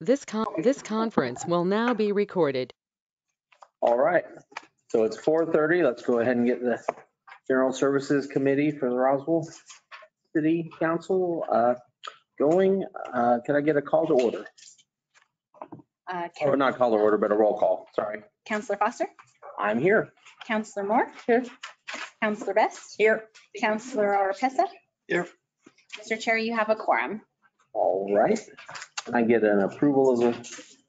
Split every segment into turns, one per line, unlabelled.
This conference will now be recorded.
All right, so it's 4:30. Let's go ahead and get the General Services Committee for the Roswell City Council going. Can I get a call to order? Or not call to order, but a roll call, sorry.
Councillor Foster,
I'm here.
Councillor Moore. Here. Councillor Best.
Here.
Councillor Oropesa.
Here.
Mr. Chair, you have a quorum.
All right. Can I get an approval of the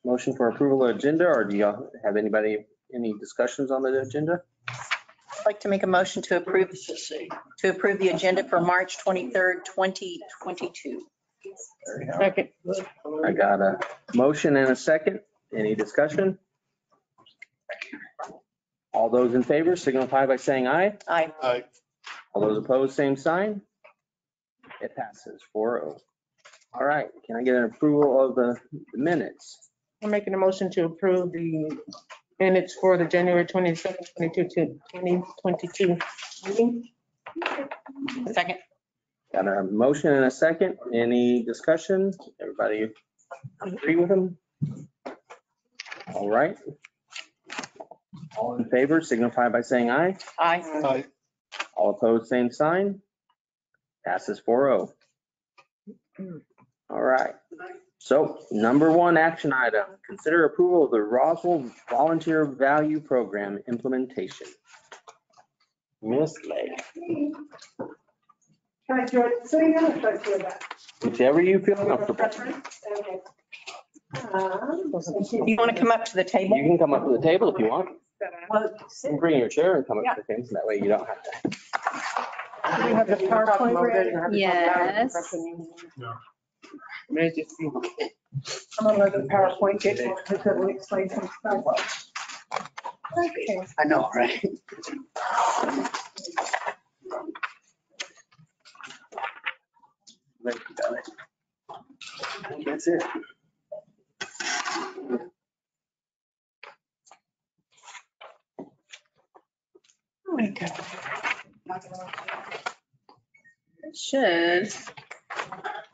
motion for approval of agenda, or do y'all have any discussions on the agenda?
I'd like to make a motion to approve the agenda for March 23rd, 2022.
Second. I got a motion and a second. Any discussion? All those in favor signify by saying aye.
Aye.
All those opposed, same sign. It passes 4-0. All right, can I get an approval of the minutes?
I'm making a motion to approve the minutes for the January 22nd, 2022 meeting.
Second.
Got a motion and a second. Any discussion? Everybody agree with them? All right. All in favor signify by saying aye.
Aye.
All opposed, same sign. Passes 4-0. All right. So number one action item, consider approval of the Roswell Volunteer Value Program implementation. Ms. Lake.
Can I do it sitting down or should I do that?
Whichever you feel comfortable.
Okay.
You want to come up to the table?
You can come up to the table if you want.
Well,
You can bring your chair and come up to the table, so that way you don't have to.
do you have the PowerPoint ready?
Yes.
May I just see?
I'm gonna let the PowerPoint get to because it will explain some stuff. Okay.
I know, right?
I think that's it.
Oh my God.
It should.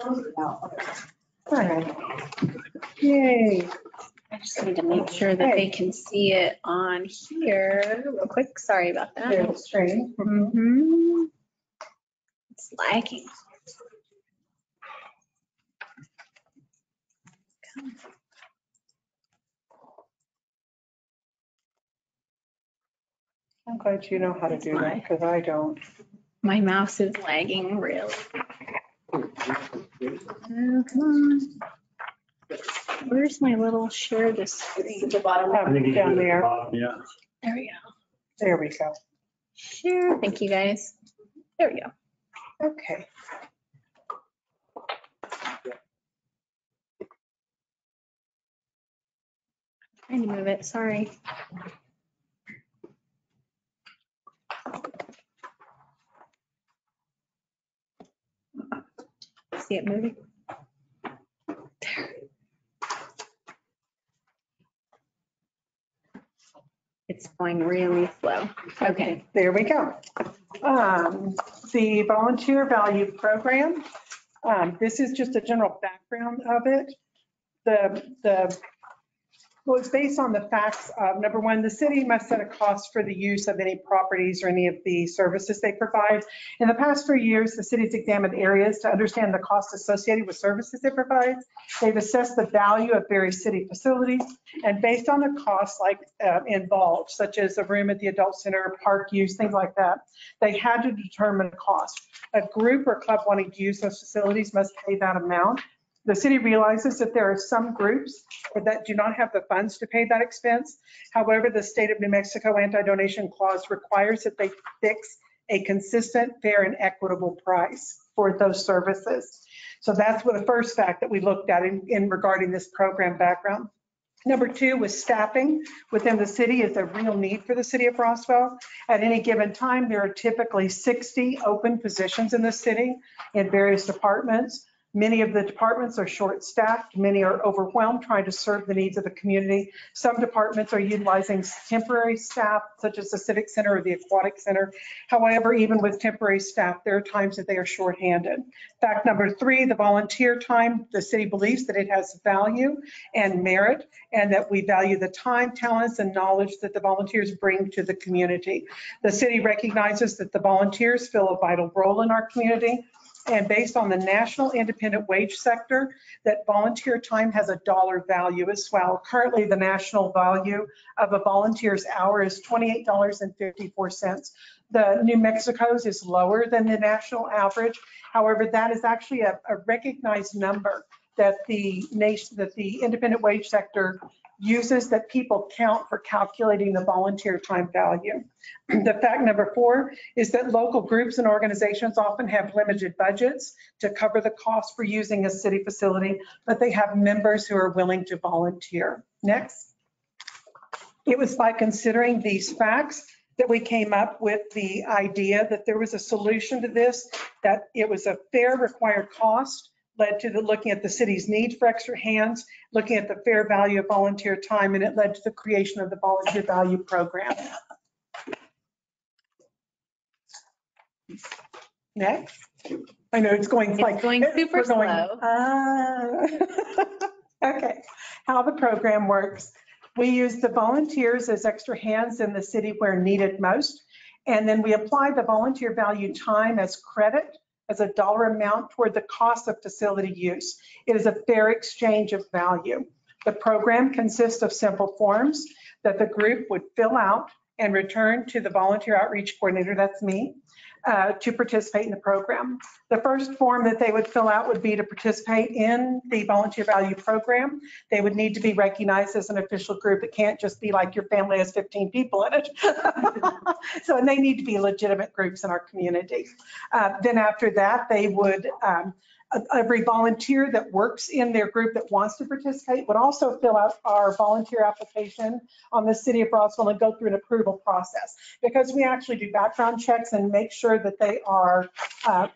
All right. Yay.
I just need to make sure that they can see it on here real quick. Sorry about that.
Share the screen.
Mhm. It's lagging.
I'm glad you know how to do that because I don't.
My mouse is lagging really. Oh, come on. Where's my little share this screen?
The bottom down there.
Yeah.
There we go.
There we go.
Share. Thank you, guys. There we go.
Okay.
Trying to move it. Sorry. See it moving? There. It's going really slow. Okay.
There we go. The Volunteer Value Program. This is just a general background of it. Well, it's based on the facts of, number one, the city must set a cost for the use of any properties or any of the services they provide. In the past 3 years, the city's examined areas to understand the cost associated with services it provides. They've assessed the value of various city facilities, and based on the costs involved, such as a room at the adult center, park use, things like that, they had to determine a cost. A group or club wanting to use those facilities must pay that amount. The city realizes that there are some groups that do not have the funds to pay that expense. However, the state of New Mexico anti-donation clause requires that they fix a consistent, fair, and equitable price for those services. So that's what the first fact that we looked at in regarding this program background. Number two was staffing within the city is a real need for the city of Roswell. At any given time, there are typically 60 open positions in the city in various departments. Many of the departments are short-staffed. Many are overwhelmed trying to serve the needs of the community. Some departments are utilizing temporary staff, such as the Civic Center or the Aquatic Center. However, even with temporary staff, there are times that they are shorthanded. Fact number 3, the volunteer time. The city believes that it has value and merit, and that we value the time, talents, and knowledge that the volunteers bring to the community. The city recognizes that the volunteers fill a vital role in our community, and based on the national independent wage sector, that volunteer time has a dollar value as well. Currently, the national value of a volunteer's hour is $28.54. The New Mexico's is lower than the national average. However, that is actually a recognized number that the independent wage sector uses, that people count for calculating the volunteer time value. The fact number 4 is that local groups and organizations often have limited budgets to cover the cost for using a city facility, but they have members who are willing to volunteer. Next. It was by considering these facts that we came up with the idea that there was a solution to this, that it was a fair required cost, led to looking at the city's need for extra hands, looking at the fair value of volunteer time, and it led to the creation of the volunteer value program. Next. I know it's going like.
It's going super
we're going,
slow.
Okay, how the program works. We use the volunteers as extra hands in the city where needed most, and then we apply the volunteer value time as credit, as a dollar amount toward the cost of facility use. It is a fair exchange of value. The program consists of simple forms that the group would fill out and return to the volunteer outreach coordinator, that's me, to participate in the program. The first form that they would fill out would be to participate in the volunteer value program. They would need to be recognized as an official group. It can't just be like your family has 15 people in it. So, and they need to be legitimate groups in our community. Then after that, they would, every volunteer that works in their group that wants to participate would also fill out our volunteer application on the city of Roswell and go through an approval process, because we actually do background checks and make sure that they are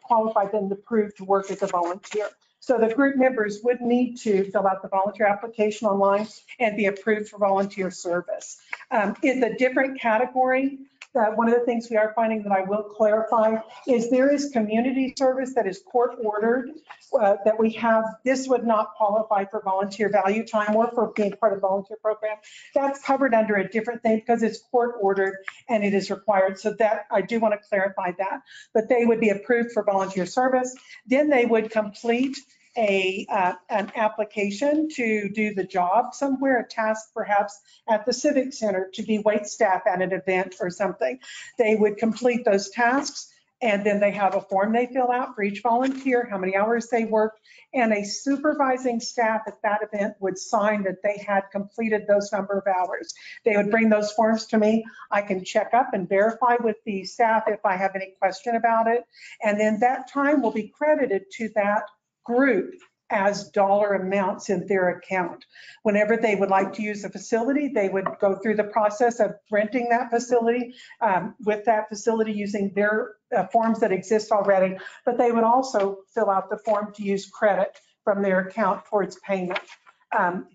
qualified and approved to work as a volunteer. So the group members would need to fill out the volunteer application online and be approved for volunteer service. It's a different category. One of the things we are finding that I will clarify is there is community service that is court ordered that we have. This would not qualify for volunteer value time or for being part of the volunteer program. That's covered under a different thing because it's court ordered and it is required. So that I do want to clarify that, but they would be approved for volunteer service. Then they would complete an application to do the job somewhere, a task perhaps at the Civic Center to be wait staff at an event or something. They would complete those tasks, and then they have a form they fill out for each volunteer, how many hours they worked, and a supervising staff at that event would sign that they had completed those number of hours. They would bring those forms to me. I can check up and verify with the staff if I have any question about it, and then that time will be credited to that group as dollar amounts in their account. Whenever they would like to use a facility, they would go through the process of renting that facility with that facility using their forms that exist already, but they would also fill out the form to use credit from their account towards payment.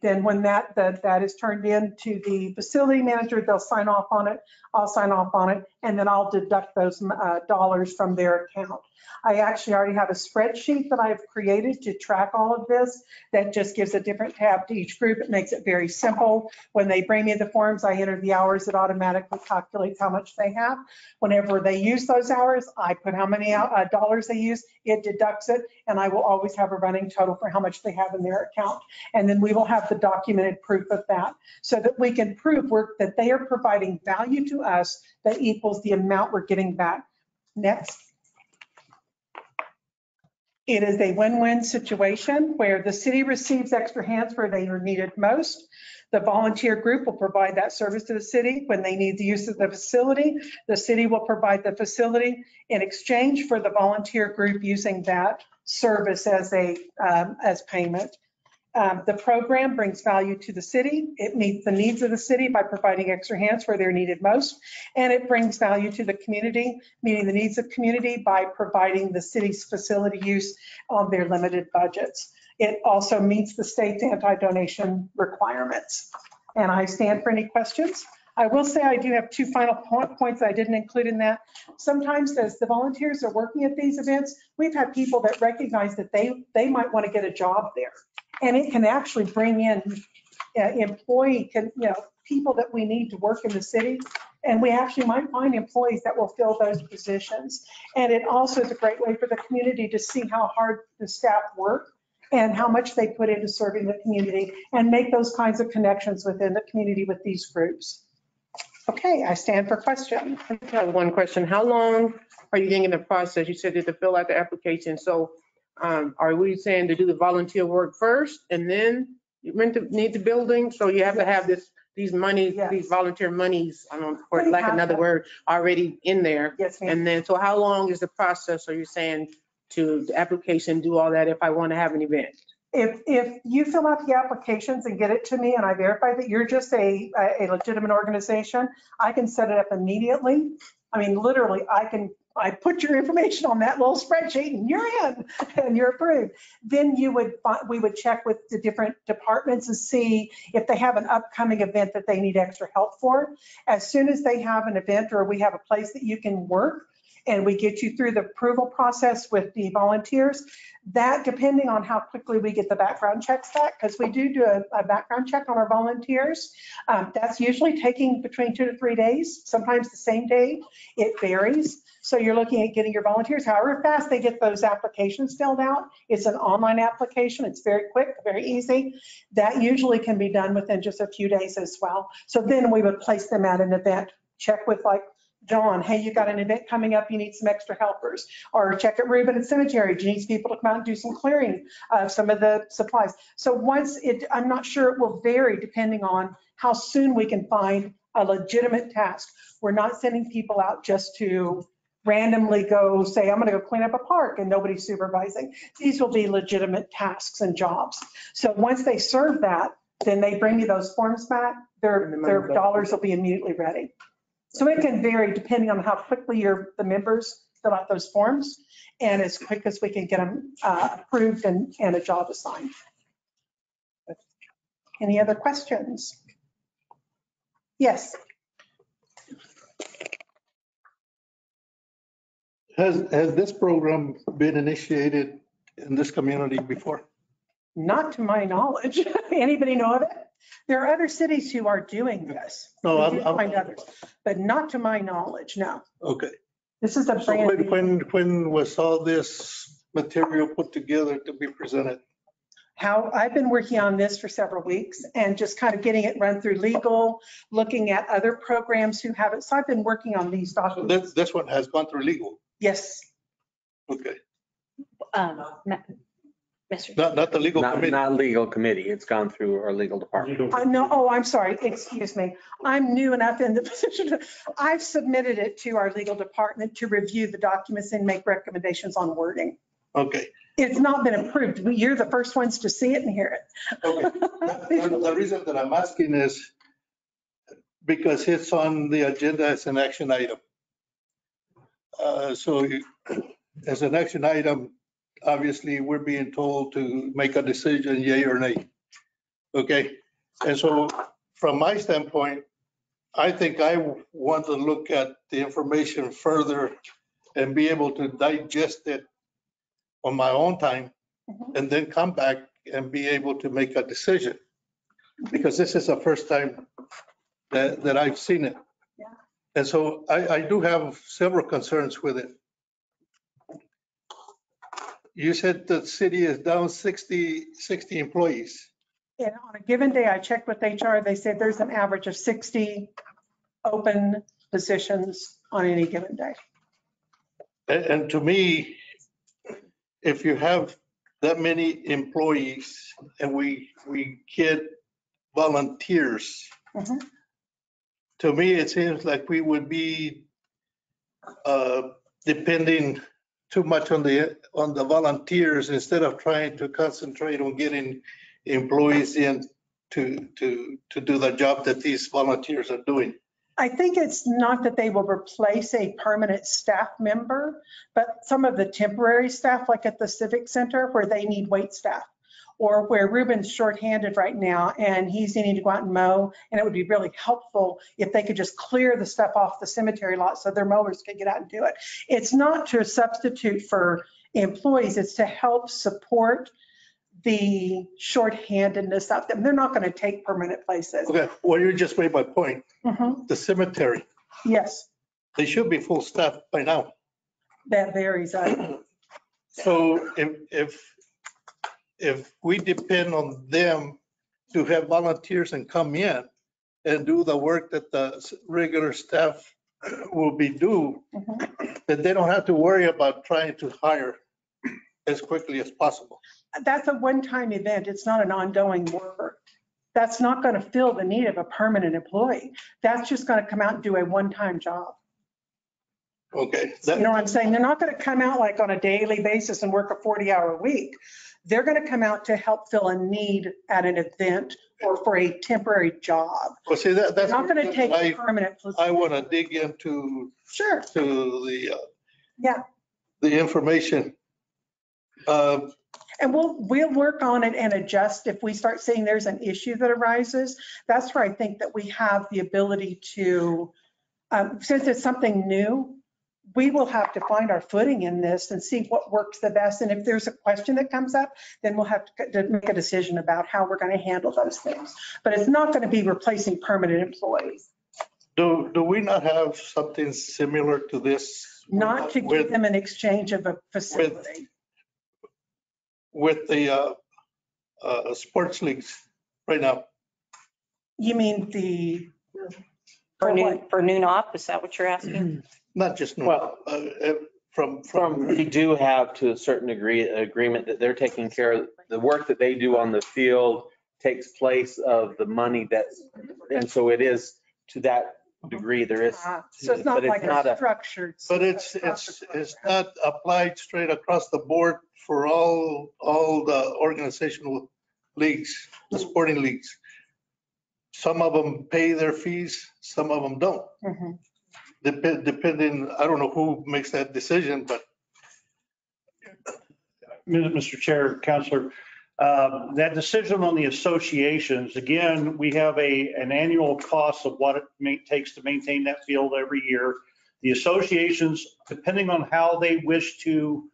Then when that is turned in to the facility manager, they'll sign off on it, I'll sign off on it, and then I'll deduct those dollars from their account. I actually already have a spreadsheet that I've created to track all of this that just gives a different tab to each group. It makes it very simple. When they bring me the forms, I enter the hours, it automatically calculates how much they have. Whenever they use those hours, I put how many dollars they use, it deducts it, and I will always have a running total for how much they have in their account. And then we will have the documented proof of that so that we can prove that they are providing value to us that equals the amount we're getting back. Next. It is a win-win situation where the city receives extra hands where they are needed most. The volunteer group will provide that service to the city when they need the use of the facility. The city will provide the facility in exchange for the volunteer group using that service as payment. The program brings value to the city. It meets the needs of the city by providing extra hands where they're needed most. And it brings value to the community, meeting the needs of community by providing the city's facility use on their limited budgets. It also meets the state's anti-donation requirements. And I stand for any questions. I will say I do have two final points I didn't include in that. Sometimes as the volunteers are working at these events, we've had people that recognize that they might want to get a job there. And it can actually bring in people that we need to work in the city. And we actually might find employees that will fill those positions. And it also is a great way for the community to see how hard the staff work and how much they put into serving the community and make those kinds of connections within the community with these groups. Okay, I stand for question.
I just have one question. How long are you getting in the process? You said that to fill out the application. So are we saying to do the volunteer work first and then you need the building? So you have to have these money,
Yes.
these volunteer monies, I don't know, for
We
lack of
have
another
to.
word, already in there.
Yes, ma'am.
And then, so how long is the process? Are you saying to the application, do all that if I want to have an event?
If you fill out the applications and get it to me and I verify that you're just a legitimate organization, I can set it up immediately. I mean, literally, I put your information on that little spreadsheet and you're in and you're approved. Then we would check with the different departments and see if they have an upcoming event that they need extra help for. As soon as they have an event or we have a place that you can work, and we get you through the approval process with the volunteers, that depending on how quickly we get the background checks back, because we do a background check on our volunteers. That's usually taking between 2 to 3 days, sometimes the same day. It varies. So you're looking at getting your volunteers, however fast they get those applications filled out. It's an online application. It's very quick, very easy. That usually can be done within just a few days as well. So then we would place them at an event, check with like John, hey, you got an event coming up, you need some extra helpers. Or check at Reuben at Cemetery, do you need people to come out and do some clearing of some of the supplies? So I'm not sure, it will vary depending on how soon we can find a legitimate task. We're not sending people out just to randomly go say, I'm going to go clean up a park and nobody's supervising. These will be legitimate tasks and jobs. So once they serve that, then they bring you those forms back, their dollars will be immediately ready. So it can vary depending on how quickly the members fill out those forms and as quick as we can get them approved and a job assigned. Any other questions? Yes.
Has this program been initiated in this community before?
Not to my knowledge. Anybody know of it? There are other cities who are doing this.
No,
We do find others, but not to my knowledge, no.
Okay.
This is a
So
brand new.
when was all this material put together to be presented?
How I've been working on this for several weeks and just kind of getting it run through legal, looking at other programs who have it. So I've been working on these
So
documents.
this one has gone through legal.
Yes.
Okay.
Mr.
Not the legal committee.
Not legal committee. It's gone through our legal department.
No, oh, I'm sorry. Excuse me. I'm new enough in the position. I've submitted it to our legal department to review the documents and make recommendations on wording.
Okay.
It's not been approved. You're the first ones to see it and hear it.
Okay. The reason that I'm asking is because it's on the agenda as an action item. So as an action item, obviously, we're being told to make a decision, yay or nay. Okay, and so from my standpoint, I think I want to look at the information further and be able to digest it on my own time and then come back and be able to make a decision. Because this is the first time that I've seen it.
Yeah.
And so I do have several concerns with it. You said the city is down 60 employees.
And on a given day, I checked with HR, they said there's an average of 60 open positions on any given day.
And to me, if you have that many employees and we get volunteers,
Mhm.
to me, it seems like we would be depending too much on the volunteers instead of trying to concentrate on getting employees in to do the job that these volunteers are doing.
I think it's not that they will replace a permanent staff member, but some of the temporary staff, like at the Civic Center, where they need wait staff, or where Ruben's shorthanded right now and he's needing to go out and mow, and it would be really helpful if they could just clear the stuff off the cemetery lot so their mowers could get out and do it. It's not to substitute for employees, it's to help support the shorthandedness of them. They're not going to take permanent places.
Okay, well, you just made my point.
Mhm.
The cemetery,
Yes,
they should be full staff by now.
that varies.
So if we depend on them to have volunteers and come in and do the work that the regular staff will be due, then they don't have to worry about trying to hire as quickly as possible.
That's a one-time event. It's not an ongoing work. That's not going to fill the need of a permanent employee. That's just going to come out and do a one-time job.
Okay.
You know what I'm saying? They're not going to come out like on a daily basis and work a 40-hour week. They're going to come out to help fill a need at an event or for a temporary job.
Well, see,
They're
that's.
not going to take a permanent.
I want to dig into
Sure.
the.
Yeah.
The information.
And we'll work on it and adjust if we start seeing there's an issue that arises. That's where I think that we have the ability to, since it's something new, we will have to find our footing in this and see what works the best. And if there's a question that comes up, then we'll have to make a decision about how we're going to handle those things. But it's not going to be replacing permanent employees.
Do we not have something similar to this?
Not to give them an exchange of a facility.
With the sports leagues right now?
You mean the?
For noon off, is that what you're asking?
Not just,
Well,
from,
We do have to a certain degree agreement that they're taking care of the work that they do on the field takes place of the money that, and so it is to that degree there is.
So it's not
but
like
not
a structured.
but it's not applied straight across the board for all the organizational leagues, the sporting leagues. Some of them pay their fees, some of them don't.
Mhm.
Depending, I don't know who makes that decision, but
Mr. Chair, Counselor, that decision on the associations, again, we have an annual cost of what it takes to maintain that field every year. The associations, depending on how they wish to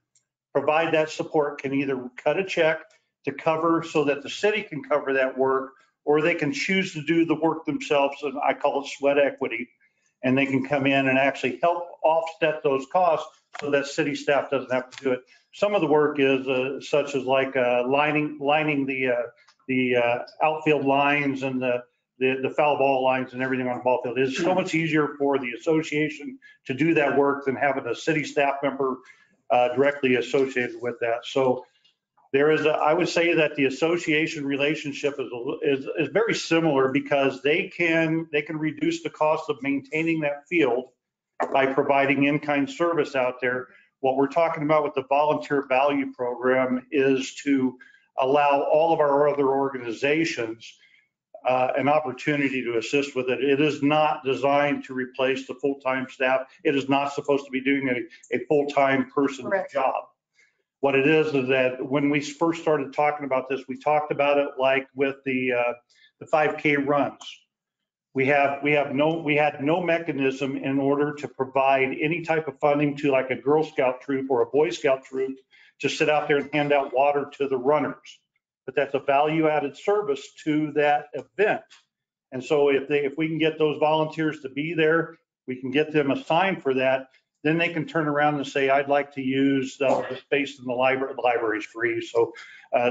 provide that support, can either cut a check to cover so that the city can cover that work, or they can choose to do the work themselves, and I call it sweat equity. And they can come in and actually help offset those costs so that city staff doesn't have to do it. Some of the work is such as like lining the outfield lines and the foul ball lines and everything on the ball field. It's so much easier for the association to do that work than having a city staff member directly associated with that. So there is, I would say that the association relationship is very similar because they can reduce the cost of maintaining that field by providing in-kind service out there. What we're talking about with the volunteer value program is to allow all of our other organizations an opportunity to assist with it. It is not designed to replace the full-time staff. It is not supposed to be doing a full-time person's
Correct.
job. What it is that when we first started talking about this, we talked about it like with the 5K runs. We had no mechanism in order to provide any type of funding to like a Girl Scout troop or a Boy Scout troop to sit out there and hand out water to the runners. But that's a value added service to that event. And so if we can get those volunteers to be there, we can get them assigned for that. Then they can turn around and say, I'd like to use the space in the library. The library's free. So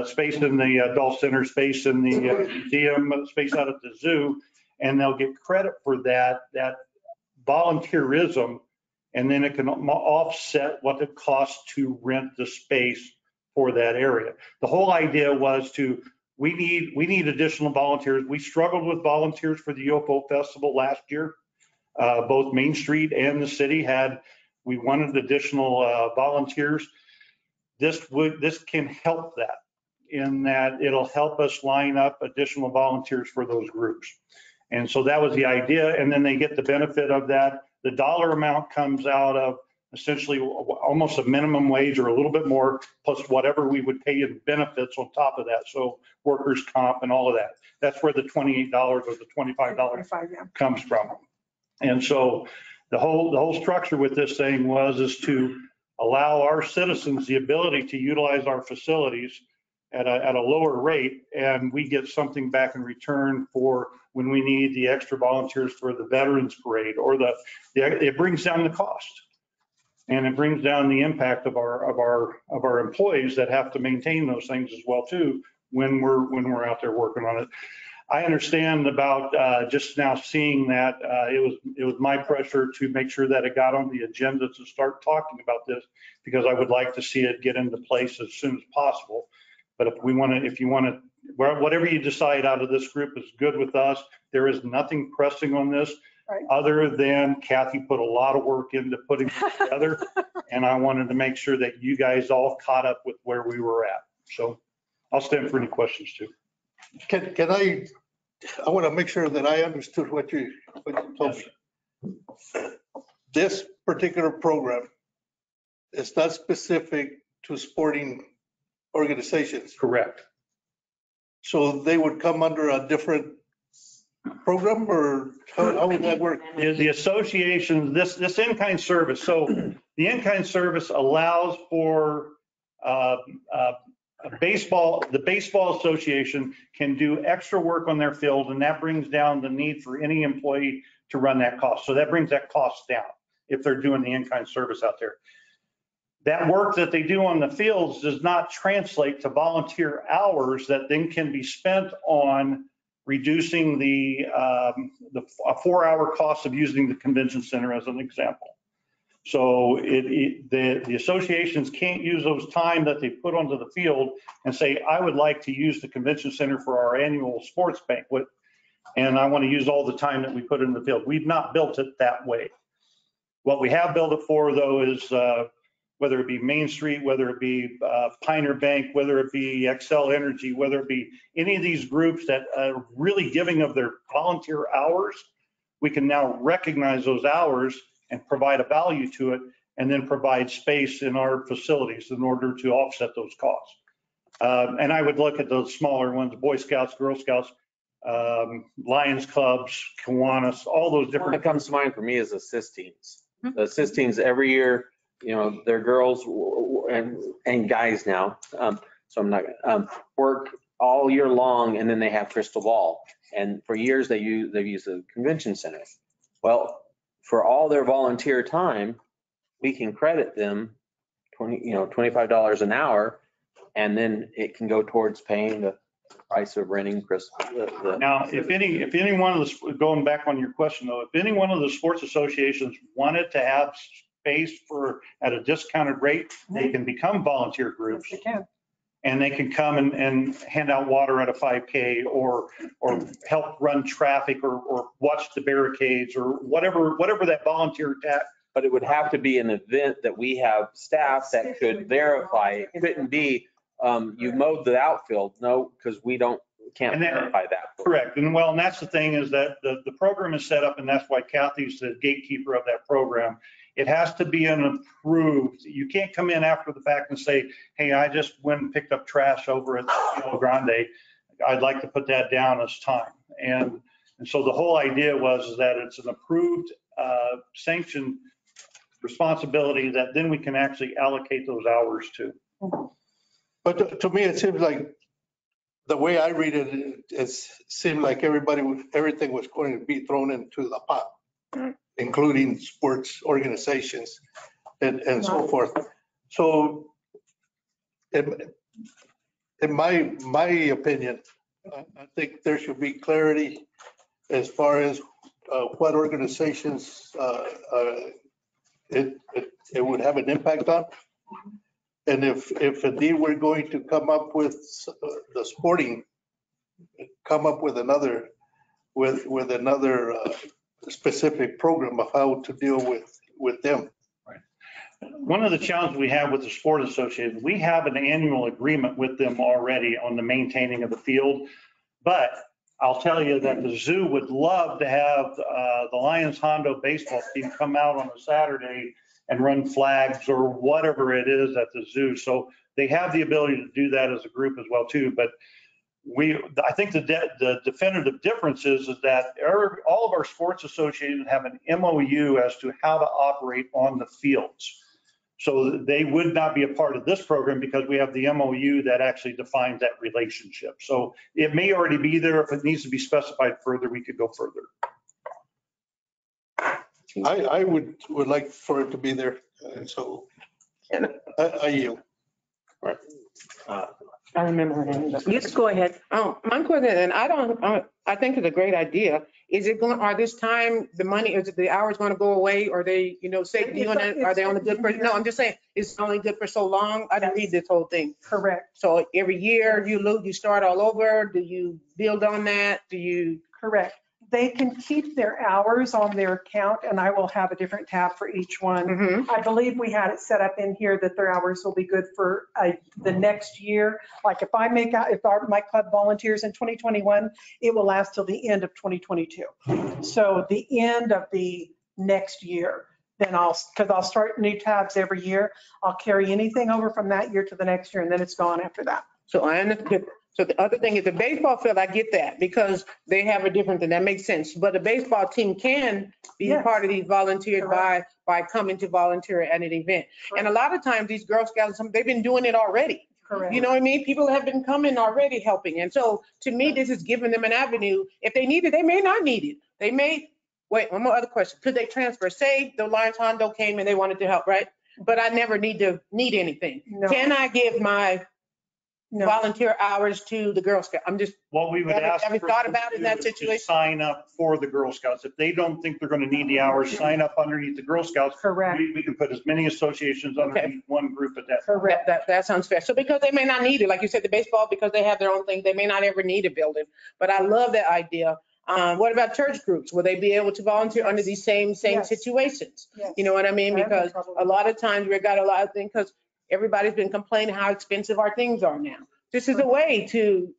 space in the adult center, space in the museum, space out at the zoo. And they'll get credit for that volunteerism. And then it can offset what it costs to rent the space for that area. The whole idea was we need additional volunteers. We struggled with volunteers for the UFO Festival last year. Both Main Street and the city we wanted additional volunteers. This can help that. in that it'll help us line up additional volunteers for those groups. And so that was the idea. And then they get the benefit of that. The dollar amount comes out of essentially almost a minimum wage or a little bit more, plus whatever we would pay in benefits on top of that. So workers' comp and all of that. That's where the $28 or the $25
25, yeah.
comes from. And so the whole structure with this thing is to allow our citizens the ability to utilize our facilities at a lower rate, and we get something back in return for when we need the extra volunteers for the Veterans Parade, or it brings down the cost. And it brings down the impact of our employees that have to maintain those things as well too when we're out there working on it. I understand about just now seeing that it was my pressure to make sure that it got on the agenda to start talking about this, because I would like to see it get into place as soon as possible. But if you want to, whatever you decide out of this group is good with us. There is nothing pressing on this.
Right.
Other than Kathy put a lot of work into putting it together, and I wanted to make sure that you guys all caught up with where we were at. So I'll stand for any questions too.
Can I want to make sure that I understood what you told me. This particular program is not specific to sporting organizations.
Correct.
So they would come under a different program, or how would that work?
The association, this in-kind service. So the in-kind service allows for baseball. The baseball association can do extra work on their field, and that brings down the need for any employee to run that cost. So that brings that cost down if they're doing the in-kind service out there. That work that they do on the fields does not translate to volunteer hours that then can be spent on reducing the 4-hour cost of using the convention center as an example. So the associations can't use those time that they put onto the field and say, I would like to use the convention center for our annual sports banquet, and I want to use all the time that we put in the field. We've not built it that way. What we have built it for, though, is whether it be Main Street, whether it be Pioneer Bank, whether it be Xcel Energy, whether it be any of these groups that are really giving of their volunteer hours, we can now recognize those hours and provide a value to it, and then provide space in our facilities in order to offset those costs. And I would look at those smaller ones, Boy Scouts, Girl Scouts, Lions Clubs, Kiwanis, all those
One
different.
that comes to mind for me is assist teams. The assist teams every year, you know, they're girls and guys now. So I'm not work all year long, and then they have crystal ball. And for years they've used the convention center. Well, for all their volunteer time, we can credit them $25 an hour, and then it can go towards paying the price of renting crystal.
Now, if any one of the, going back on your question though, if any one of the sports associations wanted to have space at a discounted rate, they can become volunteer groups.
Yes, they can.
And they can come and hand out water at a 5K or help run traffic or watch the barricades or whatever that volunteer task.
But it would have to be an event that we have staff that could verify. It couldn't be, you mowed the outfield. No, because we can't verify that.
Correct. And well, and that's the thing is that the program is set up, and that's why Kathy's the gatekeeper of that program. It has to be an approved. You can't come in after the fact and say, hey, I just went and picked up trash over at Rio Grande. I'd like to put that down as time. And so the whole idea was that it's an approved, sanctioned responsibility that then we can actually allocate those hours to.
But to me, it seems like the way I read it, it seemed like everything was going to be thrown into the pot, including sports organizations and so forth. So in my opinion, I think there should be clarity as far as what organizations it would have an impact on. And if indeed we're going to come up with the sporting, come up with another specific program of how to deal with them.
Right. one of the challenges we have with the sport association, we have an annual agreement with them already on the maintaining of the field. But I'll tell you that the zoo would love to have the Lions Hondo baseball team come out on a Saturday and run flags or whatever it is at the zoo. So they have the ability to do that as a group as well too. But I think the definitive difference is that all of our sports associations have an MOU as to how to operate on the fields. So they would not be a part of this program because we have the MOU that actually defines that relationship. So it may already be there. If it needs to be specified further, we could go further.
I would like for it to be there. So I yield.
I remember her hand up.
Yes, go ahead.
My question, and I think it's a great idea. Is it going, are this time, the money, is it the hours going to go away? Or they, say, are they only good for, no, I'm just saying, it's only good for so long? I didn't read this whole thing.
Correct,
So every year you start all over? Do you build on that? Do you?
correct. They can keep their hours on their account, and I will have a different tab for each one.
Mhm.
I believe we had it set up in here that their hours will be good for the next year. Like if my club volunteers in 2021, it will last till the end of 2022. So the end of the next year, then because I'll start new tabs every year. I'll carry anything over from that year to the next year, and then it's gone after that.
So I understand. So the other thing is the baseball field, I get that because they have a different thing. That makes sense. But the baseball team can be
Yes.
part of these volunteers by coming to volunteer at an event. And a lot of times these Girl Scouts, they've been doing it already.
Correct.
You know what I mean? People have been coming already helping. And so to me, this is giving them an avenue. If they need it, they may not need it. They may, wait, one more other question. Could they transfer? Say the Lions Hondo came and they wanted to help, right? But I never need anything.
No.
Can I give my
No.
volunteer hours to the Girl Scout? I'm just,
What we would ask.
Have you thought about it in that
persons to do is
situation?
Sign up for the Girl Scouts. If they don't think they're going to need the hours, sign up underneath the Girl Scouts.
Correct.
We can put as many associations underneath one group at that.
Correct.
that sounds fair. So because they may not need it, like you said, the baseball, because they have their own thing, they may not ever need a building. But I love that idea. What about church groups? Will they be able to volunteer under these same
Yes.
situations?
Yes.
You know what I mean?
I have no
Because
trouble
a
with
lot of times we got a lot of things, because everybody's been complaining how expensive our things are now. This is a way to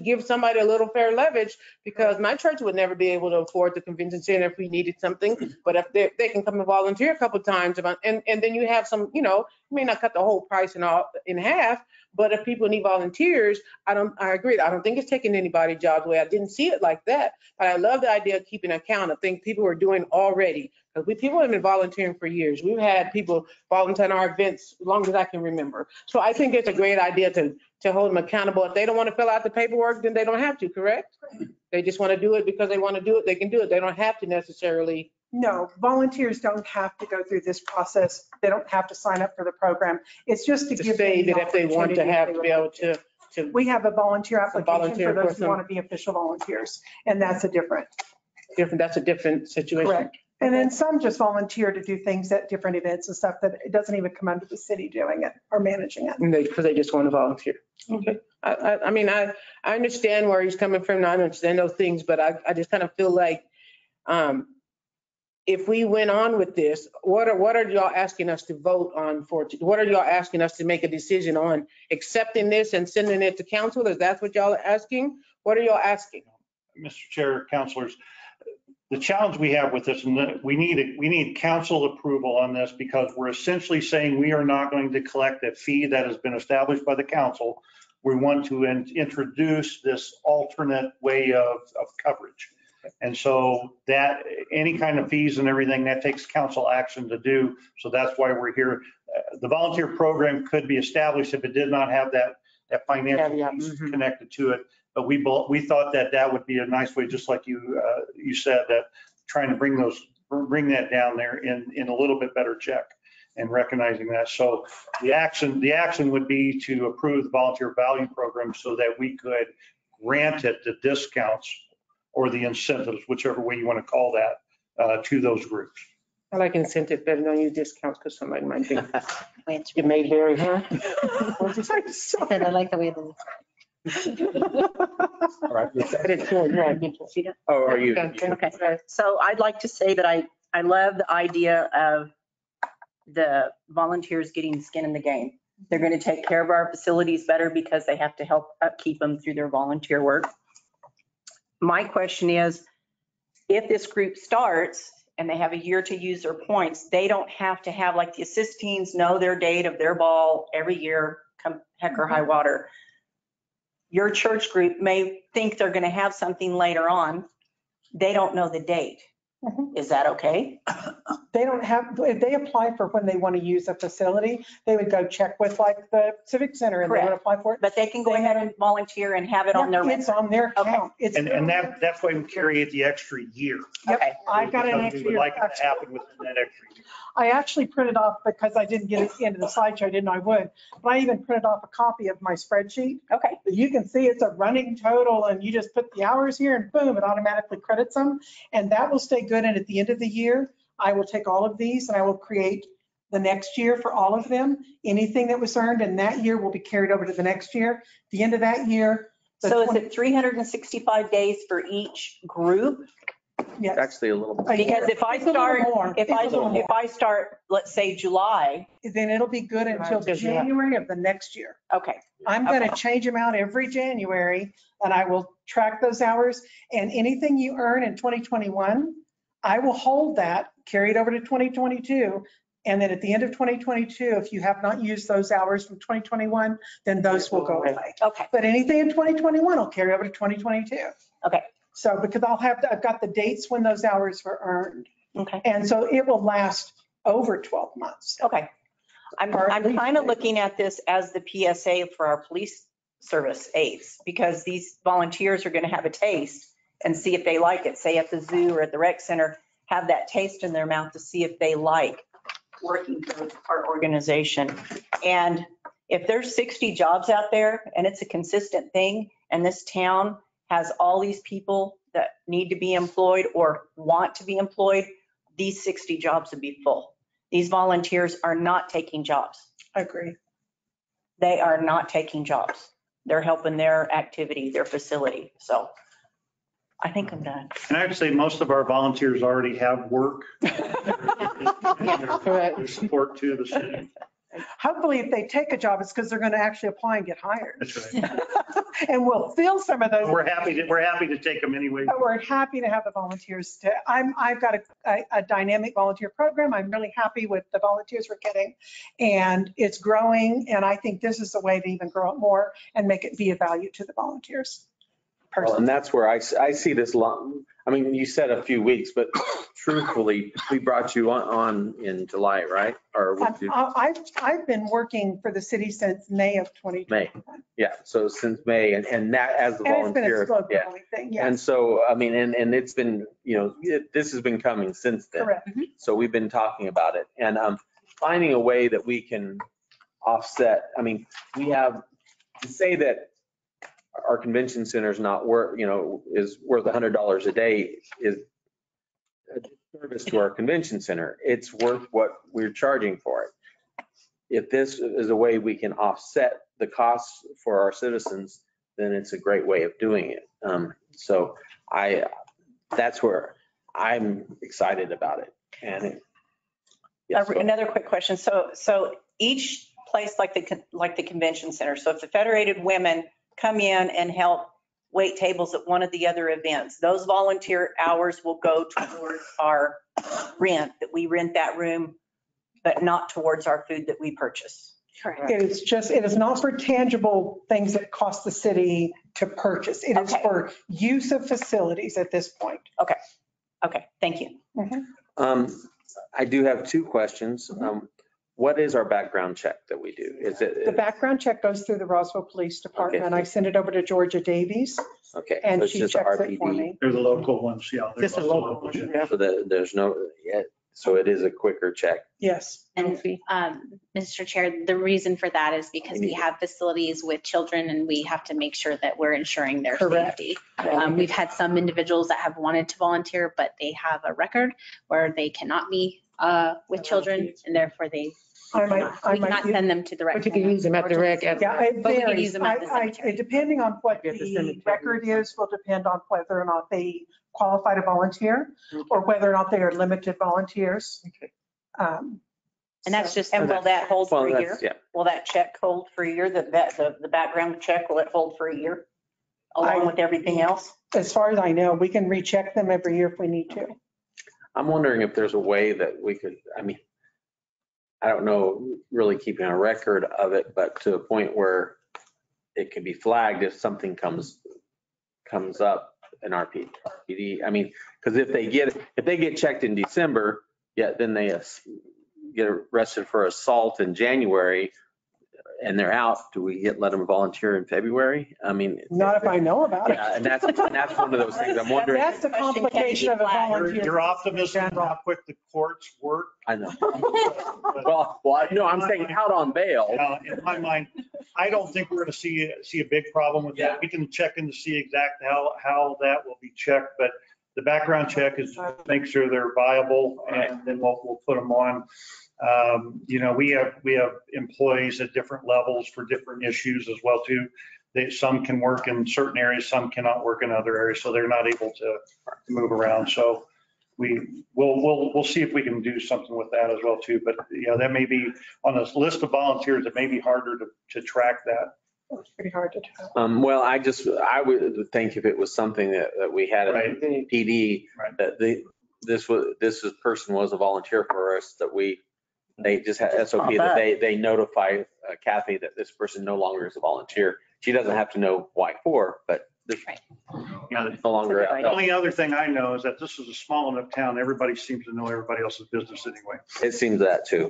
give somebody a little fair leverage, because my church would never be able to afford the convention center if we needed something. But if they can come and volunteer a couple of times, and then you have some, you may not cut the whole price in half, but if people need volunteers, I agree. I don't think it's taking anybody's jobs away. I didn't see it like that, but I love the idea of keeping account of things people are doing already. Because people have been volunteering for years. We've had people volunteer in our events as long as I can remember. So I think it's a great idea to hold them accountable. If they don't want to fill out the paperwork, then they don't have to, correct? They just want to do it because they want to do it. They can do it. They don't have to necessarily.
No, volunteers don't have to go through this process. They don't have to sign up for the program. It's just to give them
Say
the
that if they want to
opportunity
have
if
to
they
be able
want to.
to.
We have a volunteer application
volunteer
for those
person.
who want to be official volunteers, and that's a different.
That's a different situation.
Correct. And then some just volunteer to do things at different events and stuff that it doesn't even come under the city doing it or managing it.
Because they just want to volunteer. Okay. I mean, I understand where he's coming from. I understand those things, but I just kind of feel like if we went on with this, what are y'all asking us to vote on for? What are y'all asking us to make a decision on? Accepting this and sending it to council? Is that what y'all are asking? What are y'all asking?
Mr. Chair, councilors, the challenge we have with this, and we need council approval on this, because we're essentially saying we are not going to collect a fee that has been established by the council. We want to introduce this alternate way of coverage. And so that any kind of fees and everything, that takes council action to do. So that's why we're here. The volunteer program could be established if it did not have that financial piece connected to it. But we thought that would be a nice way, just like you said, that trying to bring that down there in a little bit better check and recognizing that. So the action would be to approve the volunteer value program so that we could grant it the discounts or the incentives, whichever way you want to call that, to those groups.
I like incentive better than use discounts, because somebody might think it may vary, huh?
I like the way the.
All right.
Oh,
are you?
Okay, so I'd like to say that I love the idea of the volunteers getting skin in the game. They're going to take care of our facilities better because they have to help upkeep them through their volunteer work. My question is, if this group starts and they have a year to use their points, they don't have to have, like the assist teams know their date of their ball every year, come heck or high water. Your church group may think they're going to have something later on. They don't know the date. Is that okay?
They don't have, if they apply for when they want to use a facility, they would go check with like the Civic Center and they would apply for it.
But they can go ahead and volunteer and have it on their.
It's on their account. It's
And that's why we carry the extra year.
Okay.
I've got an
Because
extra
we would
year.
like it to happen within that extra year.
I actually printed off, because I didn't get it into the slideshow, I didn't know I would, but I even printed off a copy of my spreadsheet.
Okay.
You can see it's a running total and you just put the hours here and boom, it automatically credits them. And that will stay good. And at the end of the year, I will take all of these and I will create the next year for all of them. Anything that was earned in that year will be carried over to the next year. At the end of that year.
So is it 365 days for each group?
Yes.
Actually, a little.
Because if I
It's a little
start,
more.
if
It's a little more.
I start, let's say July,
Then it'll be good until
Until July.
January of the next year.
okay,
I'm going to
Okay.
change them out every January and I will track those hours, and anything you earn in 2021, I will hold that, carry it over to 2022. And then at the end of 2022, if you have not used those hours from 2021, then those will go away.
okay,
But anything in 2021 will carry over to 2022.
Okay.
So because I've got the dates when those hours were earned.
okay,
And so it will last over 12 months.
okay. I'm
Or at least-
kind of looking at this as the PSA for our police service aides, because these volunteers are going to have a taste and see if they like it, say at the zoo or at the rec center, have that taste in their mouth to see if they like working for our organization. And if there's 60 jobs out there and it's a consistent thing, and this town has all these people that need to be employed or want to be employed, these 60 jobs would be full. These volunteers are not taking jobs.
I agree.
They are not taking jobs. They're helping their activity, their facility. So I think I'm done.
And I'd say most of our volunteers already have work.
Correct.
Their support to the city.
Hopefully, if they take a job, it's because they're going to actually apply and get hired.
That's right.
And we'll fill some of those.
We're happy to take them anyway.
But we're happy to have the volunteers. I've got a dynamic volunteer program. I'm really happy with the volunteers we're getting. And it's growing. And I think this is the way to even grow it more and make it be of value to the volunteers.
Well,
Personally.
and that's where I see this long, I mean, you said a few weeks, but truthfully, we brought you on in July, right? Or would you-
I've been working for the city since May of 2020.
May. Yeah, so since May and that as the
And it's been a
volunteer.
slow
Yeah.
growing thing,
And
yes,
so, I mean, and it's been, this has been coming since then.
correct.
So we've been talking about it and finding a way that we can offset. I mean, we have to say that our convention center is not worth, is worth $100 a day is a service to our convention center. It's worth what we're charging for it. If this is a way we can offset the costs for our citizens, then it's a great way of doing it. So that's where I'm excited about it. And yes, go ahead.
Another quick question. So each place like the convention center, so if the Federated Women come in and help wait tables at one of the other events, those volunteer hours will go towards our rent, that we rent that room, but not towards our food that we purchase.
Correct.
It is not for tangible things that cost the city to purchase. It is
Okay.
for use of facilities at this point.
Okay, thank you.
I do have two questions. What is our background check that we do? Is
The
it,
background check goes through the Roswell Police Department.
Okay.
I send it over to Georgia Davies
okay. so
and
it's
she
just
checks it for
RPD.
me.
They're the local ones, yeah. they're
Just a
also
local one,
check.
yeah.
So there's no, so it is a quicker check.
Yes.
And Mr. Chair, the reason for that is because we have facilities with children and we have to make sure that we're ensuring their
Correct.
safety. We've had some individuals that have wanted to volunteer, but they have a record where they cannot be with children and therefore we cannot send them to the rec.
But you can use them at the rec. at-
Yeah, it
But we can
varies.
use them at the cemetery.
Depending on what
At the
the
cemetery.
record is, will depend on whether or not they qualify to volunteer or whether or not they are limited volunteers.
And that's just,
And will that hold
Well,
for a year?
that's, yeah.
Will that check hold for a year? The background check, will it hold for a year? Along with everything else?
As far as I know, we can recheck them every year if we need to.
I'm wondering if there's a way that we could, I mean, I don't know, really keeping a record of it, but to a point where it could be flagged if something comes up in our PD. I mean, because if they get checked in December, yeah, then they get arrested for assault in January and they're out, do we let them volunteer in February? I mean.
Not if I know about it.
Yeah, and that's one of those things I'm wondering.
That's the complication of a volunteer.
Your optimism of how quick the courts work.
I know. Well, no, I'm saying out on bail.
In my mind, I don't think we're going to see a big problem with that. We can check in to see exactly how that will be checked, but the background check is to make sure they're viable, and then we'll put them on. We have employees at different levels for different issues as well too. Some can work in certain areas, some cannot work in other areas, so they're not able to move around. So we'll see if we can do something with that as well too. But that may be on this list of volunteers. It may be harder to track that.
It's pretty hard to tell.
Well, I would think if it was something that we had at
Right.
PD,
Right.
that this person was a volunteer for us, that they just had SOP that they notify Kathy that this person no longer is a volunteer. She doesn't have to know why for, but this is no longer.
The only other thing I know is that this is a small enough town. Everybody seems to know everybody else's business anyway.
It seems that too.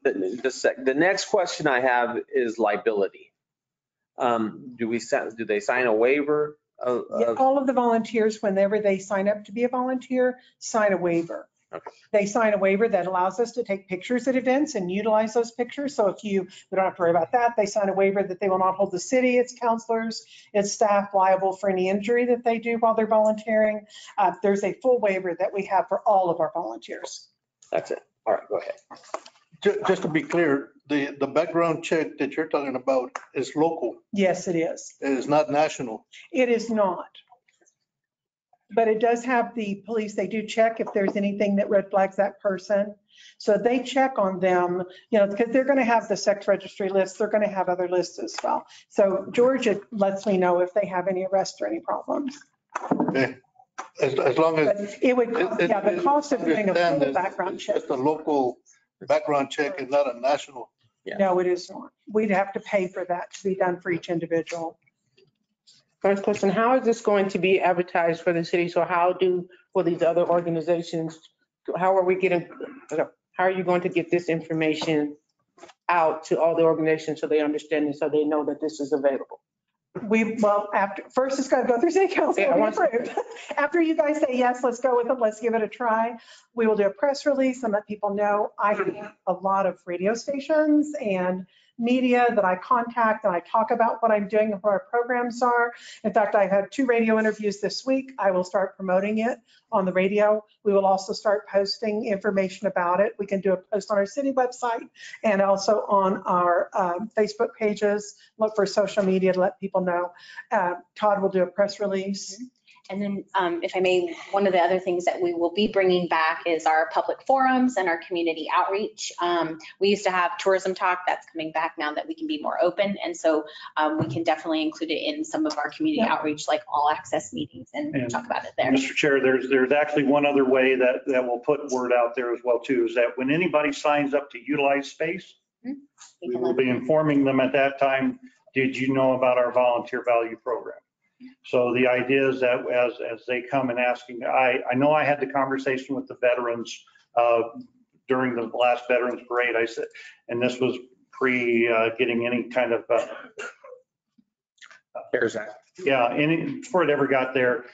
The next question I have is liability. Do they sign a waiver
Yeah,
of?
all of the volunteers, whenever they sign up to be a volunteer, sign a waiver.
Okay.
They sign a waiver that allows us to take pictures at events and utilize those pictures. So we don't have to worry about that. They sign a waiver that they will not hold the city, its counselors, its staff liable for any injury that they do while they're volunteering. There's a full waiver that we have for all of our volunteers.
That's it. All right, go ahead.
Just to be clear, the background check that you're talking about is local.
Yes, it is.
It is not national.
It is not. But it does have the police, they do check if there's anything that red flags that person. So they check on them, because they're going to have the sex registry list. They're going to have other lists as well. So Georgia lets me know if they have any arrests or any problems.
Okay. As long as.
But it would, the cost of doing a full background check.
It's a local background check and not a national.
No, it is not. We'd have to pay for that to be done for each individual.
First question, how is this going to be advertised for the city? So for these other organizations, how are you going to get this information out to all the organizations so they understand and so they know that this is available?
First it's got to go through city council.
Yeah,
After you guys say, yes, let's go with it, let's give it a try, we will do a press release and let people know. I have a lot of radio stations and media that I contact and I talk about what I'm doing and what our programs are. In fact, I had 2 radio interviews this week. I will start promoting it on the radio. We will also start posting information about it. We can do a post on our city website and also on our Facebook pages. Look for social media to let people know. Todd will do a press release.
and then if I may, one of the other things that we will be bringing back is our public forums and our community outreach. We used to have tourism talk, that's coming back now that we can be more open. And so we can definitely include it in some of our community outreach, like all access meetings and talk about it there.
Mr. Chair, there's actually one other way that we'll put word out there as well too, is that when anybody signs up to utilize space, we will be informing them at that time, did you know about our volunteer value program? So the idea is that as they come and asking, I know I had the conversation with the veterans during the last Veterans Parade. I said, and this was pre getting any kind of
CARES Act.
before it ever got there,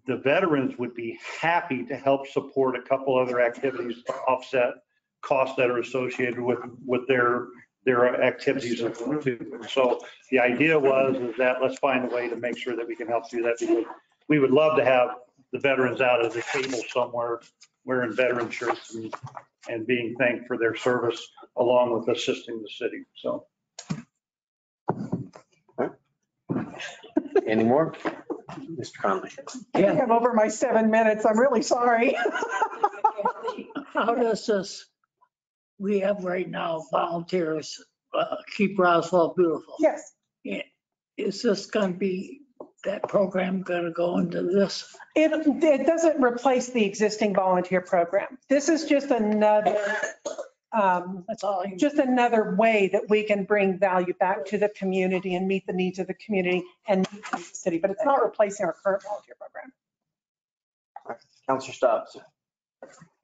the veterans would be happy to help support a couple other activities to offset costs that are associated with their activities. So the idea is that let's find a way to make sure that we can help do that, because we would love to have the veterans out at the table somewhere wearing veteran shirts and being thanked for their service along with assisting the city. So.
Any more? Mr. Conley.
I think I'm over my 7 minutes. I'm really sorry.
How does this we have right now volunteers, Keep Roswell Beautiful.
Yes,
Is this going to be, that program going to go into this?
it doesn't replace the existing volunteer program. This is just another,
That's all I.
just another way that we can bring value back to the community and meet the needs of the community and meet the city, but it's not replacing our current volunteer program.
Counselor Stubbs.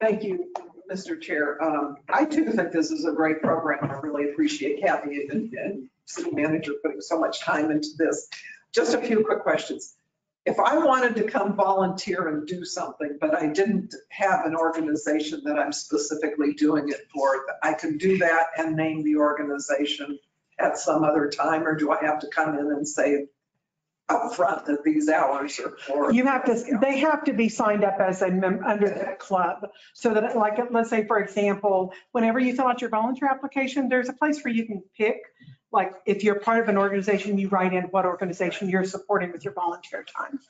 Thank you, Mr. Chair. I too think this is a great program. I really appreciate Kathy and city manager putting so much time into this. Just a few quick questions. If I wanted to come volunteer and do something, but I didn't have an organization that I'm specifically doing it for, I can do that and name the organization at some other time, or do I have to come in and say upfront that these hours are for?
You have to, they have to be signed up as a member under that club. So that, like, let's say, for example, whenever you fill out your volunteer application, there's a place where you can pick, like, if you're part of an organization, you write in what organization you're supporting with your volunteer time.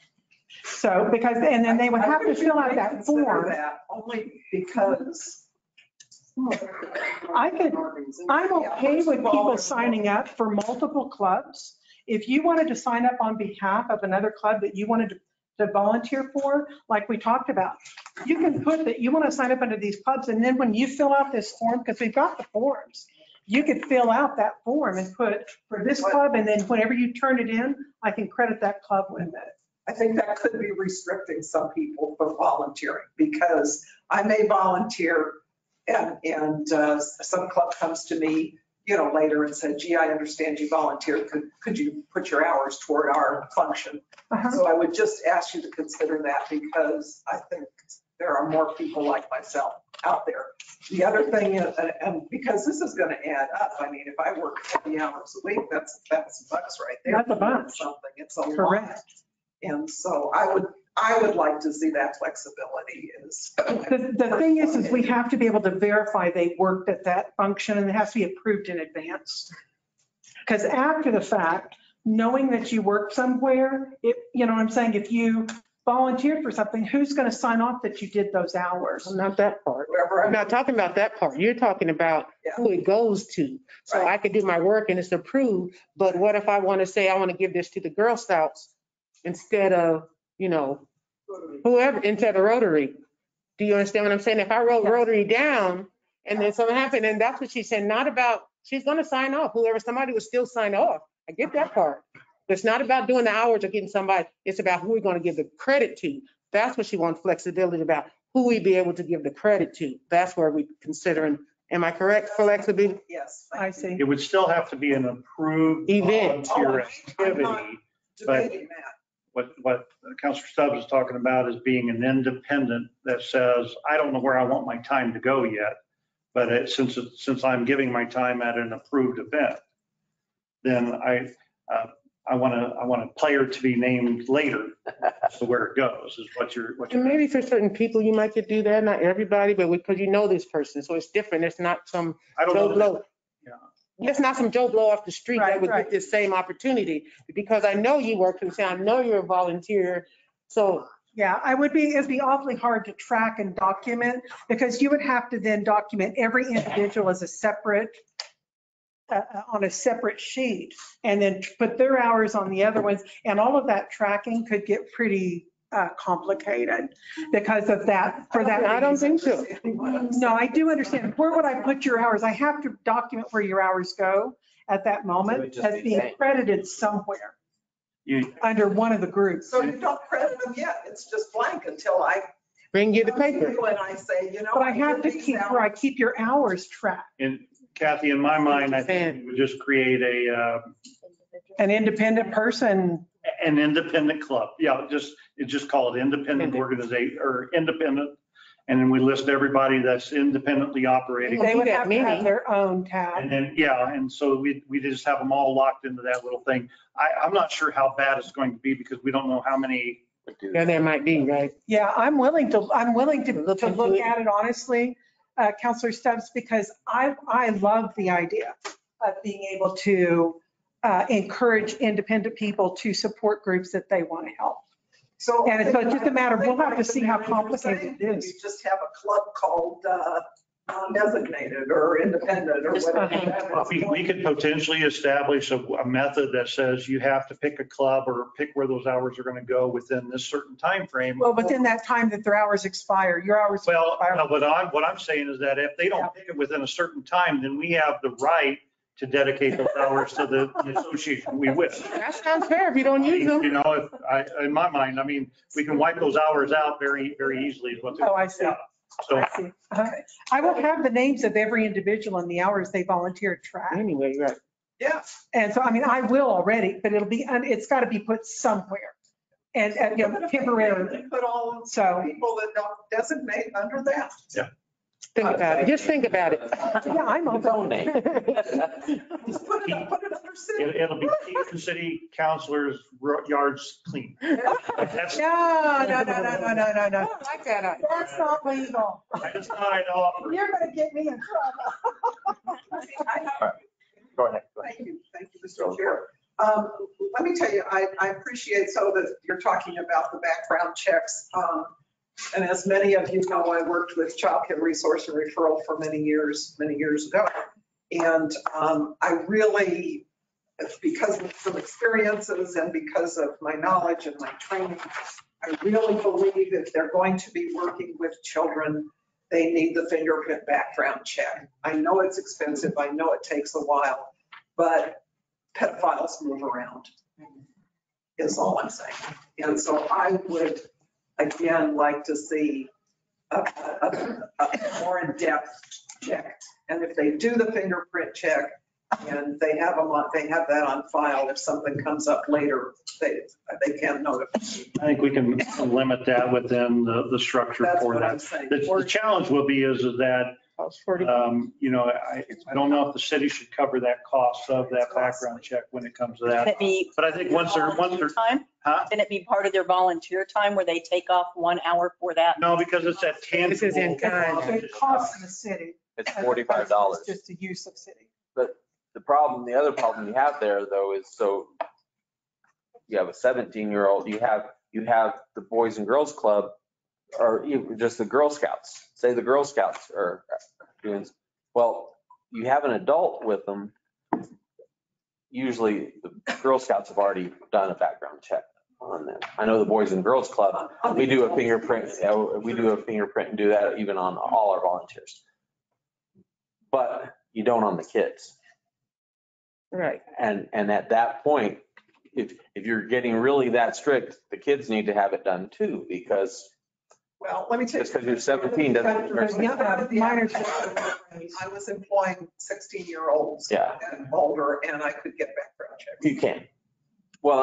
So, because, and then they would have to fill out that form.
That only because.
I'm okay with people signing up for multiple clubs. If you wanted to sign up on behalf of another club that you wanted to volunteer for, like we talked about, you can put that you want to sign up under these clubs, and then when you fill out this form, because we've got the forms, you could fill out that form and put for this club, and then whenever you turn it in, I can credit that club with it.
I think that could be restricting some people from volunteering, because I may volunteer and some club comes to me, later and said, gee, I understand you volunteered. Could you put your hours toward our function? So I would just ask you to consider that, because I think there are more people like myself out there. The other thing is, and because this is going to add up, I mean, if I work 50 hours a week, that's $1,000 right there.
That's a bunch.
Something, it's a lot.
Correct.
And so I would like to see that flexibility is.
The thing is we have to be able to verify they worked at that function, and it has to be approved in advance. Because after the fact, knowing that you worked somewhere, you know what I'm saying, if you volunteered for something, who's going to sign off that you did those hours?
Not that part. I'm not talking about that part. You're talking about who it goes to. So
Right.
I could do my work and it's approved, but what if I want to say I want to give this to the Girl Scouts instead of, whoever, instead of Rotary? Do you understand what I'm saying? If I wrote Rotary down and then something happened, and that's what she said, not about, she's going to sign off. Somebody would still sign off. I get that part. But it's not about doing the hours or getting somebody. It's about who we're going to give the credit to. That's what she wants flexibility about, who we be able to give the credit to. That's where we considering, am I correct, flexibility?
Yes.
I see.
It would still have to be an approved
Event.
volunteer
I'm not
activity.
debating that.
What Counselor Stubbs is talking about is being an independent that says, I don't know where I want my time to go yet, but since I'm giving my time at an approved event, then I want a player to be named later. So where it goes is what you're.
And maybe for certain people, you might could do that, not everybody, but because you know this person, so it's different. It's not some
I don't
Joe
know.
Blow.
Yeah.
It's not some Joe Blow off the street that
Right,
would
right.
get this same opportunity, because I know you work and say, I know you're a volunteer. So
Yeah, it'd be awfully hard to track and document, because you would have to then document every individual as a separate, on a separate sheet, and then put their hours on the other ones. And all of that tracking could get pretty complicated because of that, for that.
I don't think so.
No, I do understand. Where would I put your hours? I have to document where your hours go at that
So it
moment
just
as
be
being
blank.
credited somewhere under one of the groups.
So you don't credit them yet. It's just blank until I.
bring you the paper.
When I say,
But I have to
did these
keep, where I
hours.
keep your hours tracked.
And Kathy, in my mind, I think we would just create
An independent person,
an independent club. Yeah, just call it independent organization or independent. And then we list everybody that's independently operating.
they would
that
have to have
meeting.
their own
And
tab.
then, and so we just have them all locked into that little thing. I'm not sure how bad it's going to be because we don't know how many.
Yeah, there might be, right?
Yeah, I'm willing to
Look into
look
it.
at it honestly, Counselor Stubbs, because I love the idea of being able to encourage independent people to support groups that they want to help.
So.
And so it's just a matter of, we'll have to see how complicated it is.
You just have a club called non-designated or independent or whatever that
Well,
is.
we could potentially establish a method that says you have to pick a club or pick where those hours are going to go within this certain time frame.
Well, within that time that their hours expire, your hours
Well,
expire.
no, but what I'm saying is that if they don't pick it within a certain time, then we have the right to dedicate those hours to the association we wish.
That sounds fair if you don't use them.
You know, in my mind, I mean, we can wipe those hours out very, very easily is what.
Oh, I see.
So,
I see. I will have the names of every individual and the hours they volunteered track.
Anyway, right.
Yeah.
And so, I mean, I will already, but it's got to be put somewhere. And, you know, temporarily.
Put all of
So,
the people that don't designate under that.
Think about it. Just think about it.
yeah, I'm open.
Just put it under city.
it'll be keep the city councilors' yards clean. That's,
No.
I like that idea.
That's not legal.
I just thought I'd offer.
You're going to get me in trouble.
Go ahead.
Thank you, Mr. Chair. Let me tell you, I appreciate so that you're talking about the background checks. And as many of you know, I worked with Child Care Resource and Referral for many years ago. And I really, because of some experiences and because of my knowledge and my training, I really believe if they're going to be working with children, they need the fingerprint background check. I know it's expensive. I know it takes a while, but pedophiles move around is all I'm saying. And so I would, again, like to see a more in-depth check. And if they do the fingerprint check and they have that on file, if something comes up later, they can notify.
I think we can limit that within the structure
That's
for
what I'm
that.
saying.
The challenge will be is that, you know, I don't know if the city should cover that cost of that background check when it comes to
Can
that.
it be
But I think once they're,
time?
huh?
Can it be part of their volunteer time where they take off 1 hour for that?
No, because it's that tangible.
This is in kind.
It costs the city.
It's
as opposed to
$45.
Just the use of city.
The other problem you have there though is, so you have a 17-year-old, you have the Boys and Girls Club, or even just the Girl Scouts, say the Girl Scouts are doing, well, you have an adult with them. Usually the Girl Scouts have already done a background check on them. I know the Boys and Girls Club, we do a fingerprint and do that even on all our volunteers. But you don't on the kids.
Right.
And at that point, if you're getting really that strict, the kids need to have it done too, because
Well, let me tell you.
just because you're 17 doesn't.
Minors.
I was employing 16-year-olds
Yeah.
and older, and I could get background checks.
You can. Well,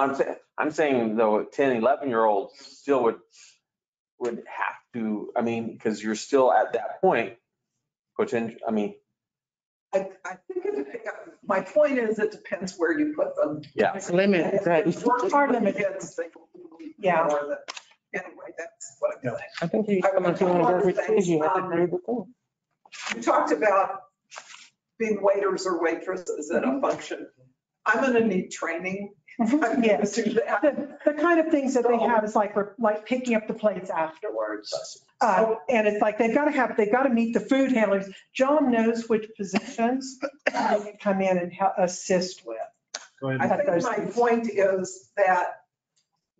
I'm saying though, 10, 11-year-olds still would have to, I mean, because you're still at that point, potential, I mean.
I think my point is it depends where you put them.
Yeah.
It's limited, right.
Hard limited.
Yeah.
Anyway, that's what I'm saying.
I think you come if you want to work with kids, you have to do the thing.
You talked about being waiters or waitresses in a function. I'm going to need training.
Yes.
To do that.
The kind of things that they have is like picking up the plates afterwards. And it's like, they've got to meet the food handlers. John knows which positions they can come in and assist with.
Go ahead.
I think my point is that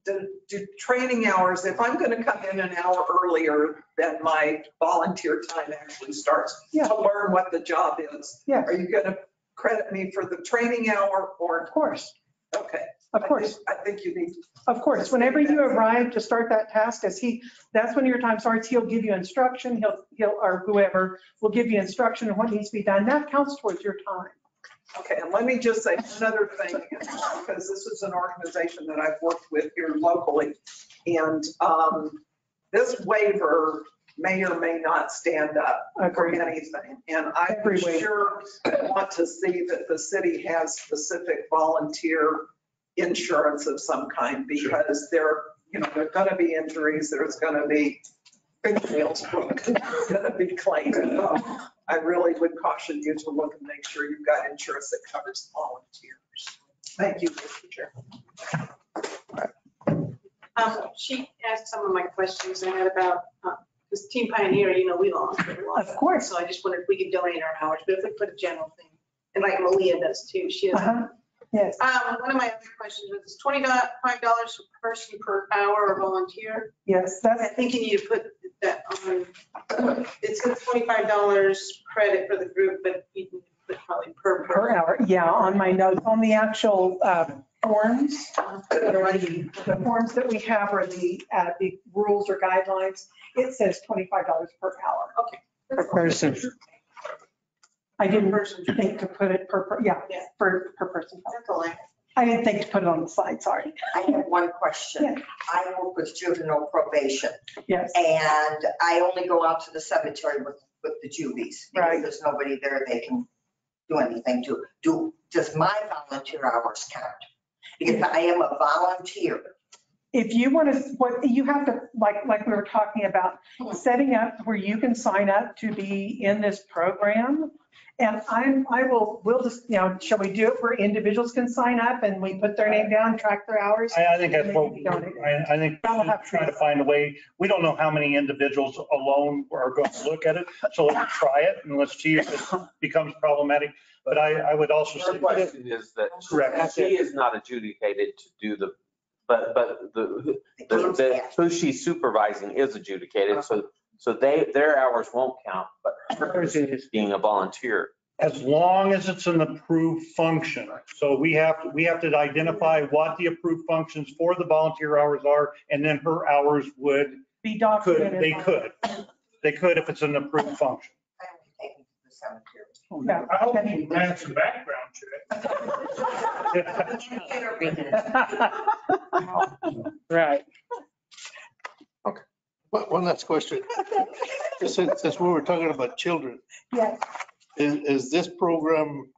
do training hours, if I'm going to come in an hour earlier than my volunteer time actually starts
Yeah.
to learn what the job is,
Yeah.
are you going to credit me for the training hour or?
Of course,
Okay.
of course,
I think you need.
of course. Whenever you arrive to start that task, that's when your time starts. He'll give you instruction. He'll or whoever will give you instruction on what needs to be done. That counts towards your time.
Okay, and let me just say another thing, because this is an organization that I've worked with here locally. And this waiver may or may not stand up for
Agreed.
anything. And I
Every waiver.
sure want to see that the city has specific volunteer insurance of some kind, because there are going to be injuries, there's going to be fingernails broken, there's going to be claims. I really would caution you to look and make sure you've got insurance that covers volunteers. Thank you, Mr. Chair.
She asked some of my questions I had about Because Team Pioneer, we volunteer a lot.
Of course.
So I just wondered if we could donate our hours, but if we put a general thing, and like Malia does too, she has.
Yes.
One of my other questions was, is $25 per person per hour or volunteer?
Yes,
I think you need to put that on, it says $25 credit for the group, but you can put probably
per hour. Yeah, on my notes, on the actual forms, the forms that we have are the rules or guidelines. It says $25 per hour.
Okay.
Per person.
I didn't think to put it per person.
That's all I have.
I didn't think to put it on the slide, sorry.
I have one question.
Yeah.
I work with juvenile probation
Yes.
and I only go out to the cemetery with the juvies. Because
Right.
there's nobody there they can do anything to. Does my volunteer hours count? Because I am a volunteer.
If you want to, what you have to, like we were talking about, setting up where you can sign up to be in this program. And we'll just, shall we do it where individuals can sign up and we put their name down, track their hours?
I think that's what, I think trying to find a way. We don't know how many individuals alone are going to look at it. So let's try it and let's see if it becomes problematic. But I would also
Her
say.
question is that
Correct.
she is not adjudicated to do the, but who she's supervising is adjudicated. So their hours won't count, but hers is being a volunteer.
As long as it's an approved function. So we have to identify what the approved functions for the volunteer hours are, and then her hours would
Be documented.
They could if it's an approved function.
I only take them to the cemetery.
No.
I hope you ran some background check.
Right.
One last question. Since we were talking about children,
Yes.
is this program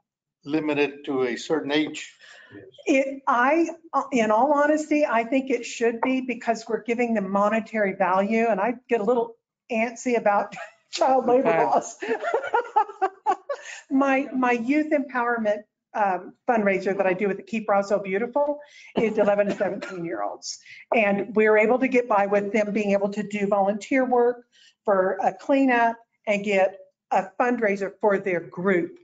limited to a certain age?
In all honesty, I think it should be because we're giving them monetary value and I get a little antsy about child labor laws. My youth empowerment fundraiser that I do with the Keep Roswell Beautiful is 11 to 17-year-olds. And we're able to get by with them being able to do volunteer work for a cleanup and get a fundraiser for their group.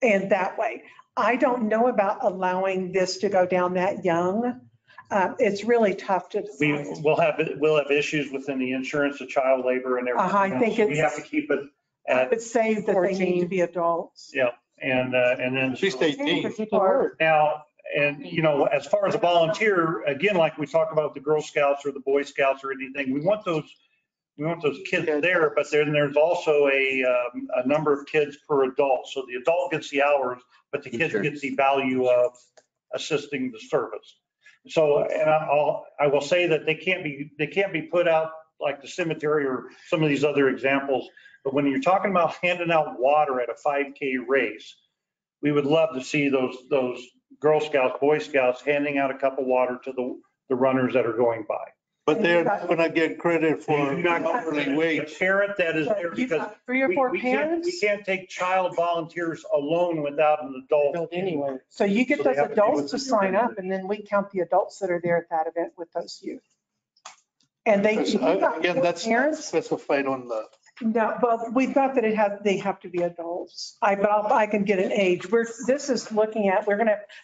And that way, I don't know about allowing this to go down that young. It's really tough to decide.
We'll have issues within the insurance of child labor and everything.
I think
We have to keep it
I
at,
would say that they need to be adults.
yeah, and then.
At least 18.
Now, and as far as a volunteer, again, like we talked about the Girl Scouts or the Boy Scouts or anything, we want those kids there, but then there's also a number of kids per adult. So the adult gets the hours, but the kid gets the value of assisting the service. So, and I will say that they can't be put out like the cemetery or some of these other examples. But when you're talking about handing out water at a 5K race, we would love to see those Girl Scouts, Boy Scouts handing out a cup of water to the runners that are going by.
But they're not going to get credit for hourly
The
wage.
parent that is there, because
3 or 4
we can't
parents.
take child volunteers alone without an adult.
Anyway.
So you get
So they
those
have to be
adults
with
to
the
sign up
group.
and then we count the adults that are there at that event with those youth. And
Again, that's
parents.
specified on the.
No, well, we've got that they have to be adults. But I can get an age. This is looking at,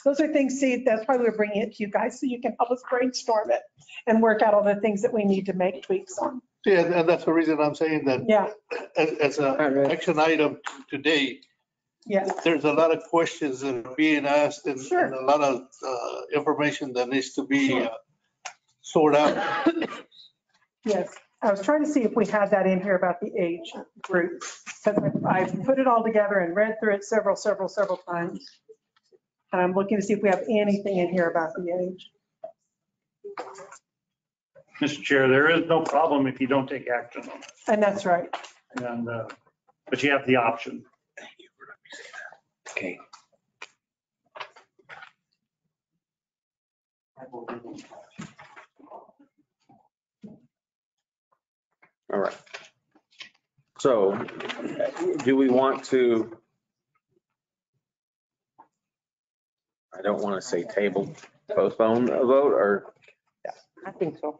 those are things, that's why we're bringing it to you guys, so you can help us brainstorm it and work out all the things that we need to make tweaks on.
Yeah, and that's the reason I'm saying that
Yeah,
as an action item today,
yeah.
there's a lot of questions that are being asked and
Sure.
a lot of information that needs to be sorted out.
Yes, I was trying to see if we had that in here about the age group. Because I've put it all together and read through it several times. And I'm looking to see if we have anything in here about the age.
Mr. Chair, there is no problem if you don't take action on it.
And that's right.
And, but you have the option.
Okay.
All right. So do we want to, I don't want to say table, postpone a vote or?
I think so.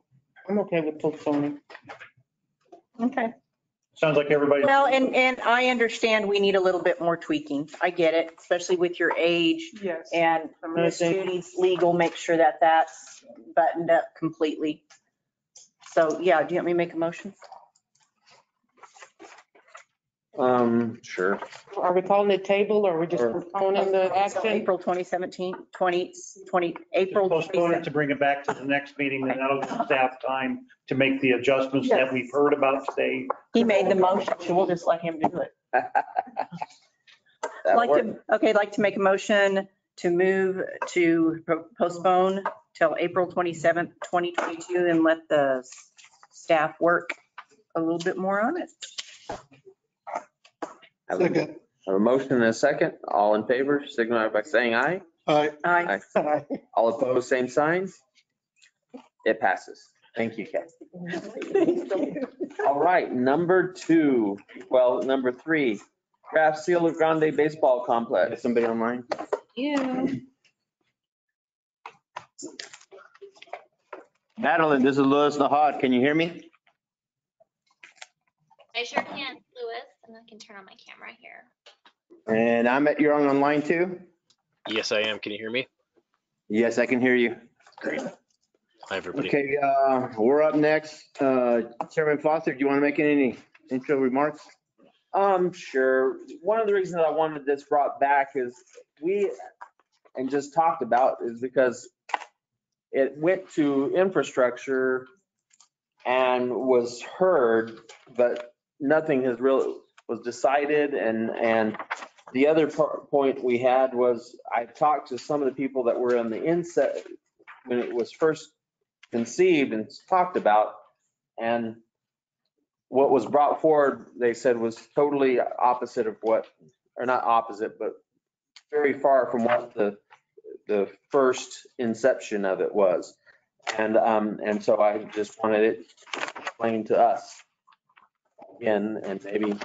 I'm okay with postponing.
Okay.
Sounds like everybody.
Well, and I understand we need a little bit more tweaking. I get it, especially with your age
Yes.
and Miss Judy's legal, make sure that that's buttoned up completely. So, yeah, do you want me to make a motion?
Sure.
Are we calling it table or are we just postponing the
So
action?
April 2017, 20, April.
Postpone it to bring it back to the next meeting, and that'll give staff time to make the adjustments that we've heard about today.
He made the motion, so we'll just let him do it. I'd like to make a motion to move to postpone till April 27th, 2022, and let the staff work a little bit more on it.
Second.
Have a motion and a second. All in favor, signify by saying aye.
Aye.
Aye.
All opposed, same sign. It passes. Thank you, Kathy. All right, number 3, Craft Cielo Grande Baseball Complex. Somebody online?
You.
Madeline, this is Louis Nahad. Can you hear me?
I sure can, Louis, and I can turn on my camera here.
And you're on online too?
Yes, I am. Can you hear me?
Yes, I can hear you.
Great. Hi, everybody.
Okay, we're up next. Chairman Foster, do you want to make any intro remarks?
Sure. One of the reasons I wanted this brought back is just talked about is because it went to infrastructure and was heard, but nothing was decided. And the other point we had was I talked to some of the people that were on the inset when it was first conceived and talked about, and what was brought forward, they said, was totally opposite of what, or not opposite, but very far from what the first inception of it was. And so I just wanted it explained to us again, and maybe.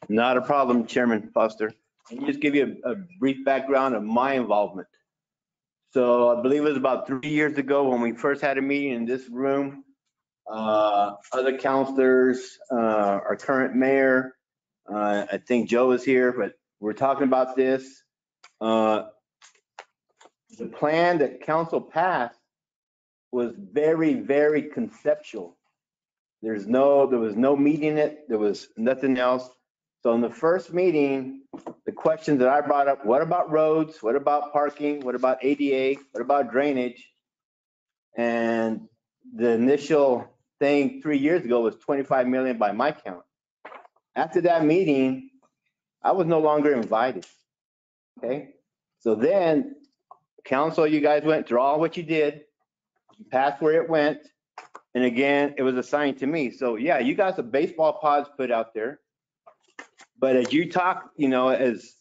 Not a problem, Chairman Foster. Let me just give you a brief background of my involvement. So I believe it was about 3 years ago when we first had a meeting in this room. Other counselors, our current mayor, I think Joe is here, but we're talking about this. The plan that council passed was very, very conceptual. There was no meeting it. There was nothing else. So in the first meeting, the questions that I brought up, what about roads? What about parking? What about ADA? What about drainage? And the initial thing 3 years ago was 25 million by my count. After that meeting, I was no longer invited. Okay. So then council, you guys went through all what you did, you passed where it went. And again, it was assigned to me. So yeah, you got some baseball pods put out there. But as you talk, as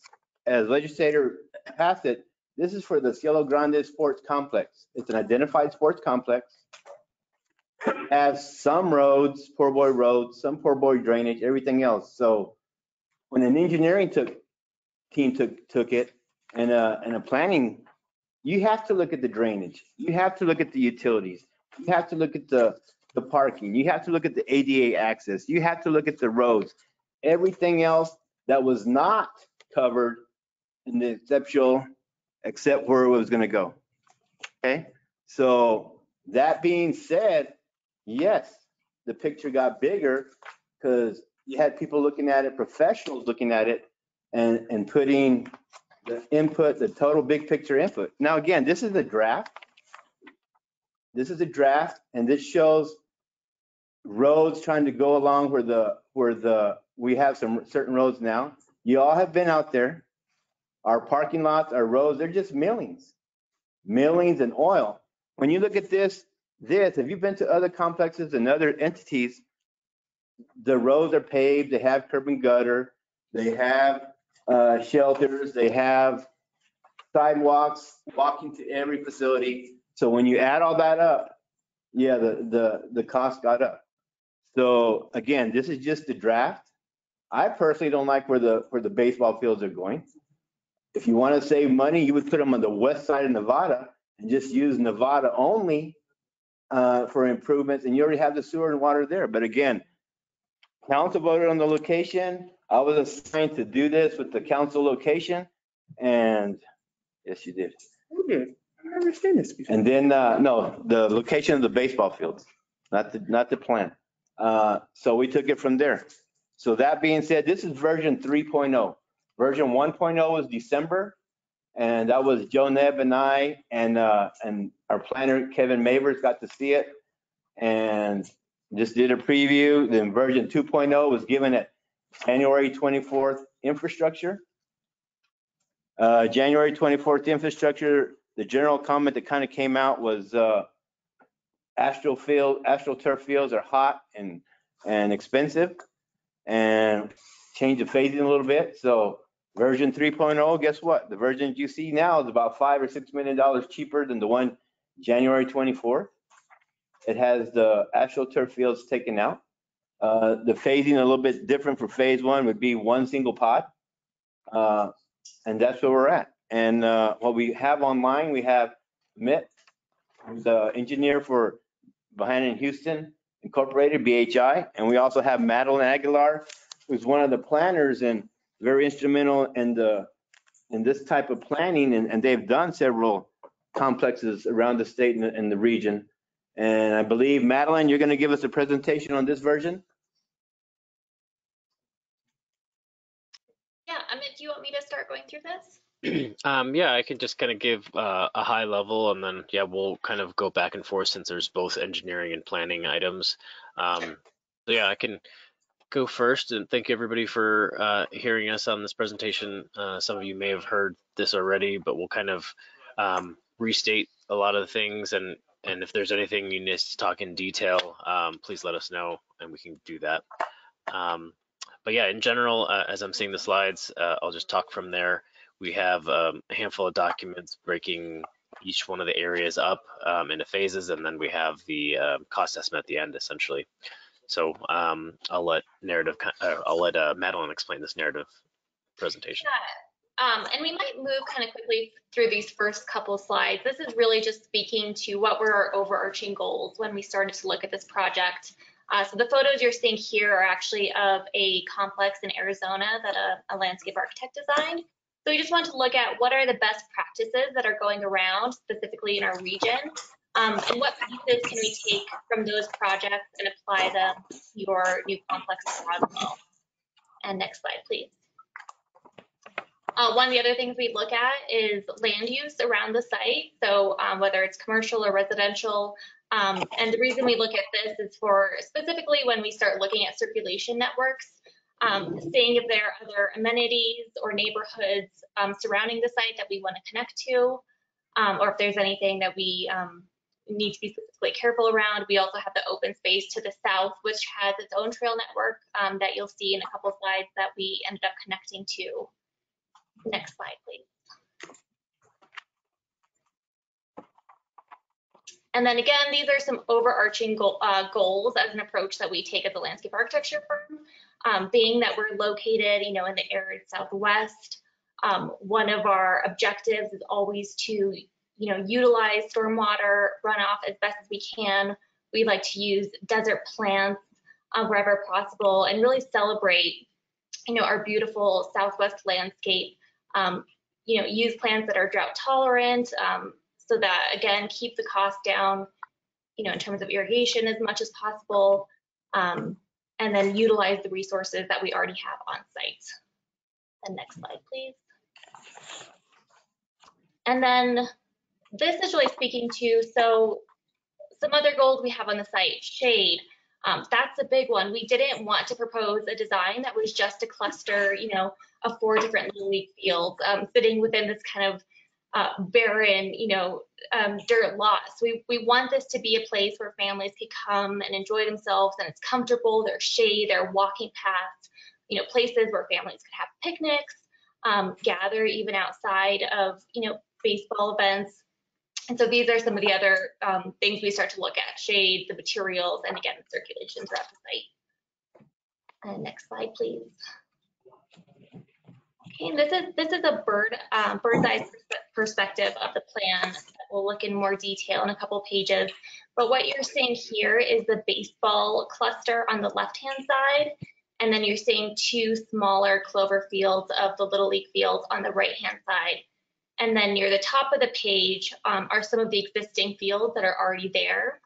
legislator passed it, this is for the Cielo Grande Sports Complex. It's an identified sports complex. It has some roads, poor boy roads, some poor boy drainage, everything else. So when an engineering team took it and a planning, you have to look at the drainage. You have to look at the utilities. You have to look at the parking. You have to look at the ADA access. You have to look at the roads. Everything else that was not covered in the conceptual, except where it was going to go. Okay. So that being said, yes, the picture got bigger because you had people looking at it, professionals looking at it, and putting the input, the total big picture input. Now, again, this is a draft. This is a draft, and this shows roads trying to go along where we have some certain roads now. You all have been out there. Our parking lots, our roads, they're just millings and oil. When you look at this, have you been to other complexes and other entities? The roads are paved, they have curb and gutter, they have shelters, they have sidewalks, walking to every facility. So when you add all that up, yeah, the cost got up. So again, this is just the draft. I personally don't like where the baseball fields are going. If you want to save money, you would put them on the west side of Nevada and just use Nevada only for improvements, and you already have the sewer and water there. But again, council voted on the location. I was assigned to do this with the council location, and yes, you did.
Who did? I've never seen this before.
And then, no, the location of the baseball fields, not the plan. So we took it from there. So that being said, this is version 3.0. Version 1.0 was December, and that was Joe Neb and I, and our planner, Kevin Mavers, got to see it and just did a preview. Then version 2.0 was given at January 24th infrastructure. January 24th infrastructure, the general comment that kind of came out was AstroTurf fields are hot and expensive, and change the phasing a little bit. So version 3.0, guess what? The version you see now is about $5 or $6 million cheaper than the one January 24th. It has the AstroTurf fields taken out. The phasing a little bit different for phase one would be one single pod. And that's where we're at. And what we have online, we have Mitt, who's the engineer for Bohannon Houston Incorporated, BHI. And we also have Madeline Aguilar, who's one of the planners and very instrumental in this type of planning. And they've done several complexes around the state and the region. And I believe, Madeline, you're going to give us a presentation on this version?
Yeah, Amit, do you want me to start going through this?
Yeah, I can just kind of give a high level, and then we'll kind of go back and forth since there's both engineering and planning items. So yeah, I can go first, and thank everybody for hearing us on this presentation. Some of you may have heard this already, but we'll kind of restate a lot of the things, and if there's anything you need to talk in detail, please let us know, and we can do that. But yeah, in general, as I'm seeing the slides, I'll just talk from there. We have a handful of documents breaking each one of the areas up into phases, and then we have the cost estimate at the end, essentially. So I'll let Madeline explain this narrative presentation.
Yeah. And we might move kind of quickly through these first couple slides. This is really just speaking to what were our overarching goals when we started to look at this project. So the photos you're seeing here are actually of a complex in Arizona that a landscape architect designed. So we just want to look at what are the best practices that are going around, specifically in our region, and what pieces can we take from those projects and apply them to your new complex in Roswell. And next slide, please. One of the other things we look at is land use around the site. So whether it's commercial or residential. And the reason we look at this is for specifically when we start looking at circulation networks, seeing if there are other amenities or neighborhoods surrounding the site that we want to connect to, or if there's anything that we need to be specifically careful around. We also have the open space to the south, which has its own trail network that you'll see in a couple of slides that we ended up connecting to. Next slide, please. And then again, these are some overarching goals as an approach that we take as a landscape architecture firm, being that we're located, in the arid Southwest. One of our objectives is always to, utilize stormwater runoff as best as we can. We like to use desert plants wherever possible and really celebrate, our beautiful Southwest landscape. Use plants that are drought tolerant. So that, again, keep the cost down, in terms of irrigation as much as possible, and then utilize the resources that we already have on site. And next slide, please. And then this is really speaking to, so some other goals we have on the site, shade. That's a big one. We didn't want to propose a design that was just a cluster, of 4 different little league fields sitting within this kind of barren, dirt lot. So we want this to be a place where families could come and enjoy themselves, and it's comfortable. There's shade, there are walking paths, places where families could have picnics, gather even outside of, baseball events. And so these are some of the other things we start to look at: shade, the materials, and again, the circulation throughout the site. And next slide, please. Okay, and this is a bird's eye perspective of the plan that we'll look in more detail in a couple pages. But what you're seeing here is the baseball cluster on the left-hand side, and then you're seeing 2 smaller clover fields of the Little League fields on the right-hand side. And then near the top of the page are some of the existing fields that are already there.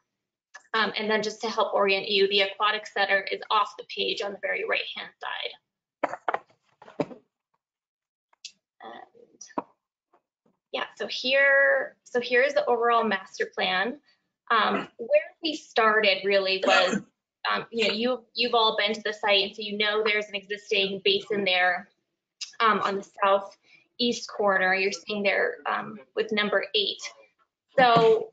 And then just to help orient you, the aquatic center is off the page on the very right-hand side. And yeah, so here's the overall master plan. Where we started really was, you've all been to the site, and so you know there's an existing basin there on the southeast corner. You're seeing there with number 8. So,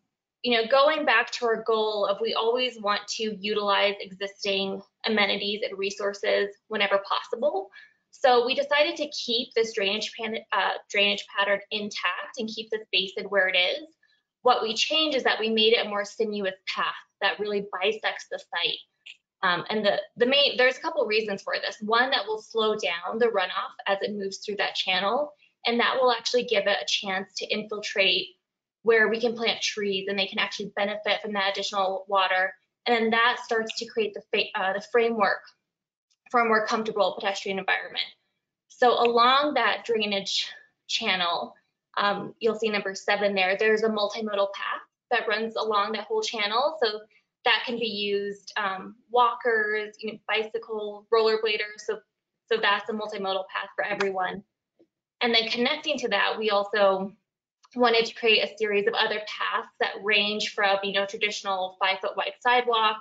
going back to our goal of we always want to utilize existing amenities and resources whenever possible. So we decided to keep this drainage pattern intact and keep this basin where it is. What we changed is that we made it a more sinuous path that really bisects the site. And there's a couple of reasons for this. One, that will slow down the runoff as it moves through that channel, and that will actually give it a chance to infiltrate where we can plant trees and they can actually benefit from that additional water. And then that starts to create the framework for a more comfortable pedestrian environment. So along that drainage channel, you'll see number 7 there, there's a multimodal path that runs along that whole channel. So that can be used, walkers, bicycle, rollerbladers. So that's a multimodal path for everyone. And then connecting to that, we also wanted to create a series of other paths that range from, traditional 5-foot wide sidewalk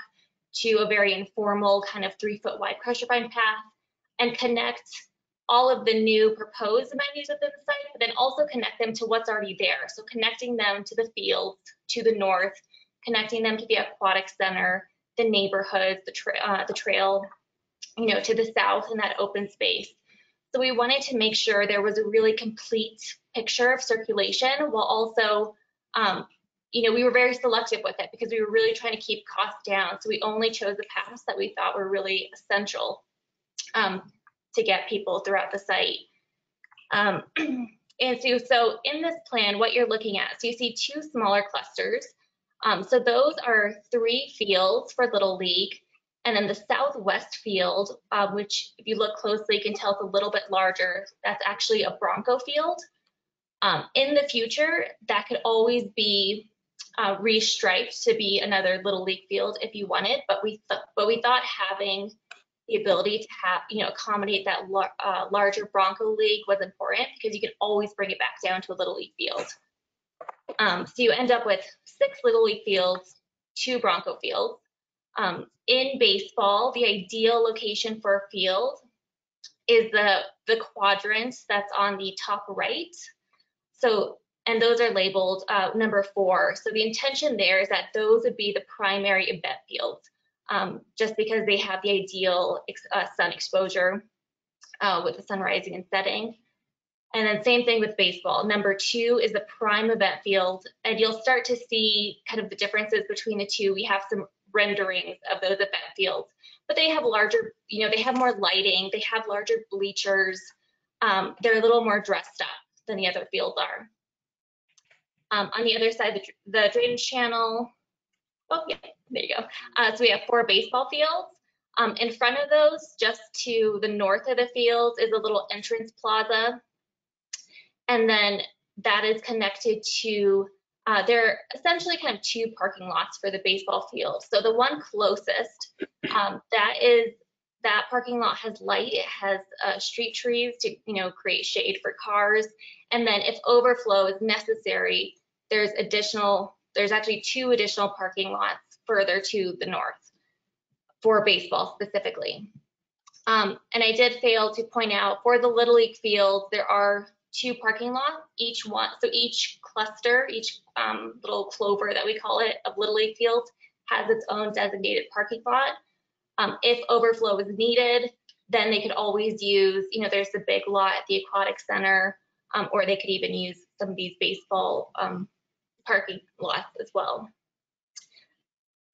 to a very informal kind of 3-foot wide pressure vine path, and connect all of the new proposed amenities within the site, but then also connect them to what's already there. So connecting them to the fields to the north, connecting them to the aquatic center, the neighborhoods, the trail, to the south in that open space. So we wanted to make sure there was a really complete picture of circulation, while also, we were very selective with it because we were really trying to keep costs down. So we only chose the paths that we thought were really essential to get people throughout the site. And so in this plan, what you're looking at, so you see 2 smaller clusters. So those are 3 fields for Little League. And then the southwest field, which if you look closely, you can tell it's a little bit larger. That's actually a Bronco field. In the future, that could always be restriped to be another Little League field if you wanted. But we thought having the ability to have, accommodate that larger Bronco League was important, because you can always bring it back down to a Little League field. So you end up with 6 Little League fields, 2 Bronco fields. In baseball, the ideal location for a field is the quadrant that's on the top right. So, and those are labeled number 4. So the intention there is that those would be the primary event fields, just because they have the ideal sun exposure with the sun rising and setting. And then same thing with baseball. Number 2 is the prime event field, and you'll start to see kind of the differences between the 2. We have some renderings of those event fields, but they have larger, they have more lighting, they have larger bleachers. They're a little more dressed up than the other fields are. On the other side, the drainage channel, oh yeah, there you go. So we have 4 baseball fields. In front of those, just to the north of the fields, is a little entrance plaza. And then that is connected to, they're essentially kind of 2 parking lots for the baseball field. So the one closest, that parking lot has light, it has street trees to, create shade for cars. And then if overflow is necessary, there's actually 2 additional parking lots further to the north for baseball specifically. And I did fail to point out, for the Little League field, there are 2 parking lots, each cluster, each little clover that we call it of Little League fields has its own designated parking lot. If overflow is needed, then they could always use, there's the big lot at the aquatic center, or they could even use some of these baseball parking lots as well.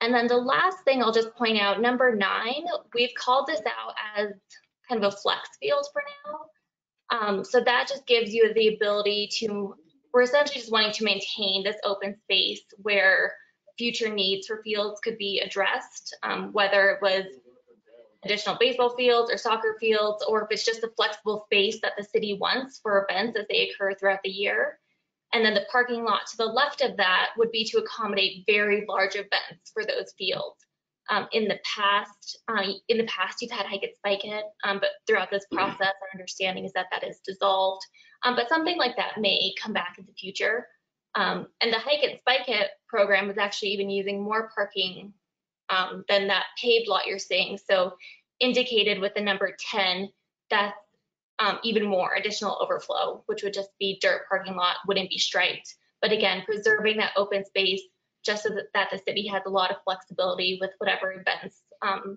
And then the last thing I'll just point out, number 9, we've called this out as kind of a flex field for now. So that just gives you the ability to, we're essentially just wanting to maintain this open space where future needs for fields could be addressed, whether it was additional baseball fields or soccer fields, or if it's just a flexible space that the city wants for events as they occur throughout the year. And then the parking lot to the left of that would be to accommodate very large events for those fields. In the past, you've had Hike It, Spike It, but throughout this process, our understanding is that that is dissolved. But something like that may come back in the future. And the Hike It, Spike It program was actually even using more parking than that paved lot you're seeing. So indicated with the number 10, that's even more additional overflow, which would just be dirt parking lot, wouldn't be striped. But again, preserving that open space just so that the city has a lot of flexibility with whatever events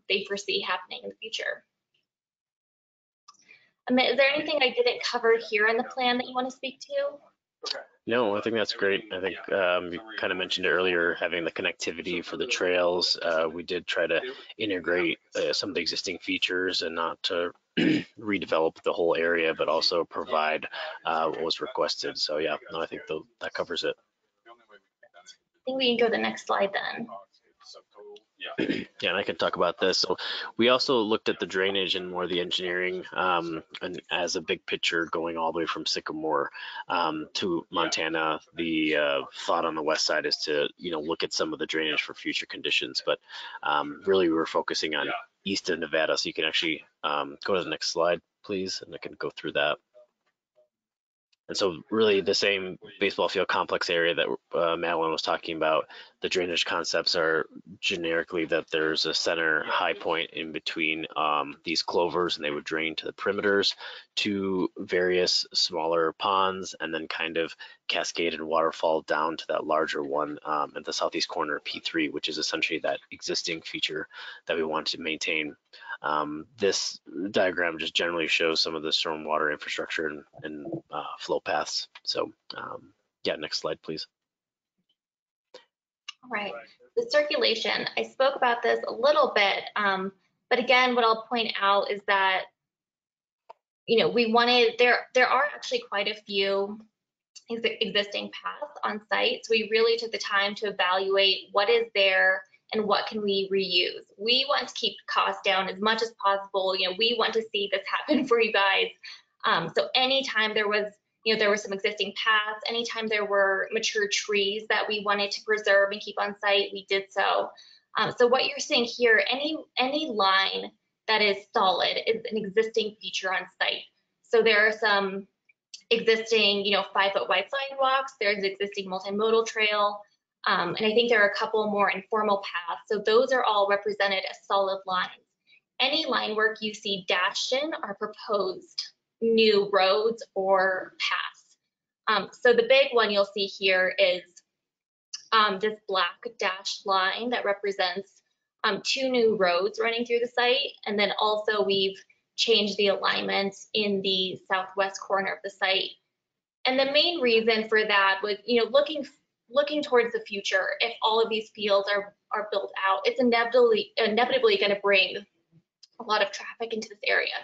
they foresee happening in the future. Is there anything I didn't cover here in the plan that you want to speak to?
No, I think that's great. I think you kind of mentioned it earlier, having the connectivity for the trails. We did try to integrate some of the existing features and not to redevelop the whole area, but also provide what was requested. So yeah, no, I think that covers it.
I think we can go to the next slide then.
Yeah, and I can talk about this. So we also looked at the drainage and more the engineering, and as a big picture going all the way from Sycamore to Montana. The thought on the west side is to look at some of the drainage for future conditions, but really we were focusing on east of Nevada. So you can actually go to the next slide, please, and I can go through that. And so really the same baseball field complex area that Madeline was talking about, the drainage concepts are generically that there's a center high point in between these clovers, and they would drain to the perimeters to various smaller ponds, and then kind of cascade and waterfall down to that larger one at the southeast corner of P3, which is essentially that existing feature that we want to maintain. This diagram just generally shows some of the stormwater infrastructure and flow paths. So yeah, next slide, please.
All right, the circulation, I spoke about this a little bit, but again, what I'll point out is that, we wanted, there are actually quite a few existing paths on site. So we really took the time to evaluate what is there and what can we reuse. We want to keep costs down as much as possible. We want to see this happen for you guys. So anytime there was, there were some existing paths, anytime there were mature trees that we wanted to preserve and keep on site, we did so. So what you're seeing here, any line that is solid is an existing feature on site. So there are some existing, 5-foot wide sidewalks, there's existing multimodal trail, and I think there are a couple more informal paths. So those are all represented as solid lines. Any line work you see dashed in are proposed new roads or paths. So the big one you'll see here is this black dashed line that represents 2 new roads running through the site. And then also we've changed the alignment in the southwest corner of the site. And the main reason for that was, looking towards the future. If all of these fields are built out, it's inevitably going to bring a lot of traffic into this area.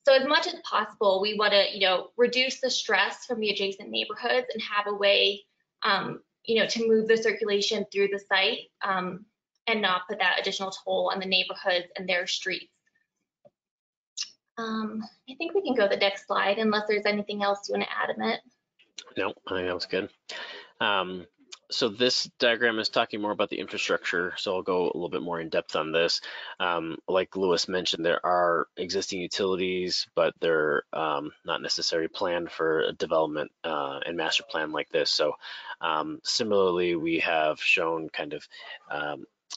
So as much as possible, we want to, reduce the stress from the adjacent neighborhoods and have a way, to move the circulation through the site and not put that additional toll on the neighborhoods and their streets. I think we can go to the next slide unless there's anything else you want to add, Amit.
No, I think that was good. So this diagram is talking more about the infrastructure, so I'll go a little bit more in depth on this. Like Lewis mentioned, there are existing utilities, but they're not necessarily planned for a development and master plan like this. So similarly, we have shown kind of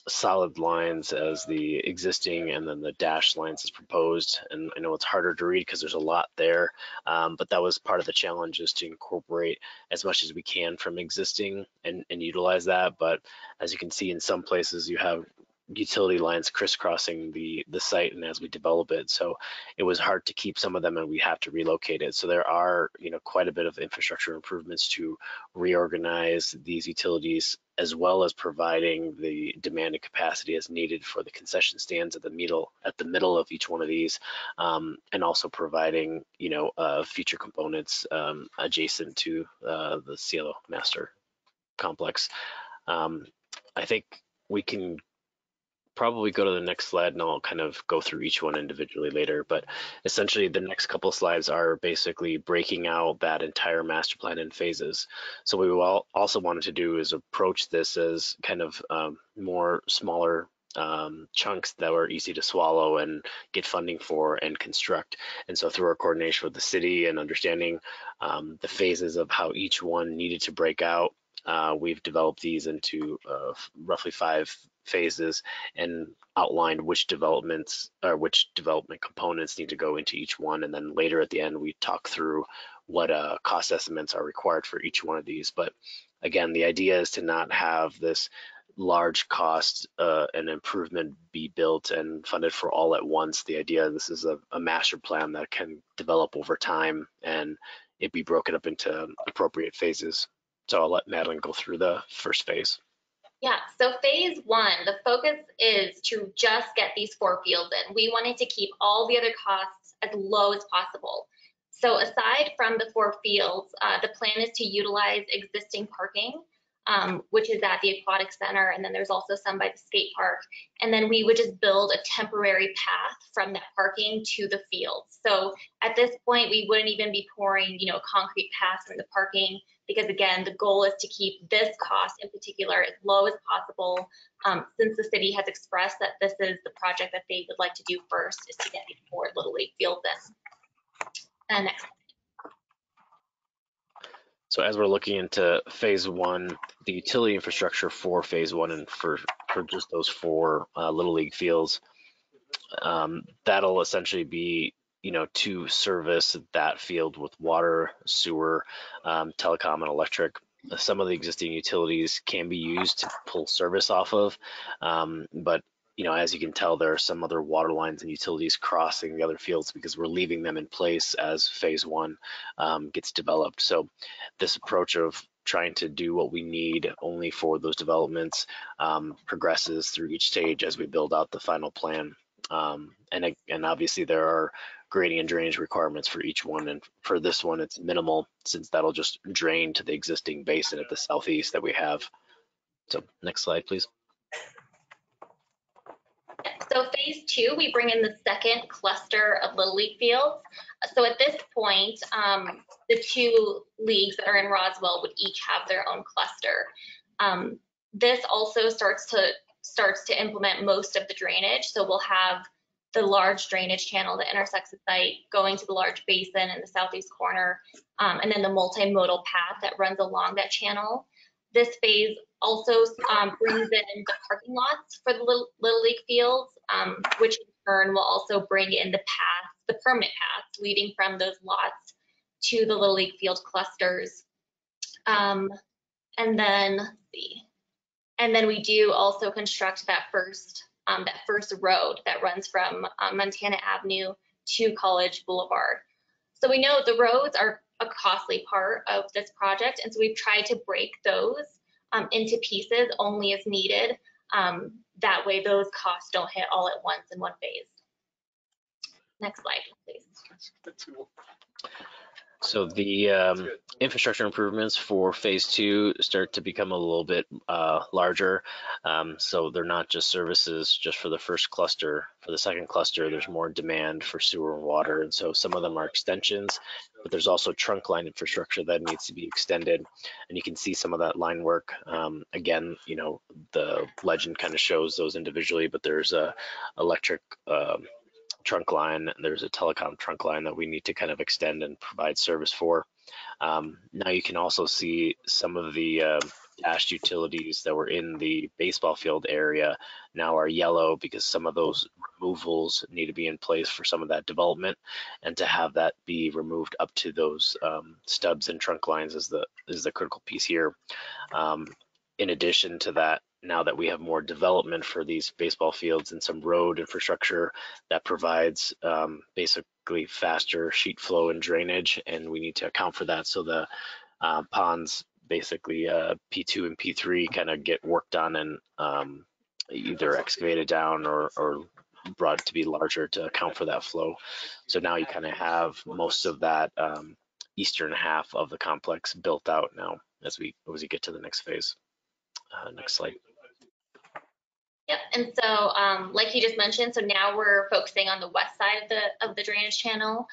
solid lines as the existing, and then the dashed lines as proposed. And I know it's harder to read because there's a lot there, but that was part of the challenge, is to incorporate as much as we can from existing and utilize that. But as you can see, in some places you have utility lines crisscrossing the site, and as we develop it, so it was hard to keep some of them, and we have to relocate it. So there are quite a bit of infrastructure improvements to reorganize these utilities, as well as providing the demand and capacity as needed for the concession stands at the middle of each one of these, and also providing future components adjacent to the Cielo Master Complex. I think we can probably go to the next slide and I'll kind of go through each one individually later. But essentially the next couple slides are basically breaking out that entire master plan in phases. So what we also wanted to do is approach this as kind of more smaller chunks that were easy to swallow and get funding for and construct. And so through our coordination with the city and understanding the phases of how each one needed to break out, we've developed these into roughly 5 phases and outlined which developments or which development components need to go into each one. And then later at the end, we talk through what cost estimates are required for each one of these. But again, the idea is to not have this large cost and improvement be built and funded for all at once. The idea, this is a master plan that can develop over time and it be broken up into appropriate phases. So I'll let Madeline go through the first phase.
Yeah, so phase 1, the focus is to just get these 4 fields in. We wanted to keep all the other costs as low as possible. So aside from the 4 fields, the plan is to utilize existing parking, which is at the aquatic center, and then there's also some by the skate park. And then we would just build a temporary path from that parking to the fields. So at this point, we wouldn't even be pouring, a concrete path from the parking, because again, the goal is to keep this cost in particular as low as possible, since the city has expressed that this is the project that they would like to do first, is to get these 4 Little League fields in. Next.
So as we're looking into phase 1, the utility infrastructure for phase 1 and for just those 4 Little League fields, that'll essentially be, to service that field with water, sewer, telecom, and electric. Some of the existing utilities can be used to pull service off of, but as you can tell, there are some other water lines and utilities crossing the other fields because we're leaving them in place as phase 1 gets developed. So this approach of trying to do what we need only for those developments progresses through each stage as we build out the final plan. And obviously there are grading and drainage requirements for each one. And for this one, it's minimal since that'll just drain to the existing basin at the southeast that we have. So next slide, please.
So phase 2, we bring in the second cluster of Little League fields. So at this point, the 2 leagues that are in Roswell would each have their own cluster. This also starts to implement most of the drainage. So we'll have the large drainage channel that intersects the site going to the large basin in the southeast corner, and then the multimodal path that runs along that channel. This phase also brings in the parking lots for the Little League fields, which in turn will also bring in the permanent paths leading from those lots to the Little League field clusters. And then we do also construct that first road that runs from Montana Avenue to College Boulevard. So we know the roads are a costly part of this project, and so we've tried to break those into pieces only as needed. That way those costs don't hit all at once in one phase. Next slide, please.
So the infrastructure improvements for phase 2 start to become a little bit larger. So they're not just services just for the first cluster. For the second cluster, there's more demand for sewer and water. And so some of them are extensions, but there's also trunk line infrastructure that needs to be extended. And you can see some of that line work. Again, the legend kind of shows those individually, but there's a electric trunk line, there's a telecom trunk line that we need to kind of extend and provide service for. Now you can also see some of the dashed utilities that were in the baseball field area now are yellow because some of those removals need to be in place for some of that development, and to have that be removed up to those stubs and trunk lines is the critical piece here. In addition to that, now that we have more development for these baseball fields and some road infrastructure that provides basically faster sheet flow and drainage, and we need to account for that. So the ponds, basically P2 and P3, kind of get worked on and either excavated down or brought to be larger to account for that flow. So now you kind of have most of that eastern half of the complex built out now as we get to the next phase. Next slide.
Yep, and so like you just mentioned, so now we're focusing on the west side of the drainage channel.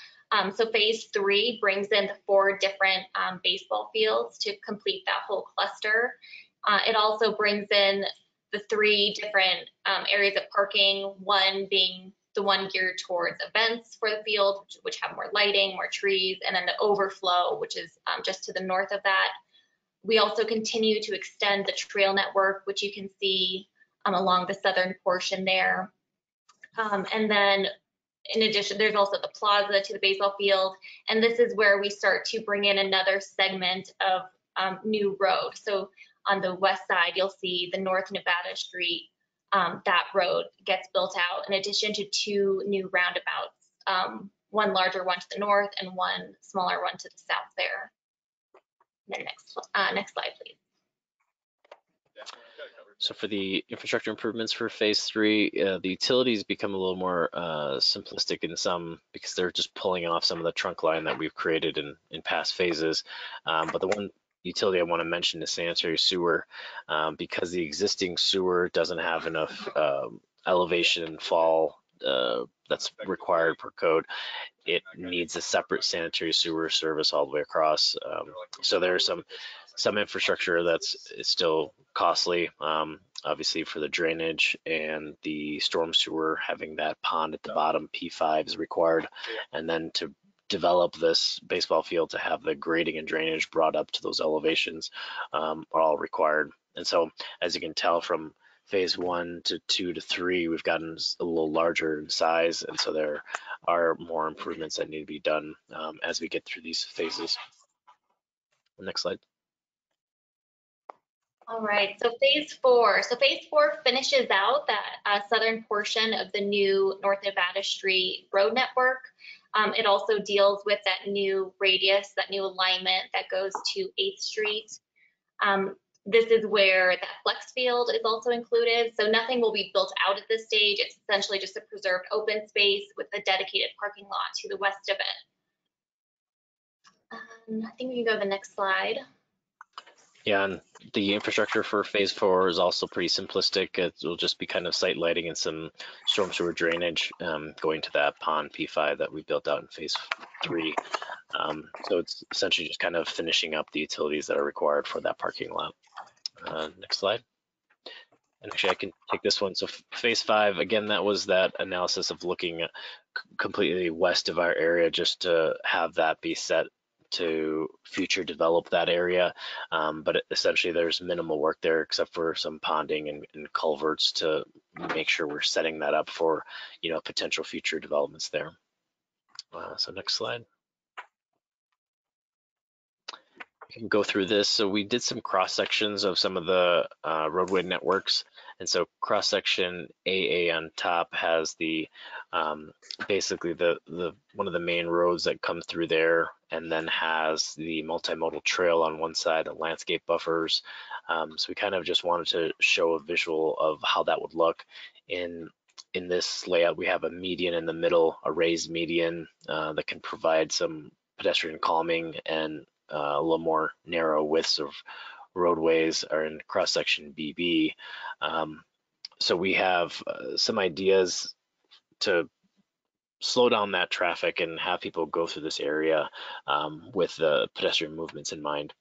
So phase 3 brings in the 4 different baseball fields to complete that whole cluster. It also brings in the 3 different areas of parking, one being the one geared towards events for the field, which have more lighting, more trees, and then the overflow, which is just to the north of that. We also continue to extend the trail network, which you can see along the southern portion there. And then in addition, there's also the plaza to the baseball field. And this is where we start to bring in another segment of new road. So on the west side, you'll see the North Nevada Street. That road gets built out in addition to 2 new roundabouts, one larger one to the north and one smaller one to the south there. Then next slide, please.
So for the infrastructure improvements for phase 3, the utilities become a little more simplistic in some because they're just pulling off some of the trunk line that we've created in past phases. But the one utility I want to mention is sanitary sewer, because the existing sewer doesn't have enough elevation and fall that's required per code. It needs a separate sanitary sewer service all the way across. So there's some infrastructure that's still costly, obviously for the drainage and the storm sewer. Having that pond at the bottom, P5 is required, and then to develop this baseball field to have the grading and drainage brought up to those elevations are all required. And so as you can tell from phase 1 to 2 to 3, we've gotten a little larger in size, and so there are more improvements that need to be done as we get through these phases. Next slide.
All right, so phase 4. So phase 4 finishes out that southern portion of the new North Nevada Street road network. It also deals with that new radius, that new alignment that goes to 8th Street. This is where that flex field is also included. So nothing will be built out at this stage. It's essentially just a preserved open space with a dedicated parking lot to the west of it. I think we can go to the next slide.
Yeah, and the infrastructure for phase 4 is also pretty simplistic. It will just be kind of site lighting and some storm sewer drainage going to that pond P5 that we built out in phase 3. So it's essentially just kind of finishing up the utilities that are required for that parking lot. Next slide. And actually I can take this one. So phase 5, again, that was that analysis of looking completely west of our area just to have that be set to future develop that area, but essentially there's minimal work there except for some ponding and culverts to make sure we're setting that up for, you know, potential future developments there. So next slide. You can go through this. So we did some cross sections of some of the roadway networks, and so cross section AA on top has the basically the one of the main roads that come through there, and then has the multimodal trail on one side and landscape buffers. So we kind of just wanted to show a visual of how that would look. In this layout, we have a median in the middle, a raised median that can provide some pedestrian calming, and a little more narrow widths of roadways are in cross section BB. So we have some ideas to slow down that traffic and have people go through this area with the pedestrian movements in mind.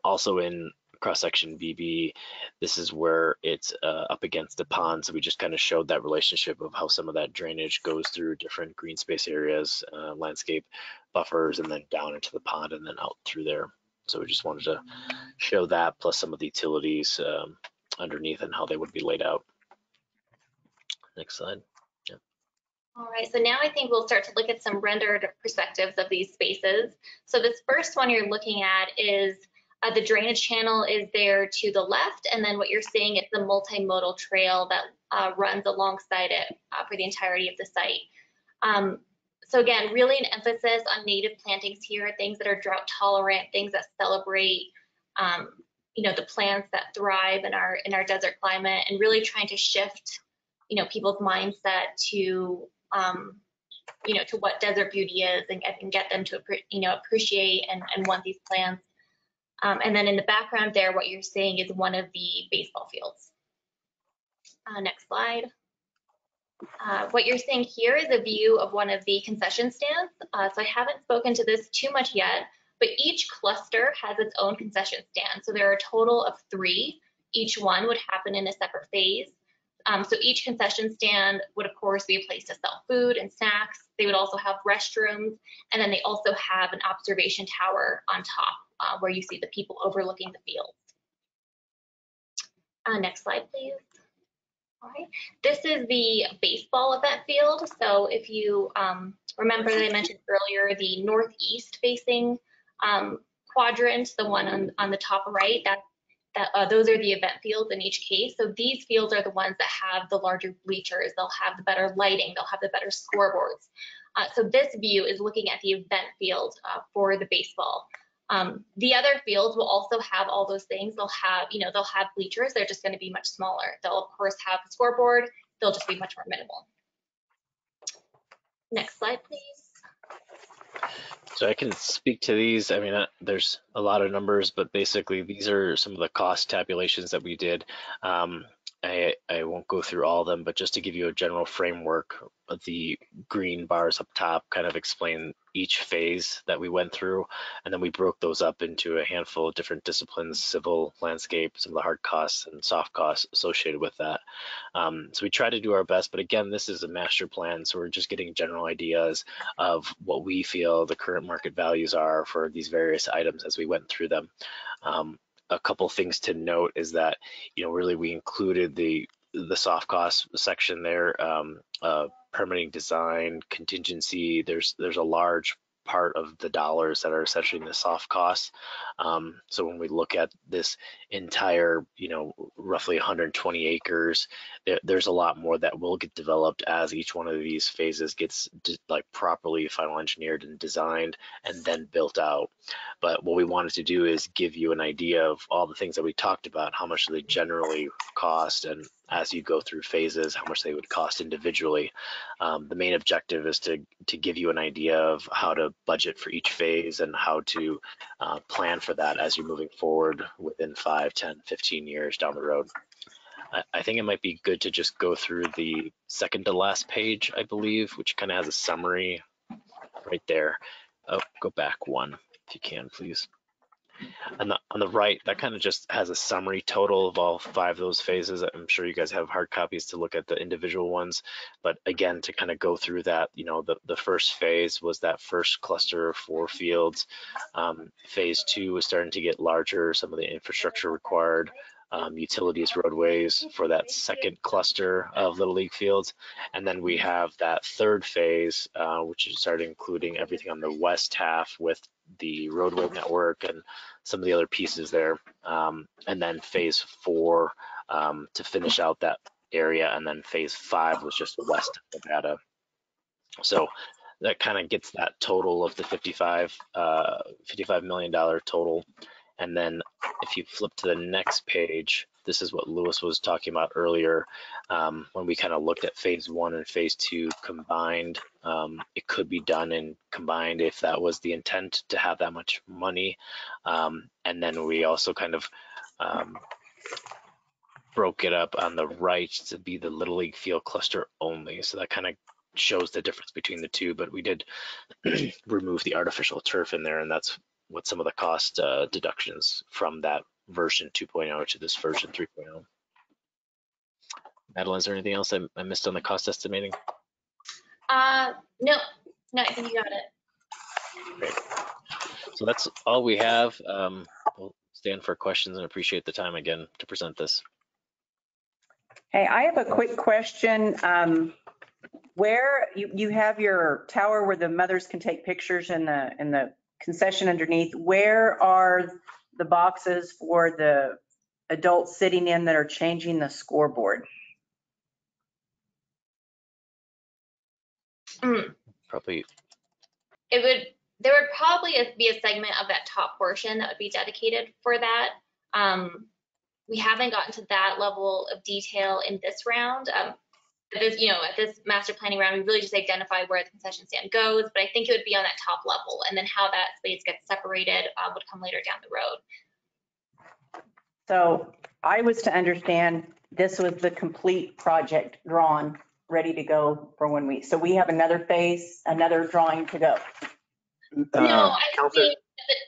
Also in cross section BB, this is where it's up against the pond. So we just kind of showed that relationship of how some of that drainage goes through different green space areas, landscape buffers, and then down into the pond and then out through there. So we just wanted to show that plus some of the utilities underneath and how they would be laid out. Next slide. Yep.
All right, so now I think we'll start to look at some rendered perspectives of these spaces. So this first one you're looking at is the drainage channel is there to the left, and then what you're seeing is the multimodal trail that runs alongside it for the entirety of the site. So again, really an emphasis on native plantings here, things that are drought tolerant, things that celebrate, you know, the plants that thrive in our desert climate, and really trying to shift, you know, people's mindset to, you know, to what desert beauty is, and get them to, you know, appreciate and want these plants. And then in the background there, what you're seeing is one of the baseball fields. Next slide. What you're seeing here is a view of one of the concession stands. So I haven't spoken to this too much yet, but each cluster has its own concession stand. So there are a total of 3. Each one would happen in a separate phase. So each concession stand would, of course, be a place to sell food and snacks. They would also have restrooms, and then they also have an observation tower on top where you see the people overlooking the fields. Next slide, please. All right, this is the baseball event field. So if you remember that I mentioned earlier, the northeast facing quadrant, the one on the top right, those are the event fields in each case. So these fields are the ones that have the larger bleachers. They'll have the better lighting. They'll have the better scoreboards. So this view is looking at the event field for the baseball. The other fields will also have all those things. They'll have bleachers. They're just going to be much smaller. They'll of course have the scoreboard. They'll just be much more minimal. Next slide, please.
So I can speak to these. I mean, there's a lot of numbers, but basically these are some of the cost tabulations that we did. I won't go through all of them, but just to give you a general framework, the green bars up top kind of explain each phase that we went through, and then we broke those up into a handful of different disciplines: civil, landscape, some of the hard costs and soft costs associated with that. So we try to do our best, but again, this is a master plan, so we're just getting general ideas of what we feel the current market values are for these various items as we went through them. A couple things to note is that, really we included the soft cost section there, permitting, design, contingency. There's a large part of the dollars that are essentially in the soft costs. So when we look at this entire, roughly 120 acres, there's a lot more that will get developed as each one of these phases gets properly final engineered and designed and then built out. But what we wanted to do is give you an idea of all the things that we talked about, how much they generally cost, and as you go through phases, how much they would cost individually. The main objective is to give you an idea of how to budget for each phase and how to plan for that as you're moving forward within 5, 10, 15 years down the road. I think it might be good to just go through the second to last page, I believe, which kind of has a summary right there. Oh, go back one if you can, please. And on the right, that kind of just has a summary total of all 5 of those phases. I'm sure you guys have hard copies to look at the individual ones, but again, to kind of go through that, the first phase was that first cluster of 4 fields. Phase 2 was starting to get larger, some of the infrastructure required, utilities, roadways for that second cluster of Little League fields. And then we have that third phase, which started including everything on the west half with the roadway network and some of the other pieces there. And then phase 4 to finish out that area. And then phase 5 was just west of Nevada. So that kind of gets that total of the $55 million total. And then if you flip to the next page, this is what Lewis was talking about earlier. When we kind of looked at phase 1 and phase 2 combined, it could be done and combined if that was the intent to have that much money. And then we also kind of broke it up on the right to be the Little League field cluster only. So that kind of shows the difference between the two, but we did remove the artificial turf in there, and that's what some of the cost deductions from that version 2.0 to this version 3.0. Madeline, is there anything else I missed on the cost estimating?
No, I think you got it.
Great. So that's all we have. We'll stand for questions and appreciate the time again to present this.
Hey, I have a quick question. Where you have your tower where the mothers can take pictures in the concession underneath, where are the boxes for the adults sitting in that are changing the scoreboard?
Probably.
There would probably be a segment of that top portion that would be dedicated for that. We haven't gotten to that level of detail in this round. At this master planning round, we really just identify where the concession stand goes, but I think it would be on that top level, and then how that space gets separated would come later down the road.
So I was to understand this was the complete project drawn, ready to go for when we, so we have another phase, another drawing to go.
No, I think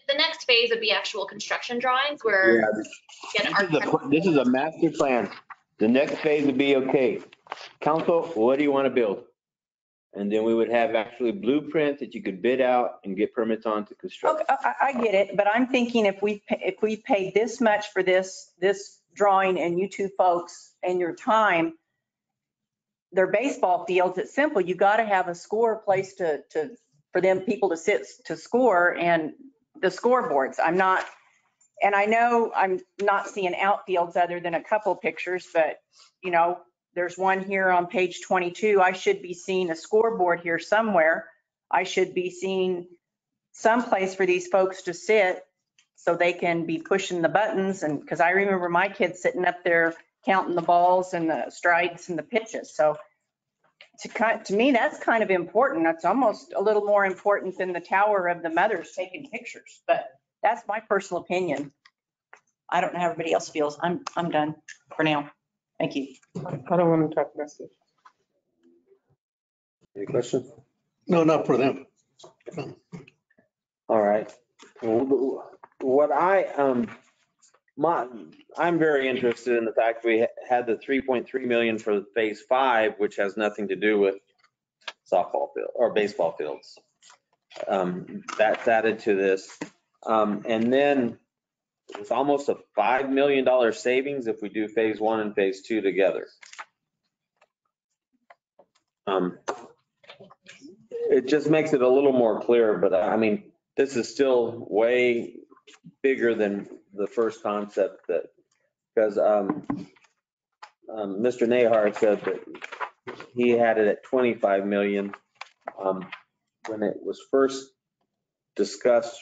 the next phase would be actual construction drawings where.
This is a master plan. The next phase would be, okay, council, what do you want to build? And then we would have actually blueprints that you could bid out and get permits on to construct.
Okay, I get it, but I'm thinking if we paid this much for this drawing and you two folks and your time, their baseball fields, it's simple. You got to have a score place for them people to sit to score and the scoreboards. And I know I'm not seeing outfields other than a couple pictures, but you know, there's one here on page 22. I should be seeing a scoreboard here somewhere. I should be seeing some place for these folks to sit so they can be pushing the buttons. And because I remember my kids sitting up there counting the balls and the strikes and the pitches. So to me, that's kind of important. That's almost a little more important than the tower of the mothers taking pictures, but that's my personal opinion. I don't know how everybody else feels. I'm done for now. Thank you.
I don't want to talk about this.
Any questions?
No, not for them.
All right. What I'm very interested in the fact we had the 3.3 million for phase 5, which has nothing to do with softball field or baseball fields. That's added to this. And then it's almost a $5 million savings if we do phase 1 and phase 2 together. It just makes it a little more clear, but I mean, this is still way bigger than the first concept that, because Mr. Nahar said that he had it at 25 million. When it was first discussed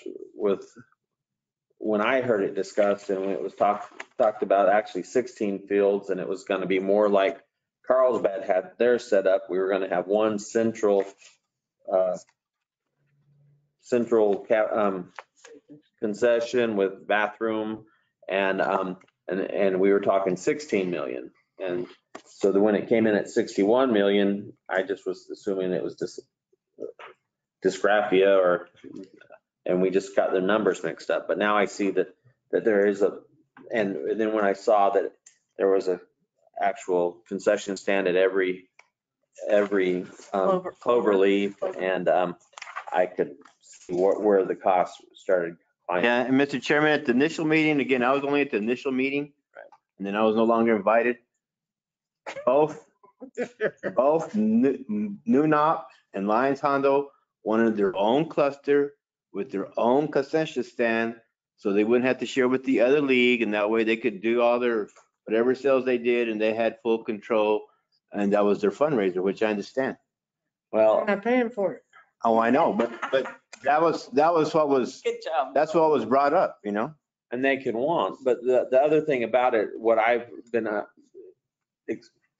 when I heard it discussed and when it was talked about actually 16 fields, and it was going to be more like Carlsbad had their setup. We were going to have one central concession with bathroom and we were talking 16 million. And so when it came in at 61 million, I just was assuming it was just dysgraphia and we just got the numbers mixed up. But now I see that there is and then when I saw that there was a actual concession stand at every cloverleaf, and I could see where the costs started climbing.
Yeah, and Mr. Chairman, at the initial meeting, again, I was only at the initial meeting, and then I was no longer invited. Both Nunop and Lions Hondo wanted their own cluster with their own concession stand, so they wouldn't have to share with the other league, and that way they could do all their whatever sales they did, and they had full control, and that was their fundraiser, which I understand.
Well,
I'm not paying for it.
Oh, I know, but that was what was,
Good job.
that's what was brought up, you know?
And they can want, but the other thing about it, what I've been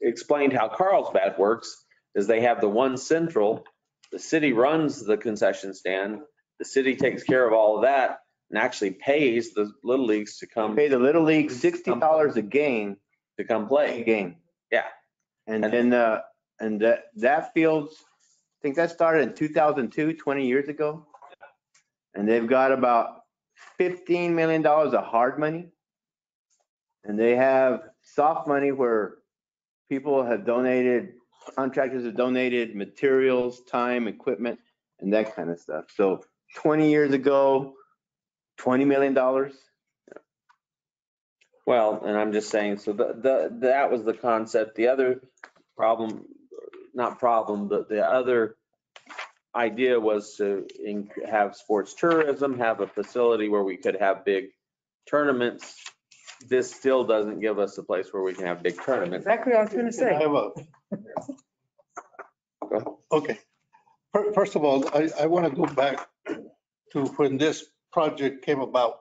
explained how Carlsbad works is they have the one central, the city runs the concession stand, the city takes care of all of that and actually pays the little leagues to come.
Pay the little league $60 a game
to come play
a game.
Yeah.
And then, that fields, I think that started in 2002, 20 years ago. And they've got about $15 million of hard money. And they have soft money where people have donated, contractors have donated materials, time, equipment, and that kind of stuff. So 20 years ago, $20 million.
Well, and I'm just saying, so that was the concept. The other problem, not problem, but the other idea was to have sports tourism, have a facility where we could have big tournaments. This still doesn't give us a place where we can have big tournaments.
Exactly what I was going to say.
Okay. First of all, I want to go back to when this project came about.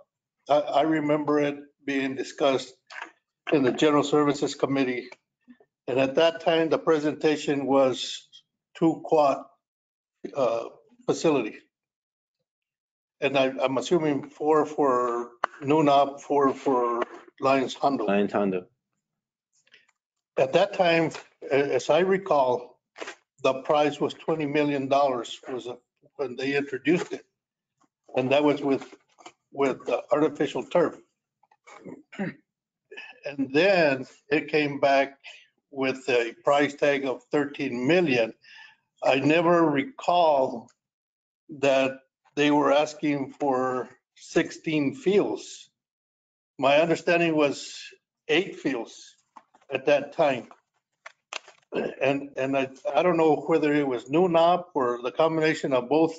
I remember it being discussed in the General Services Committee. And at that time, the presentation was 2 quad facility. And I'm assuming 4 for Nunop, 4 for Lions Hondo.
Lions Hondo.
At that time, as I recall, the price was $20 million when they introduced it. And that was with artificial turf. And then it came back with a price tag of 13 million. I never recall that they were asking for 16 fields. My understanding was 8 fields at that time. And I don't know whether it was NUNAP or the combination of both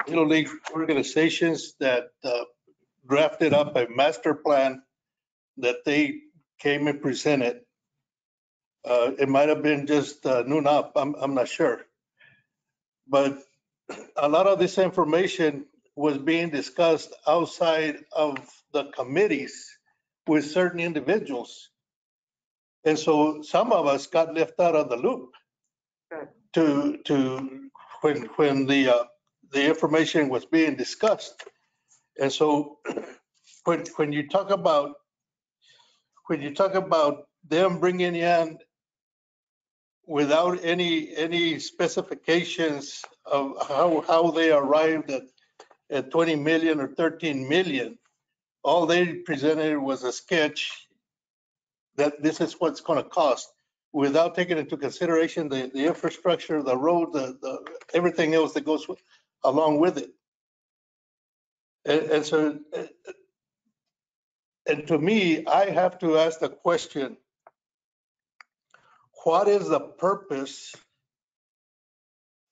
Little League organizations that drafted up a master plan that they came and presented. It might have been just NUNAP, I'm not sure. But a lot of this information was being discussed outside of the committees with certain individuals. And so some of us got left out of the loop to when the information was being discussed. And so when you talk about them bringing in without any specifications of how they arrived at 20 million or 13 million, all they presented was a sketch that this is what's going to cost, without taking into consideration the infrastructure, the road, the everything else that goes along with it. And so, and to me, I have to ask the question, what is the purpose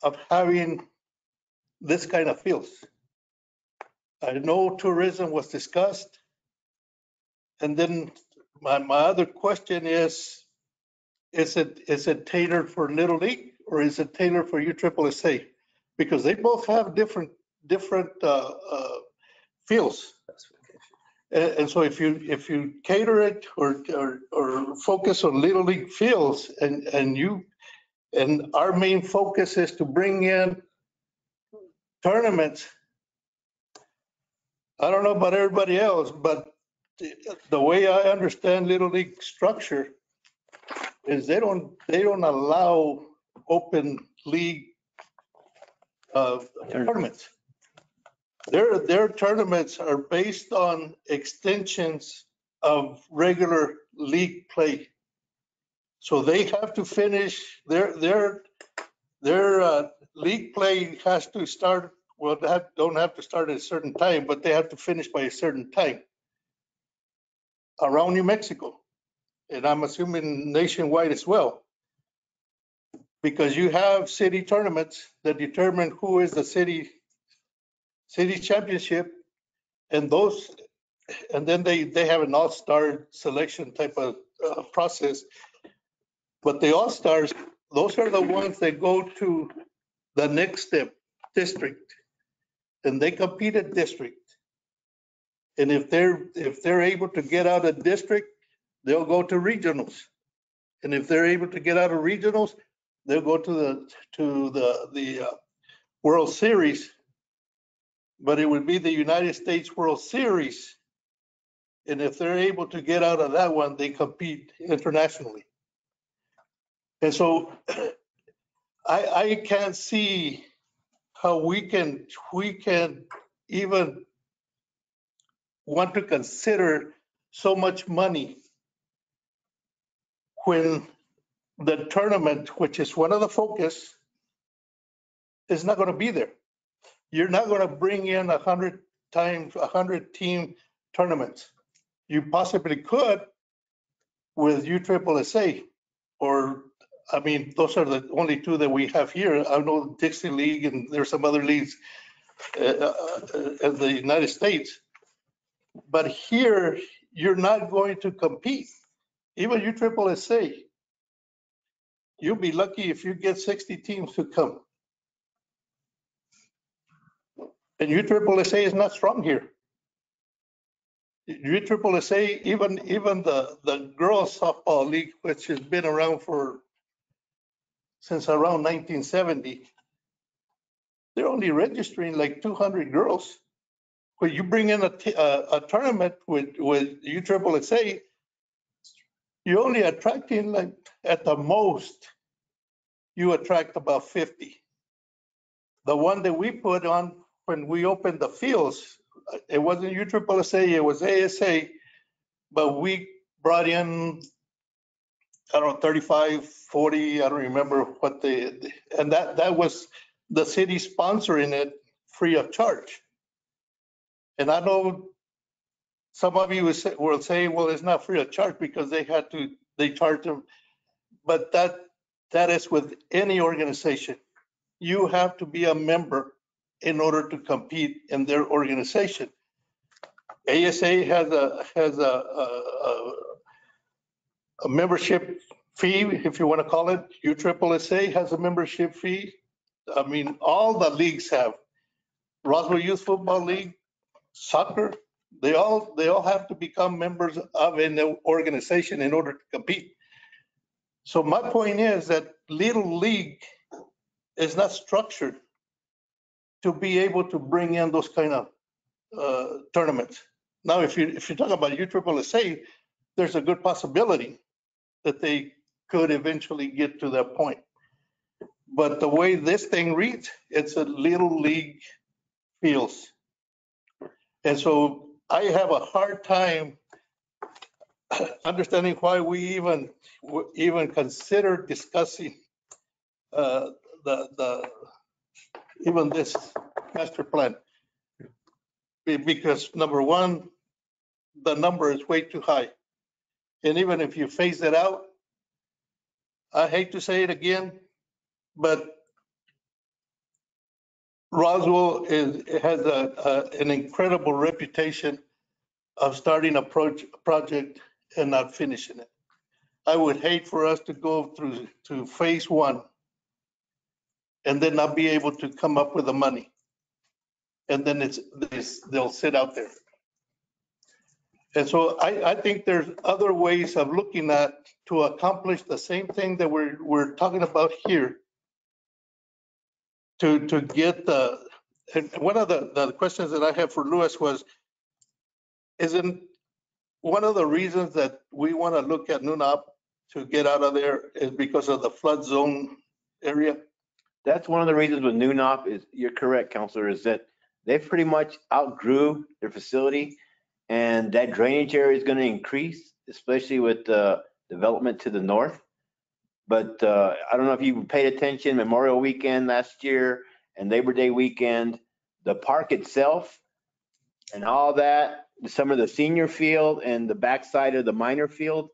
of having this kind of fields? I know tourism was discussed. And then my other question is it tailored for Little League or is it tailored for USSSA? Because they both have different fields. And so if you cater it or focus on Little League fields and our main focus is to bring in tournaments, I don't know about everybody else, but the way I understand Little League structure is they don't allow open league tournaments. Their tournaments are based on extensions of regular league play. So they have to finish their league play has to start, well, they don't have to start at a certain time, but they have to finish by a certain time around New Mexico. And I'm assuming nationwide as well. Because you have city tournaments that determine who is the city championship, and then they have an all-star selection type of process. But the all-stars, those are the ones that go to the next step, district, and they compete at district. And if they're able to get out of district, they'll go to regionals. And if they're able to get out of regionals, they'll go to the World Series. But it would be the United States World Series. And if they're able to get out of that one, they compete internationally. And so I can't see how we can even want to consider so much money when the tournament, which is one of the focus, is not going to be there. You're not going to bring in 100 team tournaments. You possibly could with USSSA, or I mean, those are the only two that we have here. I know Dixie League and there's some other leagues in the United States. But here, you're not going to compete. Even USSSA, you'll be lucky if you get 60 teams to come. And USSSA is not strong here. USSSA, even the girls softball league, which has been around since around 1970, they're only registering like 200 girls. When you bring in a tournament with USSSA, you're only attracting like, at the most, you attract about 50. The one that we put on when we opened the fields, it wasn't USSSA, it was ASA, but we brought in, I don't know, 35, 40, I don't remember what and that was the city sponsoring it free of charge. And I know some of you will say, well, it's not free of charge because they charge them. But that is with any organization. You have to be a member in order to compete in their organization. ASA has a membership fee, if you want to call it. USSSA has a membership fee. I mean, all the leagues have. Roswell Youth Football League, soccer, they all have to become members of an organization in order to compete. So my point is that Little League is not structured to be able to bring in those kind of tournaments. Now, if you talk about USSSA, there's a good possibility that they could eventually get to that point. But the way this thing reads, it's a Little League fields. And so I have a hard time understanding why we even consider discussing even this master plan. Because number one, the number is way too high. And even if you phase it out, I hate to say it again, but Roswell has an incredible reputation of starting a project and not finishing it. I would hate for us to go through to phase one and then not be able to come up with the money. And then they'll sit out there. And so I think there's other ways of looking at to accomplish the same thing that we're talking about here. To get and one of the questions that I have for Louis was, isn't one of the reasons that we want to look at Nunop to get out of there is because of the flood zone area?
That's one of the reasons with Nunop is, you're correct, Counselor, is that they pretty much outgrew their facility and that drainage area is going to increase, especially with the development to the north. But I don't know if you paid attention, Memorial Weekend last year and Labor Day weekend, the park itself and all that, some of the senior field and the backside of the minor field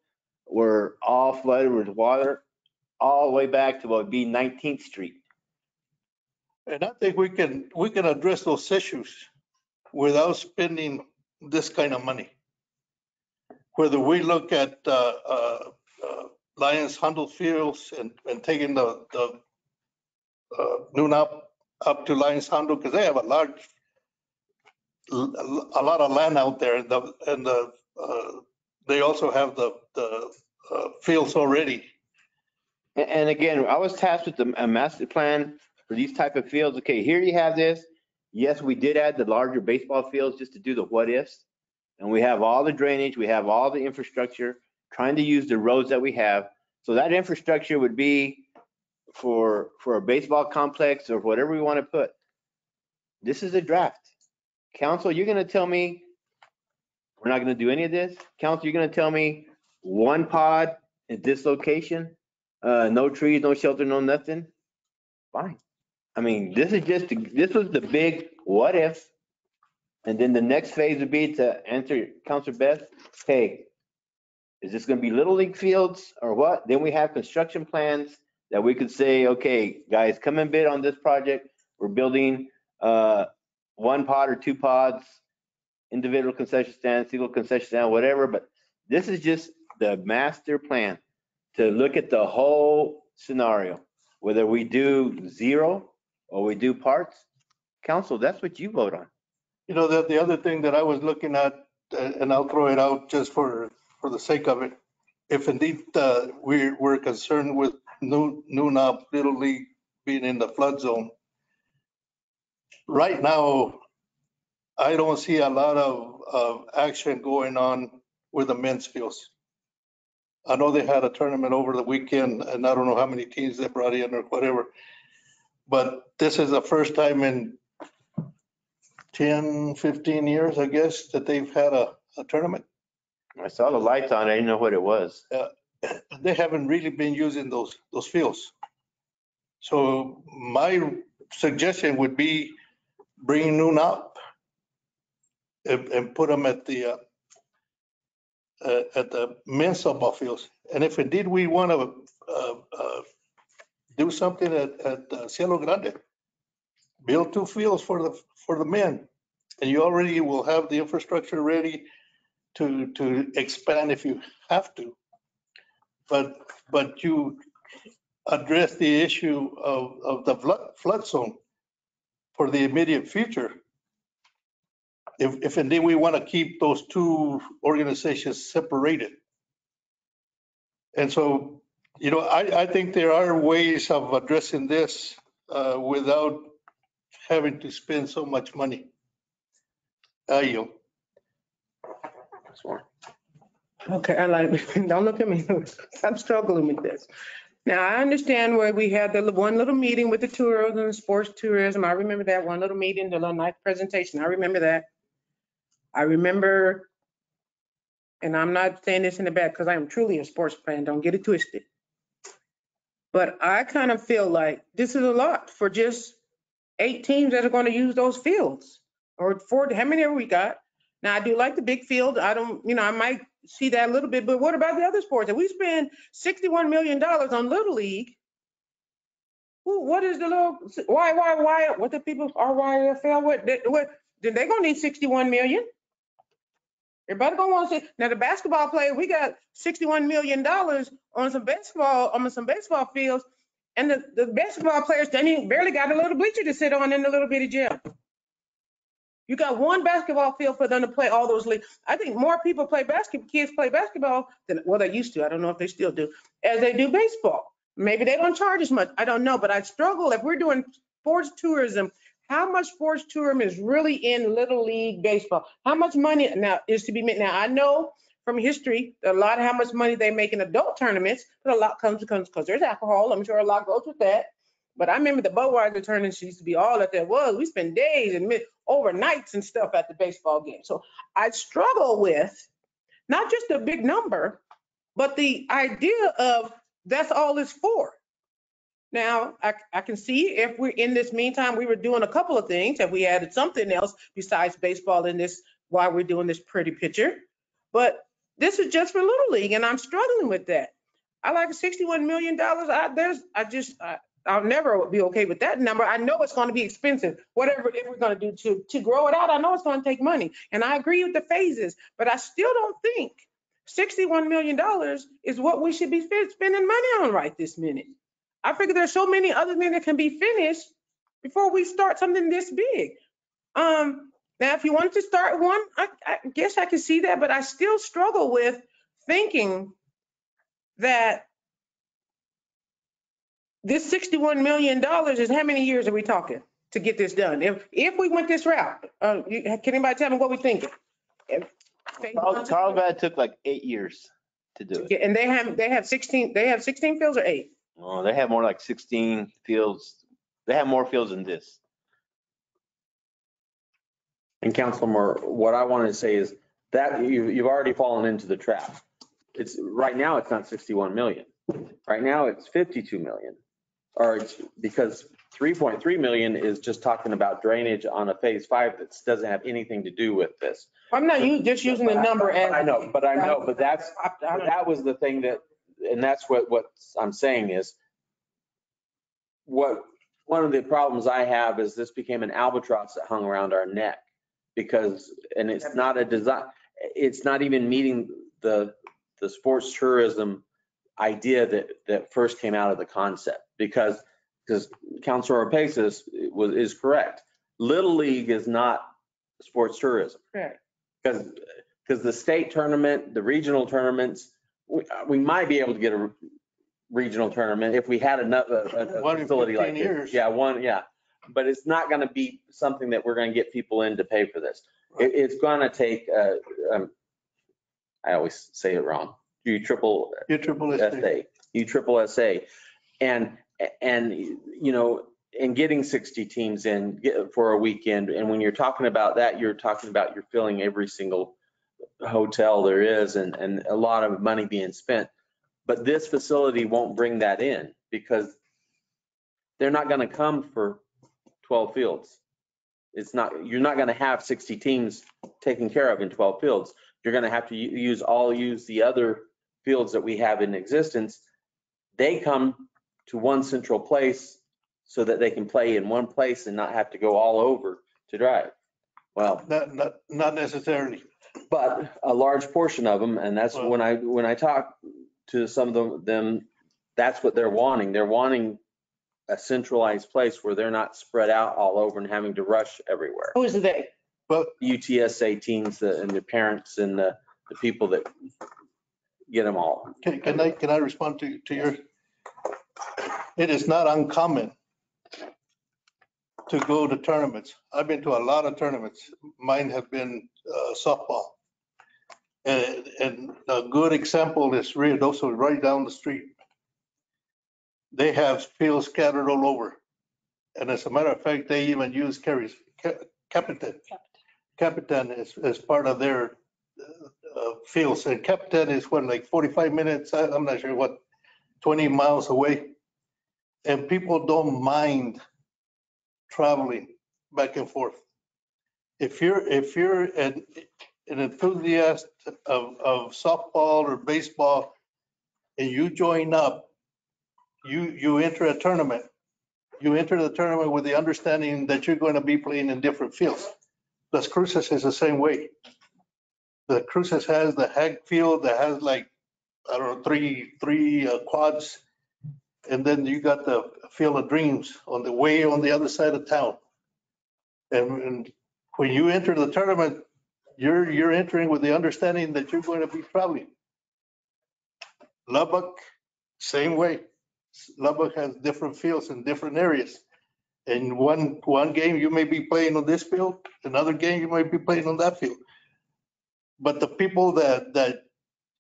were all flooded with water all the way back to what would be 19th Street.
And I think we can address those issues without spending this kind of money. Whether we look at Lions Handle Fields and taking the Nunop up to Lions Handle, because they have a lot of land out there, and they also have the fields already.
And again, I was tasked with a master plan for these type of fields. Okay, here you have this. Yes, we did add the larger baseball fields just to do the what ifs. And we have all the drainage, we have all the infrastructure, trying to use the roads that we have. So that infrastructure would be for a baseball complex or whatever we want to put. This is a draft. Council, you're going to tell me we're not going to do any of this? Council, you're going to tell me one pod at this location, no trees, no shelter, no nothing? Fine. I mean, this was the big what if. And then the next phase would be to answer Councilor Beth, hey, is this going to be Little League fields or what? Then we have construction plans that we could say, okay, guys, come and bid on this project. We're building one pod or two pods, individual concession stand, single concession stand, whatever. But this is just the master plan to look at the whole scenario, whether we do zero or we do parts. Council, that's what you vote on.
You know, the other thing that I was looking at, and I'll throw it out just for the sake of it, if indeed we're concerned with Nunop Little League being in the flood zone, right now, I don't see a lot of action going on with the men's fields. I know they had a tournament over the weekend and I don't know how many teams they brought in or whatever. But this is the first time in 10, 15 years, I guess, that they've had a tournament.
I saw the lights on. I didn't know what it was.
They haven't really been using those fields. So my suggestion would be bring Noon up and put them at the men's softball fields. And if indeed we want to do something at Cielo Grande, build 2 fields for the men, and you already will have the infrastructure ready to expand if you have to. But you address the issue of the flood zone for the immediate future. If indeed we want to keep those 2 organizations separated. And so, you know, I think there are ways of addressing this without having to spend so much money. I yield.
Okay, I like, don't look at me. I'm struggling with this. Now, I understand where we had the one little meeting with the tourism and sports tourism. I remember that one little meeting, the little nice presentation. I remember that. I remember, and I'm not saying this in the back because I am truly a sports fan. Don't get it twisted. But I kind of feel like this is a lot for just 8 teams that are going to use those fields, or 4, how many have we got? Now, I do like the big field. I don't, you know, I might see that a little bit, but what about the other sports? If we spend $61 million on Little League, what is the little, why, what the people, RYFL, what, they're going to need 61 million. Everybody going to want to see, now the basketball player, we got $61 million on some baseball fields, and the basketball players, they barely got a little bleacher to sit on in the little bitty gym. You got one basketball field for them to play all those leagues. I think more people play basketball, kids play basketball than, well, they used to, I don't know if they still do, as they do baseball. Maybe they don't charge as much, I don't know, but I struggle if we're doing sports tourism, how much sports tourism is really in Little League baseball? How much money now is to be made? Now, I know from history, a lot of how much money they make in adult tournaments, but a lot comes because there's alcohol. I'm sure a lot goes with that. But I remember the Budweiser tournaments used to be all that there was. We spent days and overnights and stuff at the baseball game. So I struggle with not just a big number, but the idea of that's all it's for. Now, I can see if we're in this meantime, we were doing a couple of things, if we added something else besides baseball in this while we're doing this pretty picture. But this is just for Little League, and I'm struggling with that. I like $61 million. I'll never be okay with that number. I know it's going to be expensive, whatever if we're going to do to grow it out. I know it's going to take money, and I agree with the phases, but I still don't think $61 million is what we should be spending money on right this minute. I figure there's so many other things that can be finished before we start something this big. Now, if you wanted to start one, I guess I can see that, but I still struggle with thinking that this $61 million is how many years are we talking to get this done? If we went this route, can anybody tell me what we're thinking?
Carlsbad took like 8 years to do it.
And they have 16 fields or 8?
Oh, they have more like 16 fields. They have more fields than this.
And Councilor, what I wanted to say is that you've already fallen into the trap. It's right now it's not 61 million. Right now it's 52 million. Or it's because 3.3 million is just talking about drainage on a phase 5 that doesn't have anything to do with this.
I'm not just using the number as.
I know, but that was the thing that, and that's what I'm saying is one of the problems I have is this became an albatross that hung around our neck because, and it's not a design, it's not even meeting the sports tourism idea that first came out of the concept because Councilor Oropesa is correct. Little League is not sports tourism.
Correct.
Because the state tournament, the regional tournaments, we might be able to get a regional tournament if we had a facility like this. Yeah. But it's not going to be something that we're going to get people in to pay for this. Right. It's going to take, I always say it wrong,
USSA. And, you know, and getting 60 teams in for a weekend. And when you're talking about that, you're talking about you're filling every single hotel there is and a lot of money being spent. But this facility won't bring that in because they're not going to come for 12 fields. You're not going to have 60 teams taken care of in 12 fields. You're going to have to use the other fields that we have in existence. They come to one central place so that they can play in one place and not have to go all over to drive. Well,
Not necessarily.
but a large portion of them, and that's when I talk to some of them, that's what they're wanting. They're wanting a centralized place where they're not spread out all over and having to rush everywhere.
Who is they?
Well,
UTSA teams and the parents and the people that get them all.
Can I respond to your? It is not uncommon to go to tournaments. I've been to a lot of tournaments. Mine have been softball. And a good example is Rio Doso right down the street. They have fields scattered all over. And as a matter of fact, they even use Capitan. Capitan is part of their fields. And Capitan is what, like 45 minutes? I'm not sure what, 20 miles away. And people don't mind traveling back and forth. If you're an enthusiast of softball or baseball and you join up, you enter a tournament. You enter the tournament with the understanding that you're going to be playing in different fields. Las Cruces is the same way. The Cruces has the Hag field that has like, I don't know, three quads. And then you got the Field of Dreams on the other side of town. And when you enter the tournament, you're entering with the understanding that you're going to be traveling. Lubbock, same way. Lubbock has different fields in different areas. In one game, you may be playing on this field, another game, you might be playing on that field. But the people that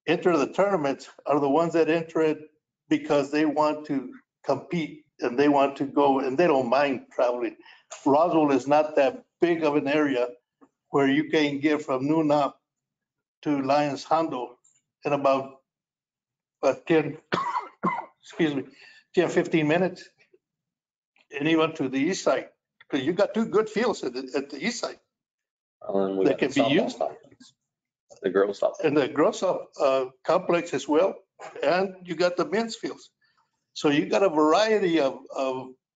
enter the tournaments are the ones that enter it because they want to compete and they want to go and they don't mind traveling. Roswell is not that big of an area where you can get from noon up to Lyons Hondo in about 10, 15 minutes. And even to the east side, because you got two good fields at the east side that can be used.
The girls softball.
And the girls complex as well. And you got the men's fields. So you got a variety of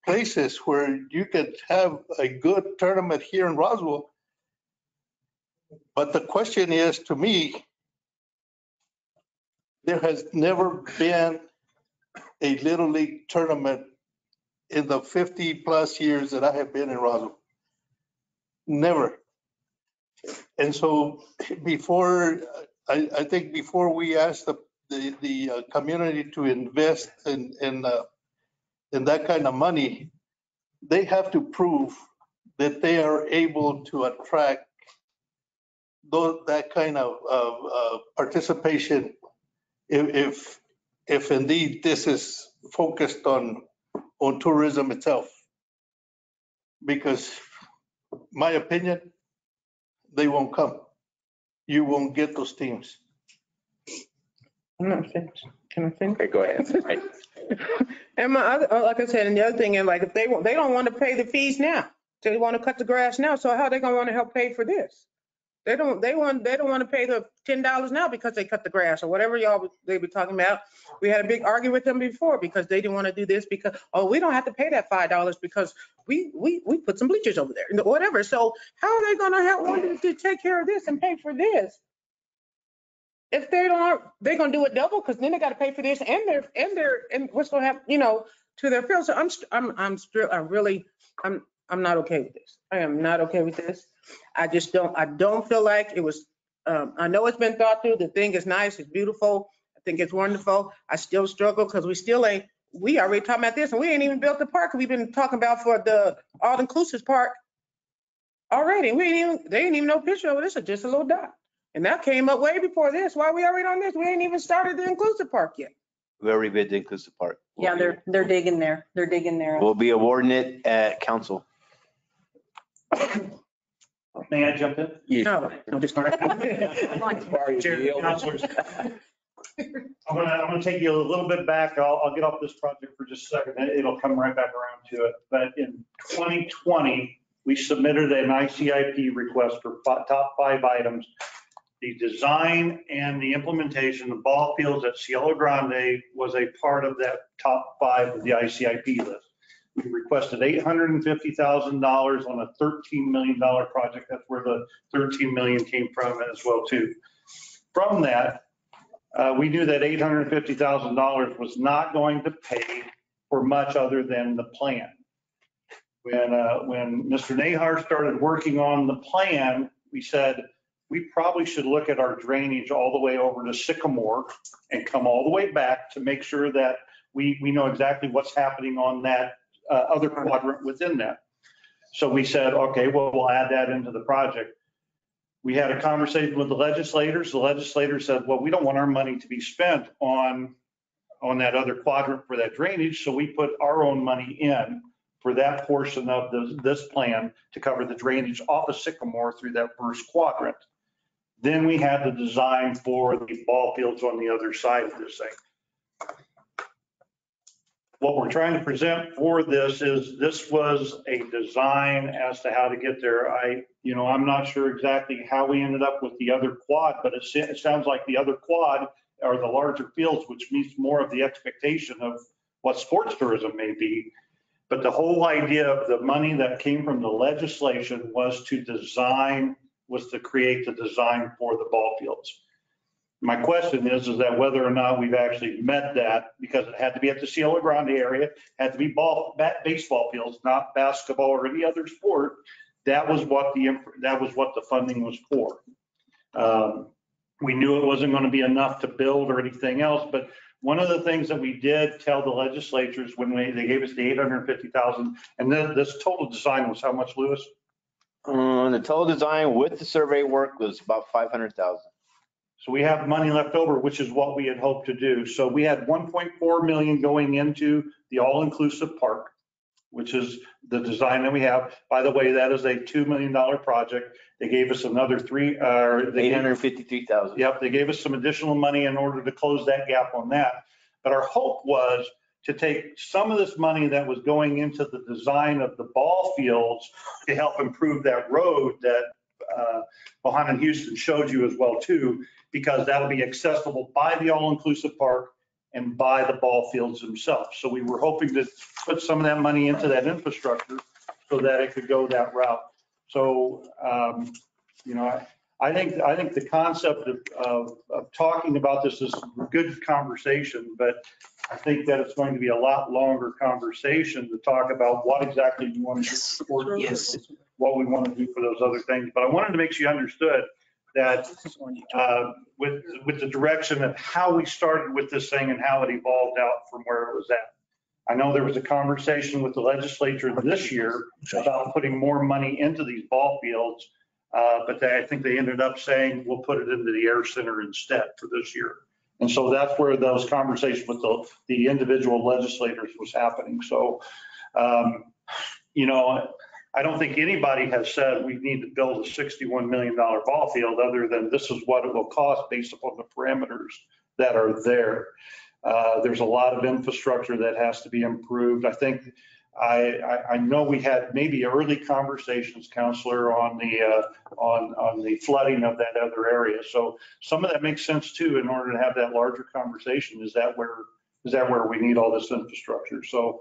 places where you could have a good tournament here in Roswell. But the question is, to me, there has never been a Little League tournament in the 50 plus years that I have been in Roswell. Never. And so I think before we ask the community to invest in that kind of money, they have to prove that they are able to attract that kind of participation if indeed this is focused on tourism itself. Because my opinion, they won't come. You won't get those teams.
I'm not finished. Can I finish?
Okay, go ahead. Right.
And my other, like I said, and the other thing is like, if they don't want to pay the fees now, they want to cut the grass now. So how are they going to want to help pay for this? They don't want to pay the $10 now because they cut the grass or whatever they be talking about. We had a big argument with them before because they didn't want to do this because, oh, we don't have to pay that $5 because we put some bleachers over there, whatever. So how are they going to want to take care of this and pay for this? If they don't, they're going to do it double because then they got to pay for this and what's going to happen, to their field. So I'm not okay with this. I am not okay with this. I don't feel like it was, I know it's been thought through. The thing is nice. It's beautiful. I think it's wonderful. I still struggle because we already talking about this and we ain't even built the park. We've been talking about for the all-inclusive park already. They ain't even no picture of it. It's just a little dot. And that came up way before this. Why are we already on this? We ain't even started the inclusive park yet.
We already bid the inclusive park.
Yeah, they're digging there. They're digging there.
We'll be awarding it at council.
May I jump in?
No, just.
Chair, councilors, I'm gonna take you a little bit back. I'll get off this project for just a second. It'll come right back around to it. But in 2020, we submitted an ICIP request for top 5 items. The design and the implementation of ball fields at Cielo Grande was a part of that top 5 of the ICIP list. We requested $850,000 on a $13 million project. That's where the 13 million came from as well too. From that, we knew that $850,000 was not going to pay for much other than the plan. When Mr. Nahar started working on the plan, we said, we probably should look at our drainage all the way over to Sycamore and come all the way back to make sure that we know exactly what's happening on that other quadrant within that. So we said, okay, well, we'll add that into the project. We had a conversation with the legislators. The legislators said, well, we don't want our money to be spent on that other quadrant for that drainage. So we put our own money in for that portion of this plan to cover the drainage off of Sycamore through that first quadrant. Then we had the design for the ball fields on the other side of this thing. What we're trying to present for this is this was a design as to how to get there. I'm not sure exactly how we ended up with the other quad, but it sounds like the other quad are the larger fields, which meets more of the expectation of what sports tourism may be. But the whole idea of the money that came from the legislation was to create the design for the ball fields. My question is that whether or not we've actually met that, because it had to be at the Cielo Grande area, had to be baseball fields, not basketball or any other sport. That was what the funding was for. We knew it wasn't going to be enough to build or anything else, but one of the things that we did tell the legislatures when they gave us the $850,000, and then this total design was how much, Lewis?
The total design with the survey work was about 500,000.
So we have money left over, which is what we had hoped to do. So we had 1.4 million going into the all-inclusive park, which is the design that we have. By the way, that is a $2 million project. They gave us another
853,000.
Yep, they gave us some additional money in order to close that gap on that. But our hope was to take some of this money that was going into the design of the ball fields to help improve that road that Bohannon Houston showed you as well too, because that'll be accessible by the all-inclusive park and by the ball fields themselves. So we were hoping to put some of that money into that infrastructure so that it could go that route. So, I think the concept of talking about this is a good conversation, but I think that it's going to be a lot longer conversation to talk about what exactly you want to do for what we want to do for those other things. But I wanted to make sure you understood that with the direction of how we started with this thing and how it evolved out from where it was at. I know there was a conversation with the legislature this year about putting more money into these ball fields, but I think they ended up saying we'll put it into the Air Center instead for this year. And so that's where those conversations with the individual legislators was happening. So, I don't think anybody has said we need to build a $61 million ball field other than this is what it will cost based upon the parameters that are there. There's a lot of infrastructure that has to be improved. I think I know we had maybe early conversations, Counselor, on the flooding of that other area. So some of that makes sense too. In order to have that larger conversation, is that where we need all this infrastructure? So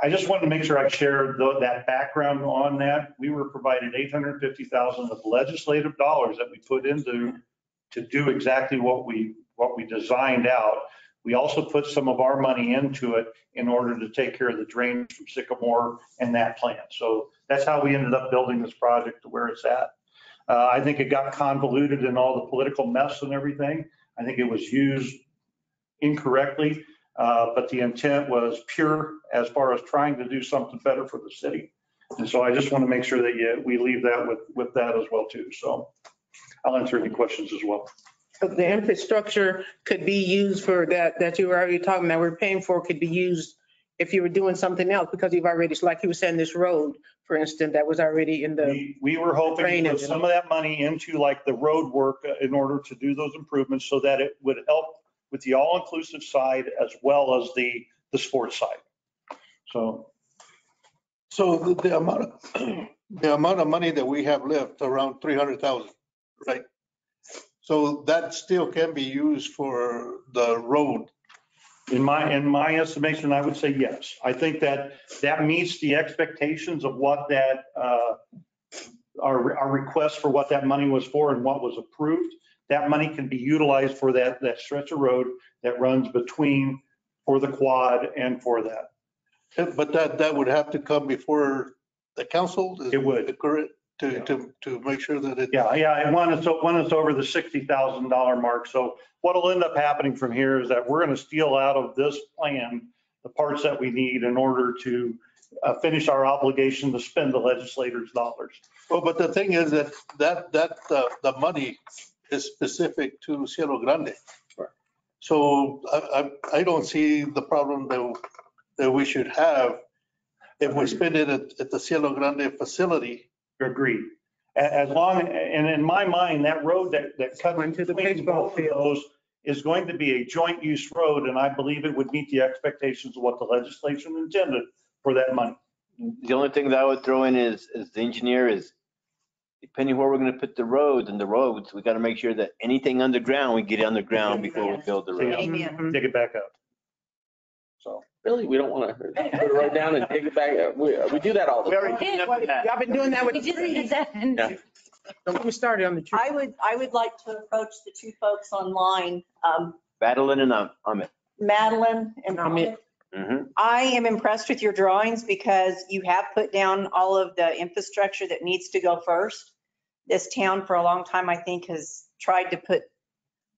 I just wanted to make sure I shared that background on that. We were provided $850,000 of legislative dollars that we put into to do exactly what we designed out. We also put some of our money into it in order to take care of the drainage from Sycamore and that plan. So that's how we ended up building this project to where it's at. I think it got convoluted in all the political mess and everything. I think it was used incorrectly, but the intent was pure as far as trying to do something better for the city. And so I just want to make sure that we leave that with that as well too. So I'll answer any questions as well.
But the infrastructure could be used for that you were already talking about, we're paying for, could be used if you were doing something else, because you've already, like you were saying, this road, for instance, that was already in the.
We were hoping to
drainage.
put some of that money into like the road work in order to do those improvements so that it would help with the all-inclusive side as well as the sports side. So
the amount of money that we have left, around 300,000, right? So that still can be used for the road.
in my estimation, I would say yes. I think that meets the expectations of what that, our request for what that money was for and what was approved. That money can be utilized for that stretch of road that runs between, for the quad and for that.
But that would have to come before the council?
It would.
Correct, to make sure that it.
Yeah, and when it's over the $60,000 mark. So what'll end up happening from here is that we're going to steal out of this plan the parts that we need in order to finish our obligation to spend the legislators' dollars.
Well, but the thing is that the money is specific to Cielo Grande. So I don't see the problem that we should have if we spend it at the Cielo Grande facility.
Agreed. As long, and in my mind, that road that cuts into the baseball field is going to be a joint use road, and I believe it would meet the expectations of what the legislation intended for that money.
The only thing that I would throw in is the engineer is, depending where we're going to put the roads, we got to make sure that anything underground, we get underground before we build the road.
Amen.
Dig it back up. So.
Really, we don't want to put it right down and dig it back. We do that all the time.
Y'all been doing that with
We
the
just
trees.
did that.
Yeah.
Don't get me started on the trees.
I would like to approach the two folks online,
Madeline and Amit.
Madeline and Amit.
Mm-hmm.
I am impressed with your drawings because you have put down all of the infrastructure that needs to go first. This town for a long time, I think, has tried to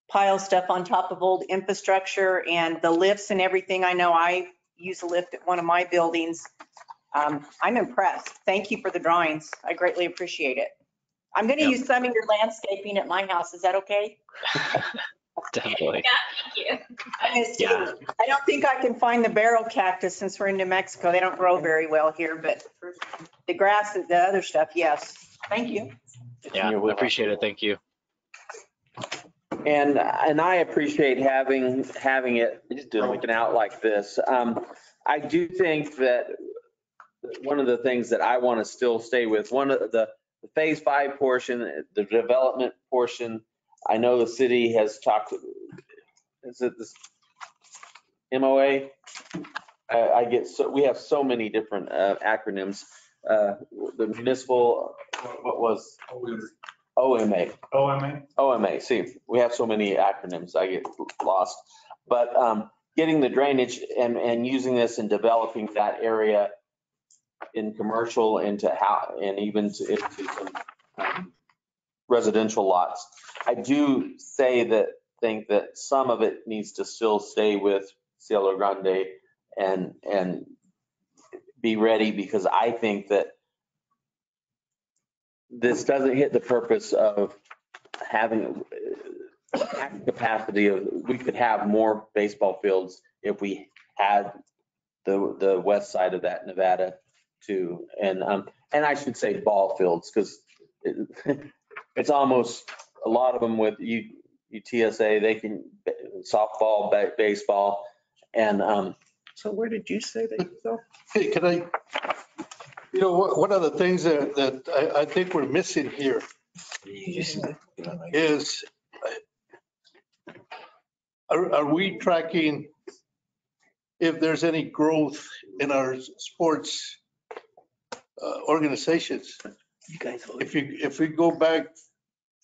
pile stuff on top of old infrastructure and the lifts and everything. I know I use a lift at one of my buildings. I'm impressed. Thank you for the drawings. I greatly appreciate it. I'm going to use some of your landscaping at my house. Is that okay?
Definitely.
Yeah, thank you.
Yeah.
I don't think I can find the barrel cactus since we're in New Mexico. They don't grow very well here, but the grass, the other stuff, yes. Thank you.
Yeah, we appreciate it. Thank you.
And I appreciate having it broken out like this. I do think that one of the things that I want to still stay with, one of the phase 5 portion, the development portion, I know the city has talked, is it this MOA? We have so many different acronyms. The municipal, what was? OMA. OMA. See, we have so many acronyms, I get lost. But getting the drainage and using this and developing that area in commercial and even into some residential lots. I do think that some of it needs to still stay with Cielo Grande and be ready, because I think that this doesn't hit the purpose of having capacity of, we could have more baseball fields if we had the west side of that Nevada too. And I should say ball fields, because it's almost a lot of them with UTSA, they can softball, baseball, and
So where did you say that you go?
Hey, can I, one of the things that I think we're missing here is, are we tracking if there's any growth in our sports organizations? If we go back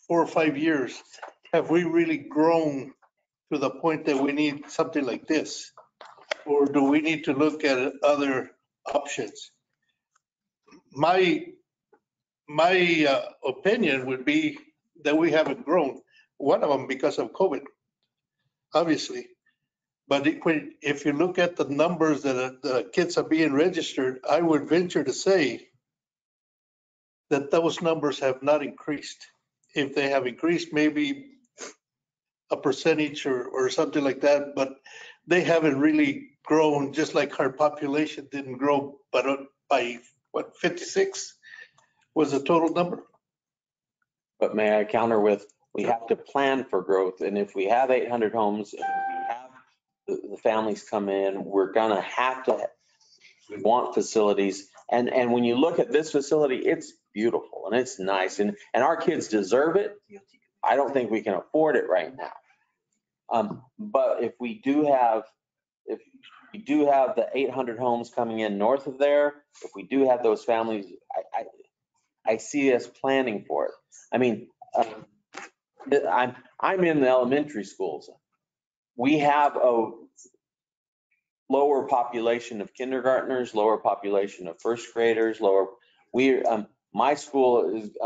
4 or 5 years, have we really grown to the point that we need something like this? Or do we need to look at other options? My opinion would be that we haven't grown. One of them because of COVID, obviously. But if you look at the numbers that the kids are being registered, I would venture to say that those numbers have not increased if they have increased maybe a percentage or something like that, but they haven't really grown, just like our population didn't grow, but by what, 56 was the total number?
But may I counter with, we have to plan for growth. And if we have 800 homes and we have the families come in, we're gonna have to, we want facilities. And when you look at this facility, it's beautiful and it's nice and our kids deserve it. I don't think we can afford it right now. But if we do have the 800 homes coming in north of there, if we do have those families, I see us planning for it. I mean, I'm in the elementary schools. We have a lower population of kindergartners, lower population of first graders, my school is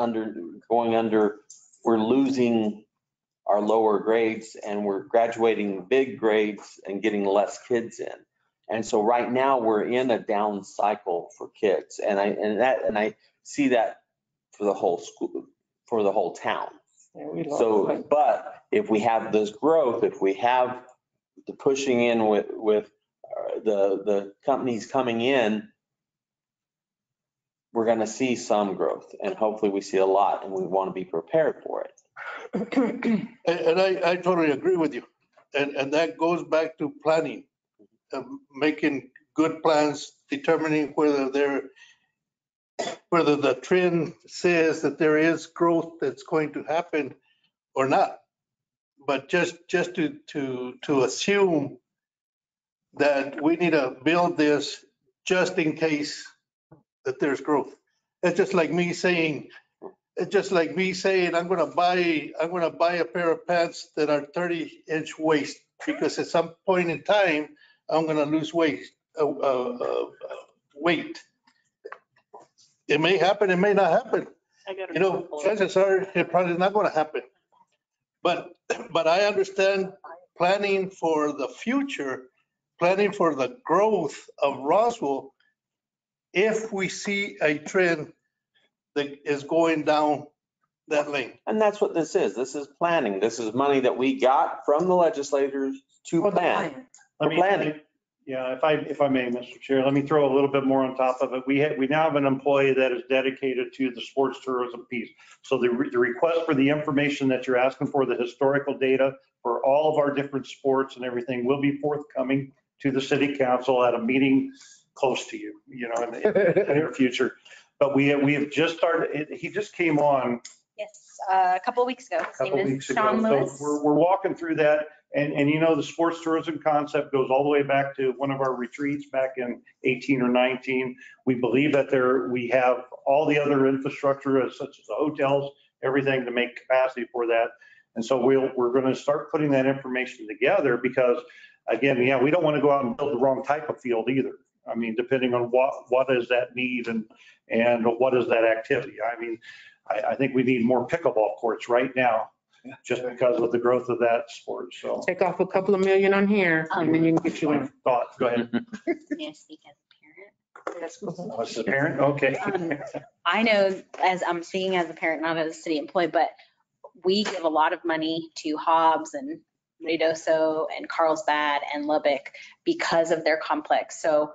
we're losing our lower grades and we're graduating big grades and getting less kids in. And so right now we're in a down cycle for kids. And I see that for the whole school, for the whole town. So, but if we have this growth, if we have the pushing in with the companies coming in, we're going to see some growth and hopefully we see a lot and we want to be prepared for it.
And I totally agree with you. And that goes back to planning, making good plans, determining whether the trend says that there is growth that's going to happen or not. But just to assume that we need to build this just in case that there's growth. It's just like me saying, I'm gonna buy a pair of pants that are 30-inch waist because at some point in time, I'm gonna lose weight. It may happen, it may not happen. Chances are it probably is not gonna happen. But I understand planning for the future, planning for the growth of Roswell, if we see a trend that is going down that lane.
And that's what this is. This is planning. This is money that we got from the legislators to plan. Planning.
Yeah, if I may, Mr. Chair, let me throw a little bit more on top of it. We now have an employee that is dedicated to the sports tourism piece. So the request for the information that you're asking for, the historical data for all of our different sports and everything will be forthcoming to the city council at a meeting close to you, in the near future. But we have just started, he just came on.
Yes, a couple of weeks ago. His name is Sean Lewis.
So we're walking through that. And the sports tourism concept goes all the way back to one of our retreats back in 18 or 19. We believe that we have all the other infrastructure such as the hotels, everything to make capacity for that. And so we're going to start putting that information together because, again, we don't want to go out and build the wrong type of field either. I mean, depending on what is that need and what is that activity. I mean, I think we need more pickleball courts right now, just because of the growth of that sport. So
take off a couple of million on here and then you can get you one.
Go ahead.
May I speak as a parent?
What's the parent? Okay.
I know, as I'm speaking as a parent, not as a city employee, but we give a lot of money to Hobbs and Ruidoso and Carlsbad and Lubbock because of their complex. So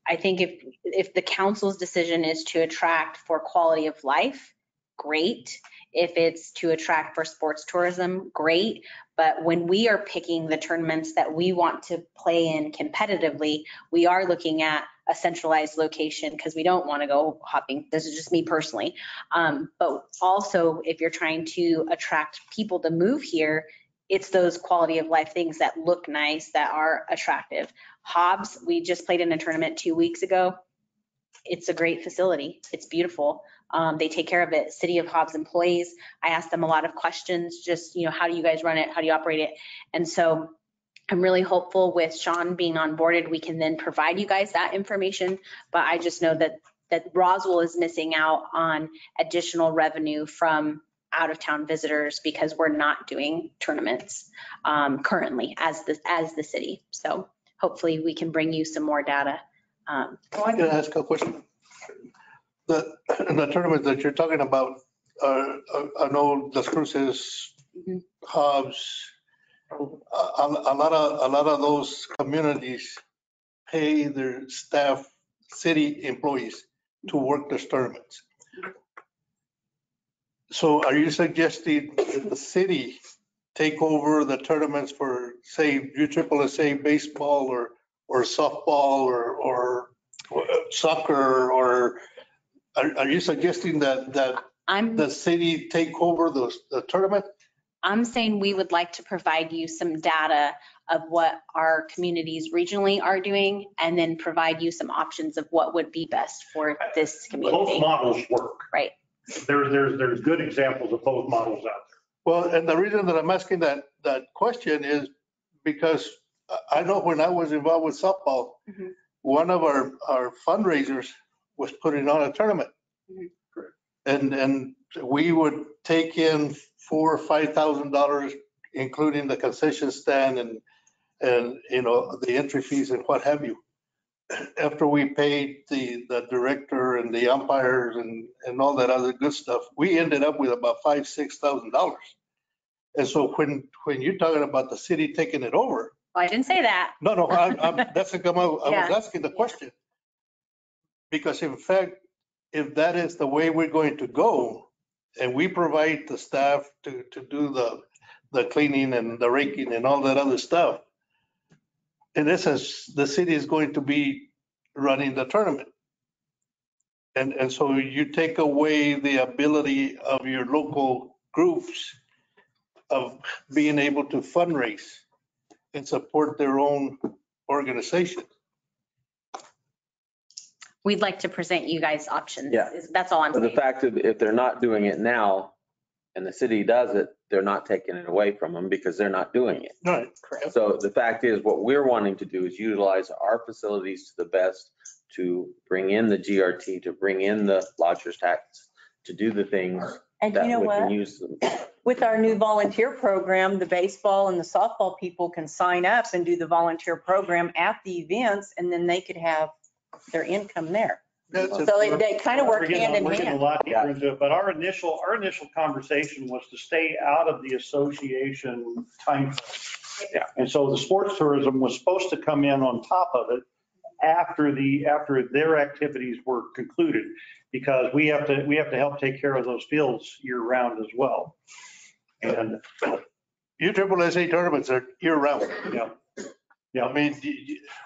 I think if the council's decision is to attract for quality of life, great. If it's to attract for sports tourism, great. But when we are picking the tournaments that we want to play in competitively, we are looking at a centralized location because we don't want to go hopping. This is just me personally. But also, if you're trying to attract people to move here, it's those quality of life things that look nice, that are attractive. Hobbs, we just played in a tournament 2 weeks ago. It's a great facility. It's beautiful. They take care of it. City of Hobbs employees, I asked them a lot of questions, just, how do you guys run it? How do you operate it? And so I'm really hopeful with Sean being onboarded, we can then provide you guys that information. But I just know that Roswell is missing out on additional revenue from out of town visitors because we're not doing tournaments currently as the city. So hopefully we can bring you some more data.
I can ask a question. The tournament that you're talking about, I know Las Cruces, Hobbs, a lot of those communities pay their staff, city employees to work those tournaments. So are you suggesting that the city take over the tournaments for, say, USSSA baseball or softball or soccer, or are you suggesting that the city take over the tournament?
I'm saying we would like to provide you some data of what our communities regionally are doing, and then provide you some options of what would be best for this community.
Both models work.
Right.
There's good examples of both models out there.
Well, and the reason that I'm asking that question is because I know when I was involved with softball, one of our fundraisers was putting on a tournament. And we would take in $4,000 or $5,000, including the concession stand and the entry fees and what have you. After we paid the director and the umpires and all that other good stuff, we ended up with about $5,000-6,000. And so when you're talking about the city taking it over.
Well, I didn't say that.
No, that's I was asking the question. Because in fact, if that is the way we're going to go, and we provide the staff to do the cleaning and the raking and all that other stuff, in essence, the city is going to be running the tournament. And so you take away the ability of your local groups of being able to fundraise and support their own organization.
We'd like to present you guys options.
Yeah.
That's all I'm
But the
saying.
fact of, if they're not doing it now and the city does it, they're not taking it away from them because they're not doing it.
Right.
So the fact is, what we're wanting to do is utilize our facilities to the best to bring in the GRT, to bring in the lodger's tax, to do the things
And
that
you know
we can
what?
use them.
With our new volunteer program, the baseball and the softball people can sign up and do the volunteer program at the events, and then they could have their income there. So they kind of work hand in
We're getting a
hand.
lot deeper into it, but our initial conversation was to stay out of the association timeframe.
Yeah.
And so the sports tourism was supposed to come in on top of it after their activities were concluded, because we have to help take care of those fields year round as well. And
USSSA tournaments are year round.
yeah. Yeah.
I mean,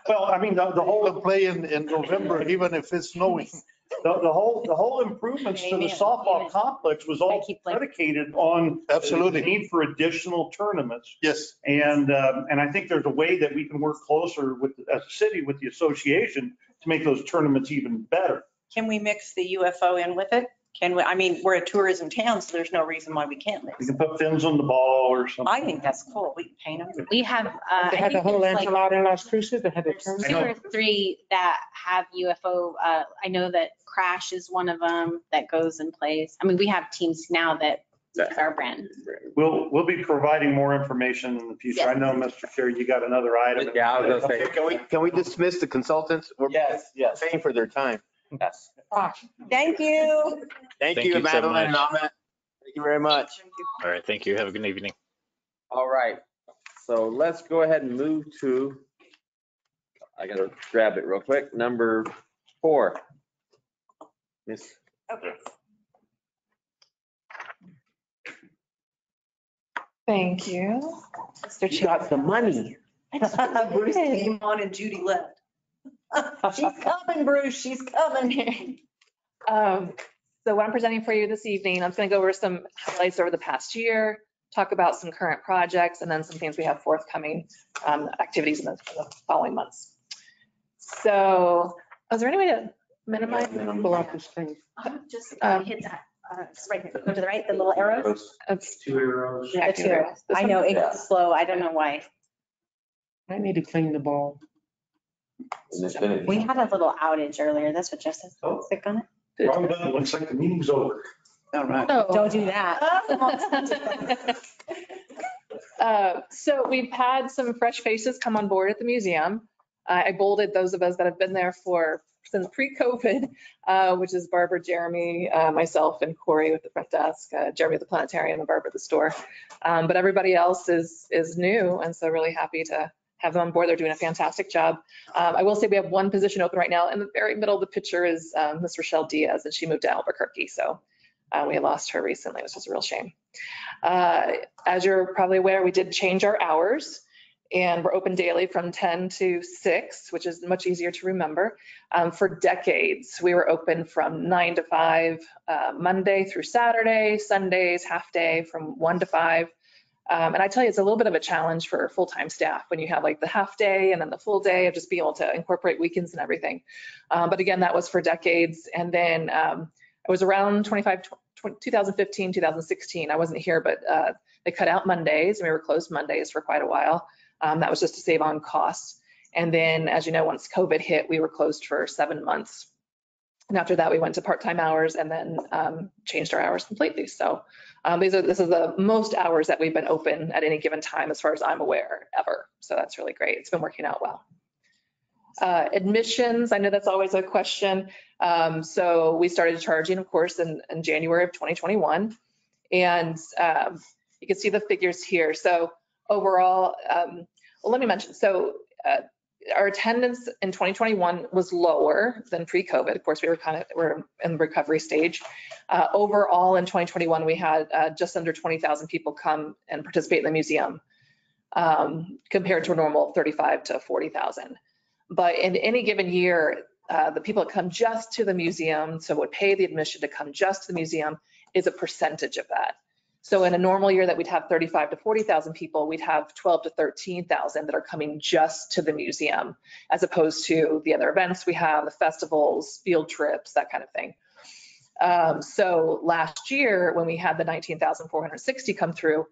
the whole
play in November, even if it's snowing.
The whole improvements to the softball complex was all predicated on
Absolutely
the need for additional tournaments.
Yes.
And I think there's a way that we can work closer with, as a city, with the association to make those tournaments even better.
Can we mix the UFO in with it? Can we, I mean, we're a tourism town, so there's no reason why we can't mix.
We can put fins on the ball or something.
I think that's cool. We can paint them.
We have,
They had the whole enchilada in Las Cruces. They had the
there's 2 or 3 that have UFO. I know that Crash is one of them that goes and plays. I mean, we have teams now that use our brand.
We'll be providing more information in the future. I know, Mr. Chair, you got another item.
Yeah, I was gonna say.
Can we dismiss the consultants? We're
Yes.
paying for their time.
Yes.
Thank you.
Thank
Thank
you,
you so
Madeline and
much.
Ahmet. Thank you very much.
All right, thank you. Have a good evening.
All right. So let's go ahead and move to, I gotta grab it real quick, number 4. Miss.
Okay.
Thank you. Mr.
You got the money.
Bruce came on and Judy left. She's coming, Bruce. She's coming.
So what I'm presenting for you this evening, I'm going to go over some highlights over the past year, talk about some current projects, and then some things we have forthcoming activities in the following months. So is there any way to minimize?
Pull out the screen.
Just hit that. It's right here. Go to the right, the little arrows.
It's
2 arrows.
Yeah, 2 arrows. I know, it's slow. I don't know why.
I need to clean the ball.
We had a little outage earlier. That's what Jeff said. Click on it.
Wrong button. Looks like the meeting's over.
All right.
Don't do that.
So we've had some fresh faces come on board at the museum. I bolded those of us that have been there for since pre-COVID, which is Barbara, Jeremy, myself, and Corey with the front desk, Jeremy at the planetarium, and Barbara at the store. But everybody else is new, and so really happy to have them on board. They're doing a fantastic job. I will say we have one position open right now. In the very middle of the picture is Miss Rochelle Diaz, and she moved to Albuquerque, so we lost her recently, which was a real shame. As you're probably aware, we did change our hours. And we're open daily from 10 to 6, which is much easier to remember. For decades, we were open from 9 to 5, Monday through Saturday, Sundays, half day from 1 to 5. And I tell you, it's a little bit of a challenge for full-time staff when you have like the half day and then the full day of just being able to incorporate weekends and everything. But again, that was for decades. And then it was around 2015, 2016. I wasn't here, but they cut out Mondays and we were closed Mondays for quite a while. That was just to save on costs. And then, as you know, once COVID hit, we were closed for 7 months. And after that, we went to part-time hours and then changed our hours completely. So this is the most hours that we've been open at any given time, as far as I'm aware, ever. So that's really great. It's been working out well. Admissions, I know that's always a question. So we started charging, of course, in January of 2021. And you can see the figures here. So overall, well, let me mention, so our attendance in 2021 was lower than pre-COVID. Of course, we're in the recovery stage. Overall in 2021, we had just under 20,000 people come and participate in the museum, compared to a normal 35 to 40,000. But in any given year, the people that come just to the museum, so would pay the admission to come just to the museum, is a percentage of that. So in a normal year that we'd have 35 to 40,000 people, we'd have 12 to 13,000 that are coming just to the museum, as opposed to the other events we have, the festivals, field trips, that kind of thing. So last year, when we had the 19,460 come through,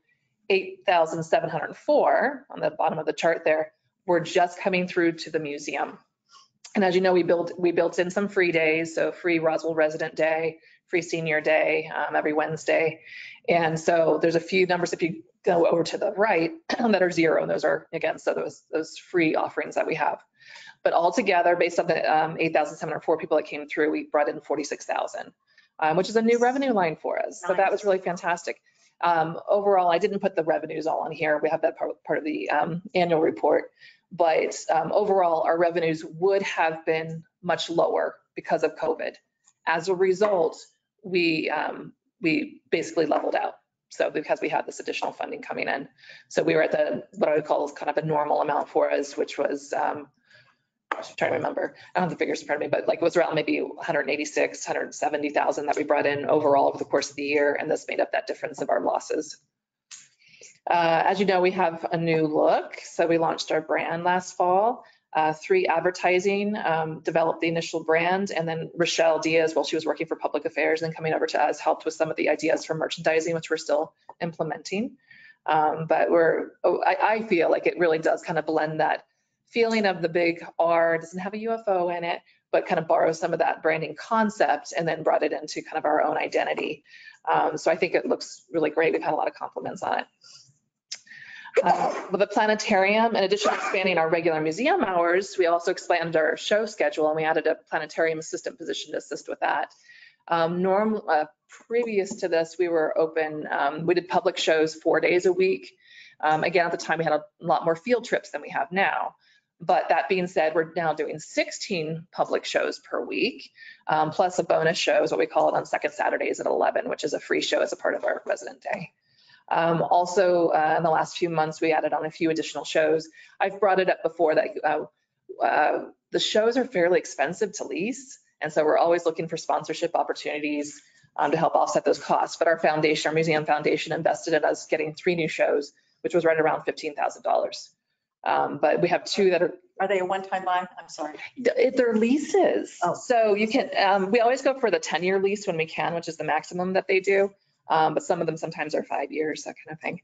8,704 on the bottom of the chart there were just coming through to the museum. And as you know, we built in some free days, so free Roswell Resident Day, free Senior Day every Wednesday. And so there's a few numbers, if you go over to the right, that are zero. And those are, again, so those free offerings that we have. But altogether, based on the 8,704 people that came through, we brought in 46,000, which is a new revenue line for us. So that was really fantastic. Overall, I didn't put the revenues all on here. We have that part of the annual report. But overall, our revenues would have been much lower because of COVID. As a result, we basically leveled out. So because we had this additional funding coming in. So we were at what I would call kind of a normal amount for us, which was, I'm trying to remember, I don't have the figures in front of me, but like it was around maybe 186, 170,000 that we brought in overall over the course of the year. And this made up that difference of our losses. As you know, we have a new look. So we launched our brand last fall. 3 advertising, developed the initial brand, and then Rochelle Diaz, while she was working for public affairs and coming over to us, helped with some of the ideas for merchandising, which we're still implementing. But I feel like it really does kind of blend that feeling of the big R. It doesn't have a UFO in it, but kind of borrow some of that branding concept and then brought it into kind of our own identity. So I think it looks really great. We've had a lot of compliments on it. With the planetarium, in addition to expanding our regular museum hours, we also expanded our show schedule and we added a planetarium assistant position to assist with that. Previous to this, we were open, we did public shows 4 days a week. Again, at the time, we had a lot more field trips than we have now. But that being said, we're now doing 16 public shows per week, plus a bonus show is what we call it on second Saturdays at 11, which is a free show as a part of our resident day. Also, in the last few months, we added on a few additional shows. I've brought it up before that the shows are fairly expensive to lease. And so we're always looking for sponsorship opportunities to help offset those costs. But our foundation, our museum foundation, invested in us getting 3 new shows, which was right around $15,000. But we have 2 that
Are they a one-time buy? I'm sorry.
They're leases.
Oh.
So you can, we always go for the 10-year lease when we can, which is the maximum that they do. But some of them sometimes are 5 years, that kind of thing.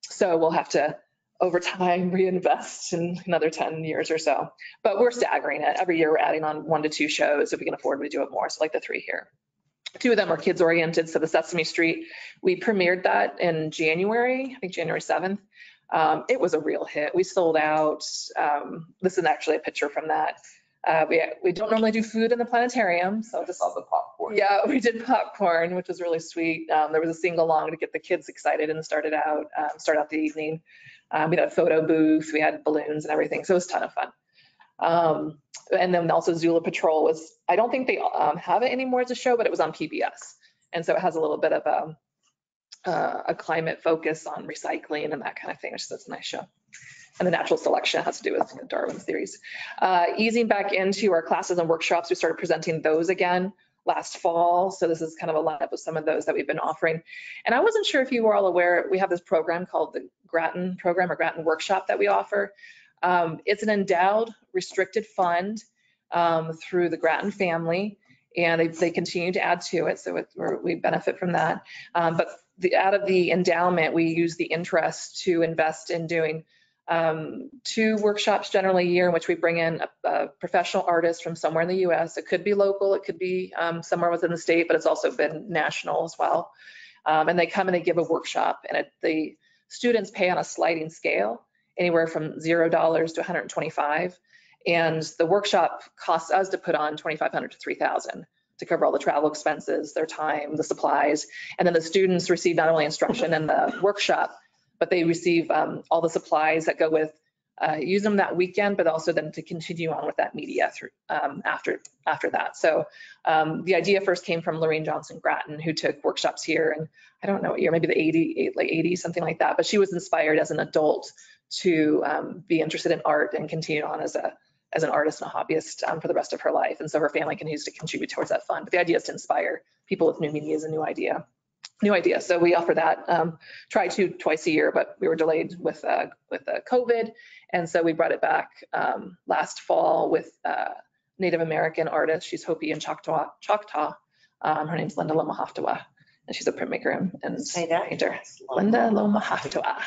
So we'll have to, over time, reinvest in another 10 years or so. But we're staggering it. Every year we're adding on 1 to 2 shows. If we can afford, we do it more. So like the 3 here. 2 of them are kids oriented. So the Sesame Street, we premiered that in January, I think January 7th. It was a real hit. We sold out. This is actually a picture from that. We don't normally do food in the planetarium, so just
All the popcorn.
yeah, we did popcorn, which was really sweet. There was a sing along to get the kids excited and start out the evening. We had a photo booth, we had balloons and everything, so it was a ton of fun. And then also Zula Patrol was, I don't think they have it anymore as a show, but it was on PBS. And so it has a little bit of a climate focus on recycling and that kind of thing, which is a nice show. And the natural selection has to do with Darwin's theories. Easing back into our classes and workshops, we started presenting those again last fall. So this is kind of a lineup of some of those that we've been offering. And I wasn't sure if you were all aware, we have this program called the Grattan program or Grattan workshop that we offer. It's an endowed restricted fund through the Grattan family, and they continue to add to it. So we benefit from that. But out of the endowment, we use the interest to invest in doing 2 workshops generally a year in which we bring in a professional artist from somewhere in the US. It could be local, it could be somewhere within the state, but it's also been national as well. And they come and they give a workshop, and the students pay on a sliding scale, anywhere from $0 to $125. And the workshop costs us to put on $2,500 to $3,000 to cover all the travel expenses, their time, the supplies. And then the students receive not only instruction in the workshop, but they receive all the supplies that go with, use them that weekend, but also then to continue on with that media through, after that. So the idea first came from Lorraine Johnson Grattan, who took workshops here, and I don't know what year, maybe the 80s, something like that. But she was inspired as an adult to be interested in art and continue on as an artist and a hobbyist for the rest of her life. And so her family can use to contribute towards that fund. But the idea is to inspire people with new media as a new idea. So we offer that, try to twice a year, but we were delayed with COVID. And so we brought it back last fall with Native American artist. She's Hopi and Choctaw. Her name's Linda Lomahaftawa, and she's a printmaker and painter. Linda Lomahaftawa.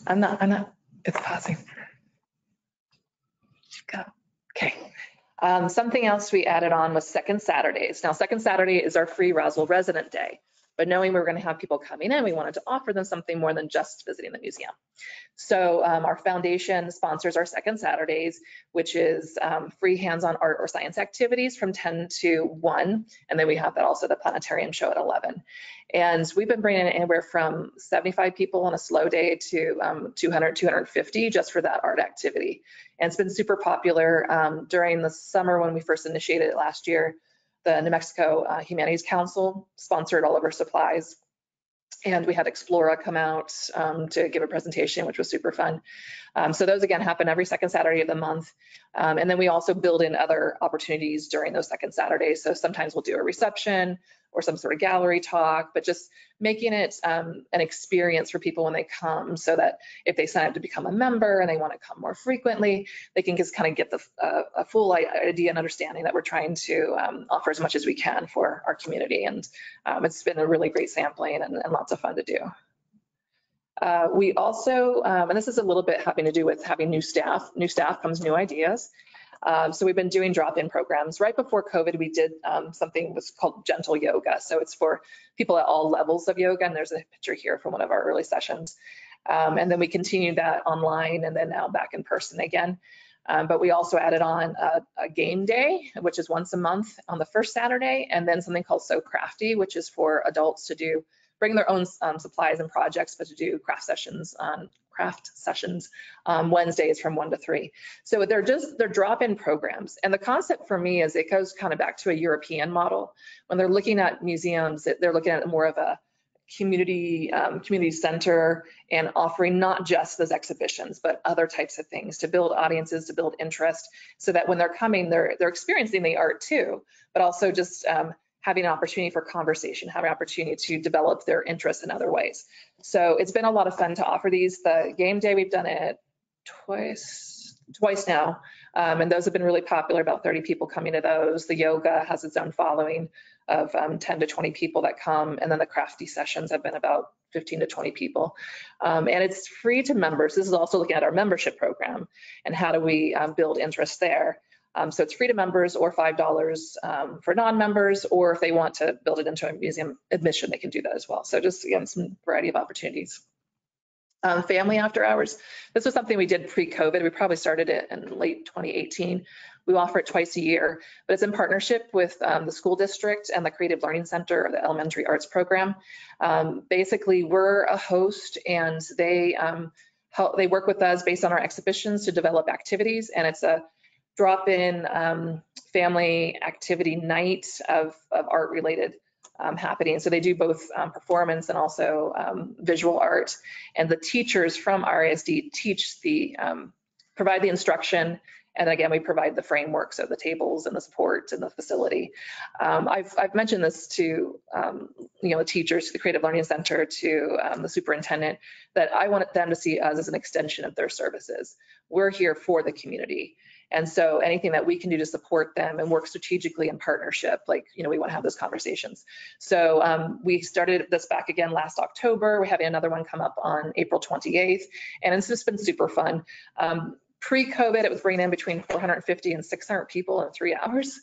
I'm not, it's pausing. Go. Okay. Something else we added on was Second Saturdays. Now, Second Saturday is our free Roswell Resident Day, but knowing we were going to have people coming in, we wanted to offer them something more than just visiting the museum. So our foundation sponsors our Second Saturdays, which is free hands-on art or science activities from 10 to 1. And then we have that also the planetarium show at 11. And we've been bringing in anywhere from 75 people on a slow day to 200, 250 just for that art activity. And it's been super popular. During the summer when we first initiated it last year, the New Mexico Humanities Council sponsored all of our supplies. And we had Explora come out to give a presentation, which was super fun. So those again happen every second Saturday of the month. And then we also build in other opportunities during those second Saturdays. So sometimes we'll do a reception or some sort of gallery talk, but just making it an experience for people when they come, so that if they sign up to become a member and they want to come more frequently, they can just kind of get a full idea and understanding that we're trying to offer as much as we can for our community. And it's been a really great sampling and lots of fun to do. We also, and this is a little bit having to do with having new staff comes new ideas. So we've been doing drop-in programs. Right before COVID, we did something that's called gentle yoga. So it's for people at all levels of yoga. And there's a picture here from one of our early sessions. And then we continued that online and then now back in person again. But we also added on a game day, which is once a month on the first Saturday, and then something called So Crafty, which is for adults to bring their own supplies and projects, but to do craft sessions Wednesdays from 1 to 3. So they're drop-in programs. And the concept for me is it goes kind of back to a European model. When they're looking at museums, they're looking at more of a community center and offering not just those exhibitions, but other types of things to build audiences, to build interest, so that when they're coming, they're experiencing the art too, but also just having an opportunity for conversation, having an opportunity to develop their interests in other ways. So it's been a lot of fun to offer these. The game day, we've done it twice now. And those have been really popular, about 30 people coming to those. The yoga has its own following of 10 to 20 people that come. And then the crafty sessions have been about 15 to 20 people. And it's free to members. This is also looking at our membership program and how do we build interest there. So it's free to members or $5 for non-members, or if they want to build it into a museum admission, they can do that as well. So just, again, some variety of opportunities. Family after hours. This was something we did pre-COVID. We probably started it in late 2018. We offer it twice a year, but it's in partnership with the school district and the Creative Learning Center of the Elementary Arts Program. Basically, we're a host, and they work with us based on our exhibitions to develop activities, and it's a drop-in family activity night of art-related happening. So they do both performance and also visual art. And the teachers from RISD provide the instruction. And again, we provide the framework, so the tables and the support and the facility. I've mentioned this to the teachers, to the Creative Learning Center, to the superintendent, that I want them to see us as an extension of their services. We're here for the community. And so anything that we can do to support them and work strategically in partnership, we want to have those conversations. So we started this back again last October. We're having another one come up on April 28th, and it's just been super fun. Pre-COVID, it was bringing in between 450 and 600 people in 3 hours.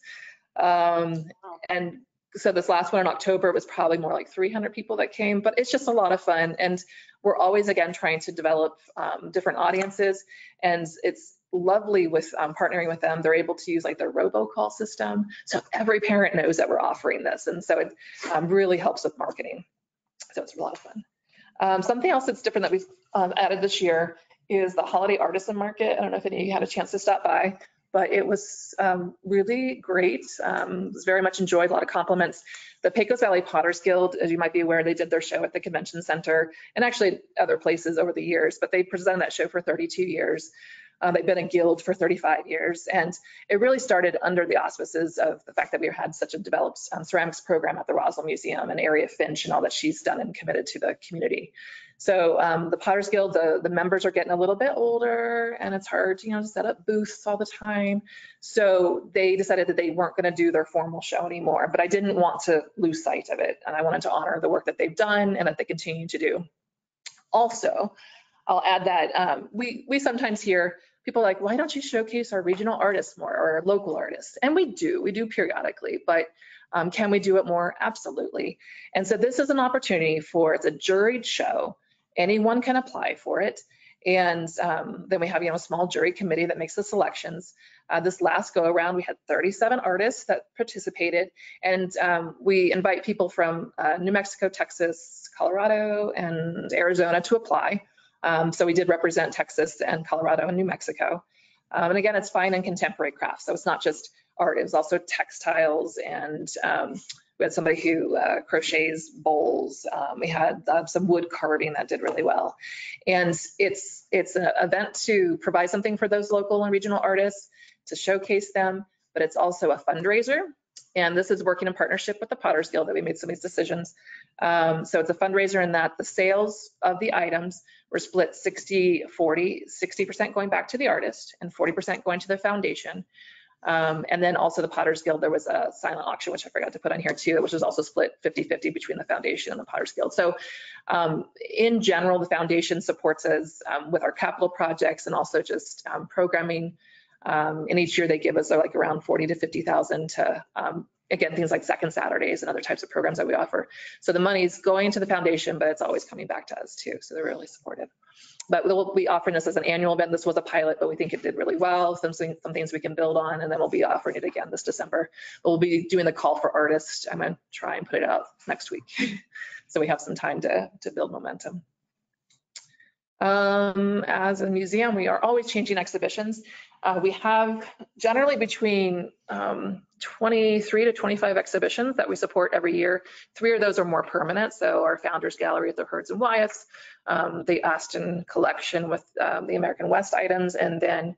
And so this last one in October was probably more like 300 people that came, but it's just a lot of fun. And we're always, again, trying to develop different audiences. And it's lovely with partnering with them. They're able to use their robocall system. So every parent knows that we're offering this. And so it really helps with marketing. So it's a lot of fun. Something else that's different that we've added this year is the Holiday Artisan Market. I don't know if any of you had a chance to stop by, but it was really great. It was very much enjoyed, a lot of compliments. The Pecos Valley Potters Guild, as you might be aware, they did their show at the convention center and actually other places over the years, but they presented that show for 32 years. They've been a guild for 35 years, and it really started under the auspices of the fact that we had such a developed ceramics program at the Roswell Museum, and Area Finch and all that she's done and committed to the community. So the Potters Guild, the members are getting a little bit older, and it's hard to set up booths all the time. So they decided that they weren't going to do their formal show anymore, but I didn't want to lose sight of it, and I wanted to honor the work that they've done and that they continue to do. Also, I'll add that we sometimes hear people like, why don't you showcase our regional artists more or our local artists? And we do periodically, but can we do it more? Absolutely. And so this is an opportunity it's a juried show. Anyone can apply for it. And then we have, a small jury committee that makes the selections. This last go around, we had 37 artists that participated, and we invite people from New Mexico, Texas, Colorado, and Arizona to apply. So we did represent Texas and Colorado and New Mexico. And again, it's fine and contemporary crafts. So it's not just art, it was also textiles, and we had somebody who crochets bowls. We had some wood carving that did really well. And it's an event to provide something for those local and regional artists, to showcase them, but it's also a fundraiser. And this is working in partnership with the Potters Guild that we made some of these decisions. So it's a fundraiser in that the sales of the items were split 60-40, 60% going back to the artist and 40% going to the foundation. And then also the Potters Guild, there was a silent auction, which I forgot to put on here too, which was also split 50-50 between the foundation and the Potters Guild. So in general, the foundation supports us with our capital projects and also just programming. And each year they give us around 40 to 50,000 to, again, things like Second Saturdays and other types of programs that we offer. So the money's going to the foundation, but it's always coming back to us too. So they're really supportive. But we'll be offering this as an annual event. This was a pilot, but we think it did really well. Some things we can build on, and then we'll be offering it again this December. But we'll be doing the call for artists. I'm gonna try and put it out next week. So we have some time to build momentum. As a museum, we are always changing exhibitions. We have generally between 23 to 25 exhibitions that we support every year. 3 of those are more permanent. So our Founders Gallery at the Herds and Wyeths, the Aston Collection with the American West items, and then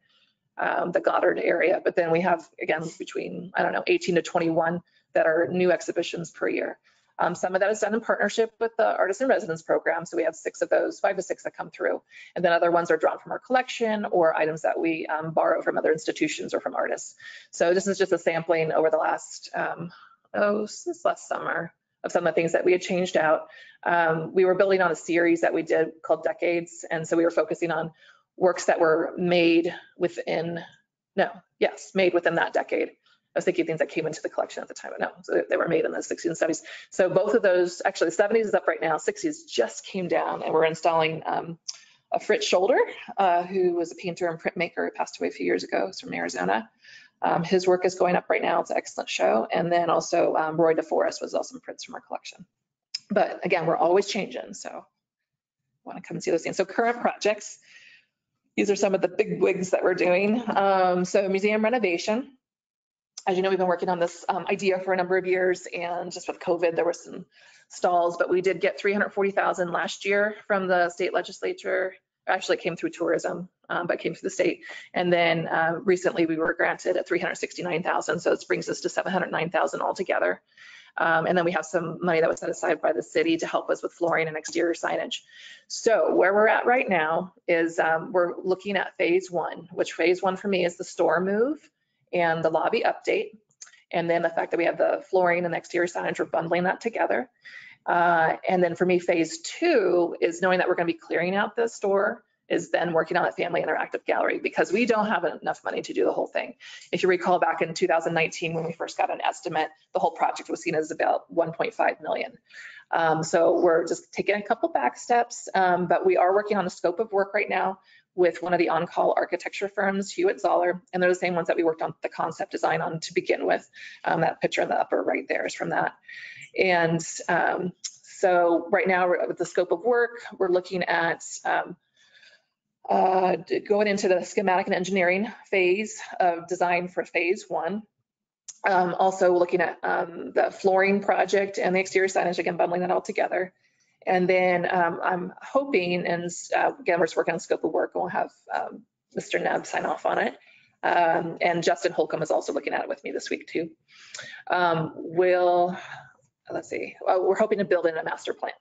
the Goddard area. But then we have, again, between, 18 to 21 that are new exhibitions per year. Some of that is done in partnership with the Artist in Residence program. So we have 6 of those, 5 to 6 that come through. And then other ones are drawn from our collection or items that we borrow from other institutions or from artists. So this is just a sampling over the last, since last summer, of some of the things that we had changed out. We were building on a series that we did called Decades. And so we were focusing on works that were made within No, yes, made within that decade. I was thinking things that came into the collection at the time, but no, so they were made in the 60s and 70s. So both of those, actually the 70s is up right now, 60s just came down, and we're installing a Fritz Shoulder, who was a painter and printmaker, who passed away a few years ago. He's from Arizona. His work is going up right now. It's an excellent show. And then also Roy DeForest was also some prints from our collection. But again, we're always changing, so want to come and see those things. So current projects, these are some of the big wigs that we're doing. So museum renovation. As you know, we've been working on this idea for a number of years, and just with COVID, there were some stalls, but we did get $340,000 last year from the state legislature. Actually, it came through tourism, but it came through the state. And then recently we were granted at $369,000. So this brings us to $709,000 altogether. And then we have some money that was set aside by the city to help us with flooring and exterior signage. So where we're at right now is we're looking at phase one, which phase one for me is the store move and the lobby update. And then the fact that we have the flooring and the exterior signage, we're bundling that together. And then for me, phase two is knowing that we're going to be clearing out the store, is then working on a family interactive gallery, because we don't have enough money to do the whole thing. If you recall back in 2019, when we first got an estimate, the whole project was seen as about 1.5 million. So we're just taking a couple back steps, but we are working on a scope of work right now with one of the on-call architecture firms, Hewitt Zoller, and they're the same ones that we worked on the concept design on to begin with. That picture in the upper right there is from that. And so right now with the scope of work, we're looking at going into the schematic and engineering phase of design for phase one. Also looking at the flooring project and the exterior signage, again, bundling that all together. And then I'm hoping, and again, we're just working on scope of work, and we'll have Mr. Nebb sign off on it. And Justin Holcomb is also looking at it with me this week too. Let's see, we're hoping to build in a master plan.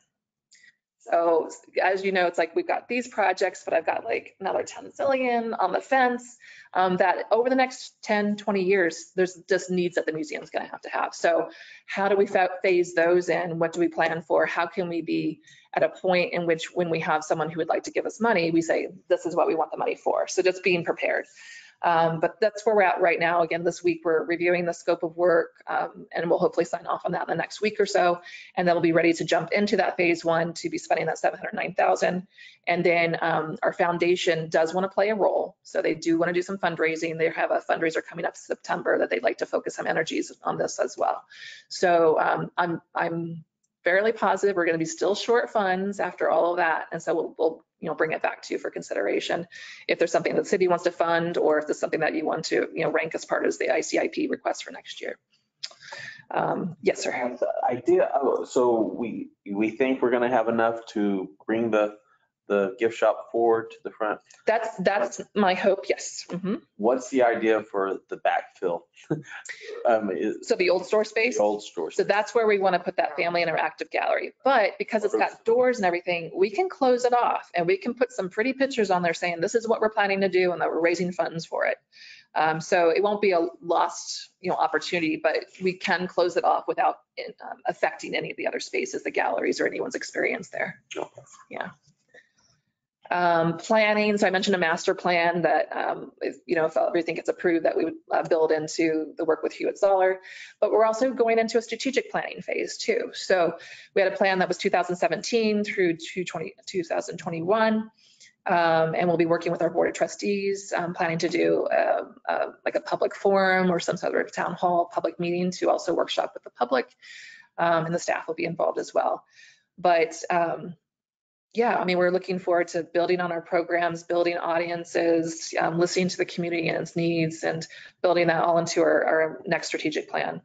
So as you know, it's like we've got these projects, but I've got like another 10 zillion on the fence that over the next 10, 20 years, there's just needs that the museum's going to have. So how do we phase those in? What do we plan for? How can we be at a point in which when we have someone who would like to give us money, we say, this is what we want the money for. So just being prepared. But that's where we're at right now. Again, this week we're reviewing the scope of work, and we'll hopefully sign off on that in the next week or so. And then we'll be ready to jump into that phase one to be spending that $709,000. And then our foundation does want to play a role. So they do want to do some fundraising. They have a fundraiser coming up in September that they'd like to focus some energies on this as well. So I'm fairly positive we're going to be still short funds after all of that. And so we'll bring it back to you for consideration if there's something that the city wants to fund, or if there's something that you want to rank as part of the ICIP request for next year. Yes, sir.
Idea. So we think we're going to have enough to bring the gift shop forward to the front.
That's my hope. Yes. Mm-hmm.
What's the idea for the backfill?
So the old store space?
The old store space.
So that's where we want to put that family interactive gallery. But because it's got doors and everything, we can close it off, and we can put some pretty pictures on there saying this is what we're planning to do and that we're raising funds for it. So it won't be a lost opportunity, but we can close it off without affecting any of the other spaces, the galleries, or anyone's experience there.
Okay.
Yeah. Planning. So I mentioned a master plan that, if everything gets approved, that we would build into the work with Hewitt Zoller. But we're also going into a strategic planning phase too. So we had a plan that was 2017 through 2021. And we'll be working with our board of trustees, planning to do like a public forum or some sort of town hall public meeting to also workshop with the public, and the staff will be involved as well. But yeah, we're looking forward to building on our programs, building audiences, listening to the community and its needs, and building that all into our next strategic plan.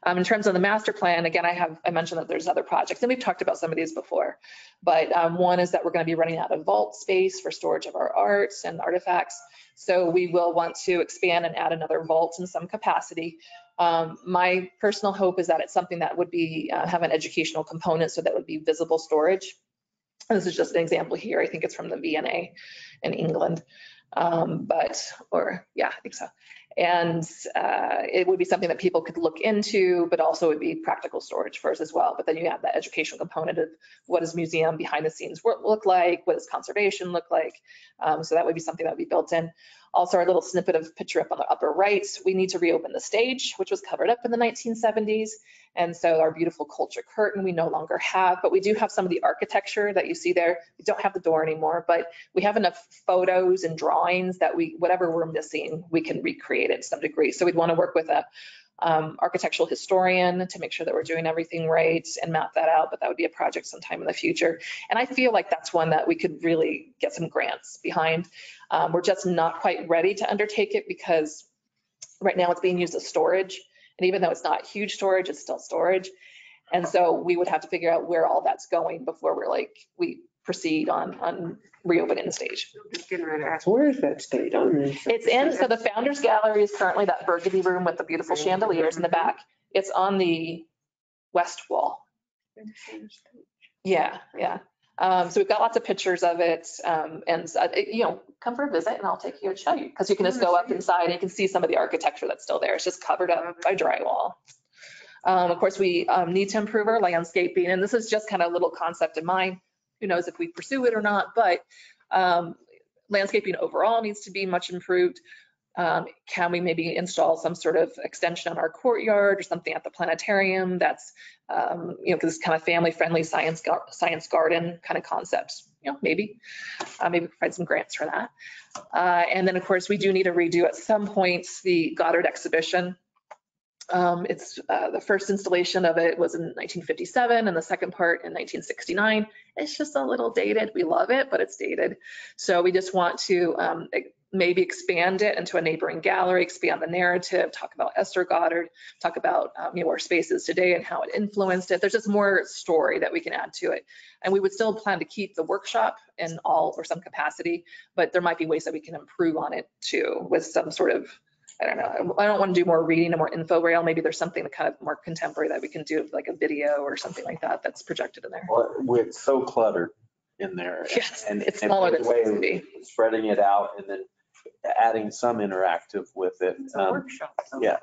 In terms of the master plan, again, I mentioned that there's other projects, and we've talked about some of these before, but one is that we're going to be running out of vault space for storage of our arts and artifacts. So we will want to expand and add another vault in some capacity. My personal hope is that it's something that would be have an educational component, so that would be visible storage. This is just an example here. I think it's from the V&A in England. I think so. And it would be something that people could look into, but also would be practical storage for us as well. But then you have that educational component of what does museum behind the scenes work look like? What does conservation look like? So that would be something that would be built in. Also, our little snippet of picture up on the upper right, we need to reopen the stage, which was covered up in the 1970s. And so our beautiful culture curtain we no longer have, but we do have some of the architecture that you see there. We don't have the door anymore, but we have enough photos and drawings that whatever we're missing, we can recreate it to some degree. So we'd want to work with a architectural historian to make sure that we're doing everything right and map that out, but that would be a project sometime in the future. And I feel like that's one that we could really get some grants behind. We're just not quite ready to undertake it because right now it's being used as storage. And even though it's not huge storage, it's still storage. And so we would have to figure out where all that's going before we proceed on reopening the stage.
Just getting ready to ask, where is that stage on this?
It's in, so the Founders Gallery is currently that burgundy room with the beautiful chandeliers in the back. It's on the west wall. Yeah. So we've got lots of pictures of it, and come for a visit and I'll take you and show you, because you can just go up inside and you can see some of the architecture that's still there. It's just covered up by drywall. Of course, we need to improve our landscaping, and this is just kind of a little concept in mind. Who knows if we pursue it or not, but landscaping overall needs to be much improved. Can we maybe install some sort of extension on our courtyard or something at the planetarium that's, because it's kind of family-friendly science garden kind of concepts, maybe provide some grants for that. And then, of course, we do need to redo at some point the Goddard exhibition. It's the first installation of it was in 1957 and the second part in 1969. It's just a little dated. We love it, but it's dated. So we just want to maybe expand it into a neighboring gallery, expand the narrative, talk about Esther Goddard, talk about where space is today and how it influenced it. There's just more story that we can add to it. And we would still plan to keep the workshop in all or some capacity, but there might be ways that we can improve on it too with some sort of, I don't know, I don't want to do more reading and more info rail. Maybe there's something kind of more contemporary that we can do, like a video or something like that that's projected in there.
Well, it's so cluttered in there.
Yes,
and
it's smaller than it's supposed to be.
Spreading it out and then adding some interactive with it.
It's a workshop.
Yeah.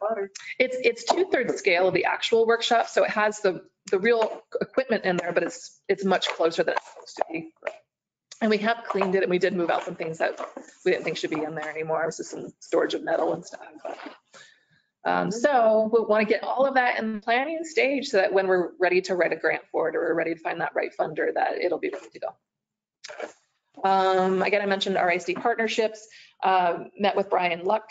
It's 2/3 scale of the actual workshop, so it has the real equipment in there, but it's much closer than it's supposed to be. And we have cleaned it, and we did move out some things that we didn't think should be in there anymore. It was just some storage of metal and stuff. But, so we want to get all of that in the planning stage so that when we're ready to write a grant for it or we're ready to find that right funder, that it'll be ready to go. Again, I mentioned RISD partnerships. Met with Brian Luck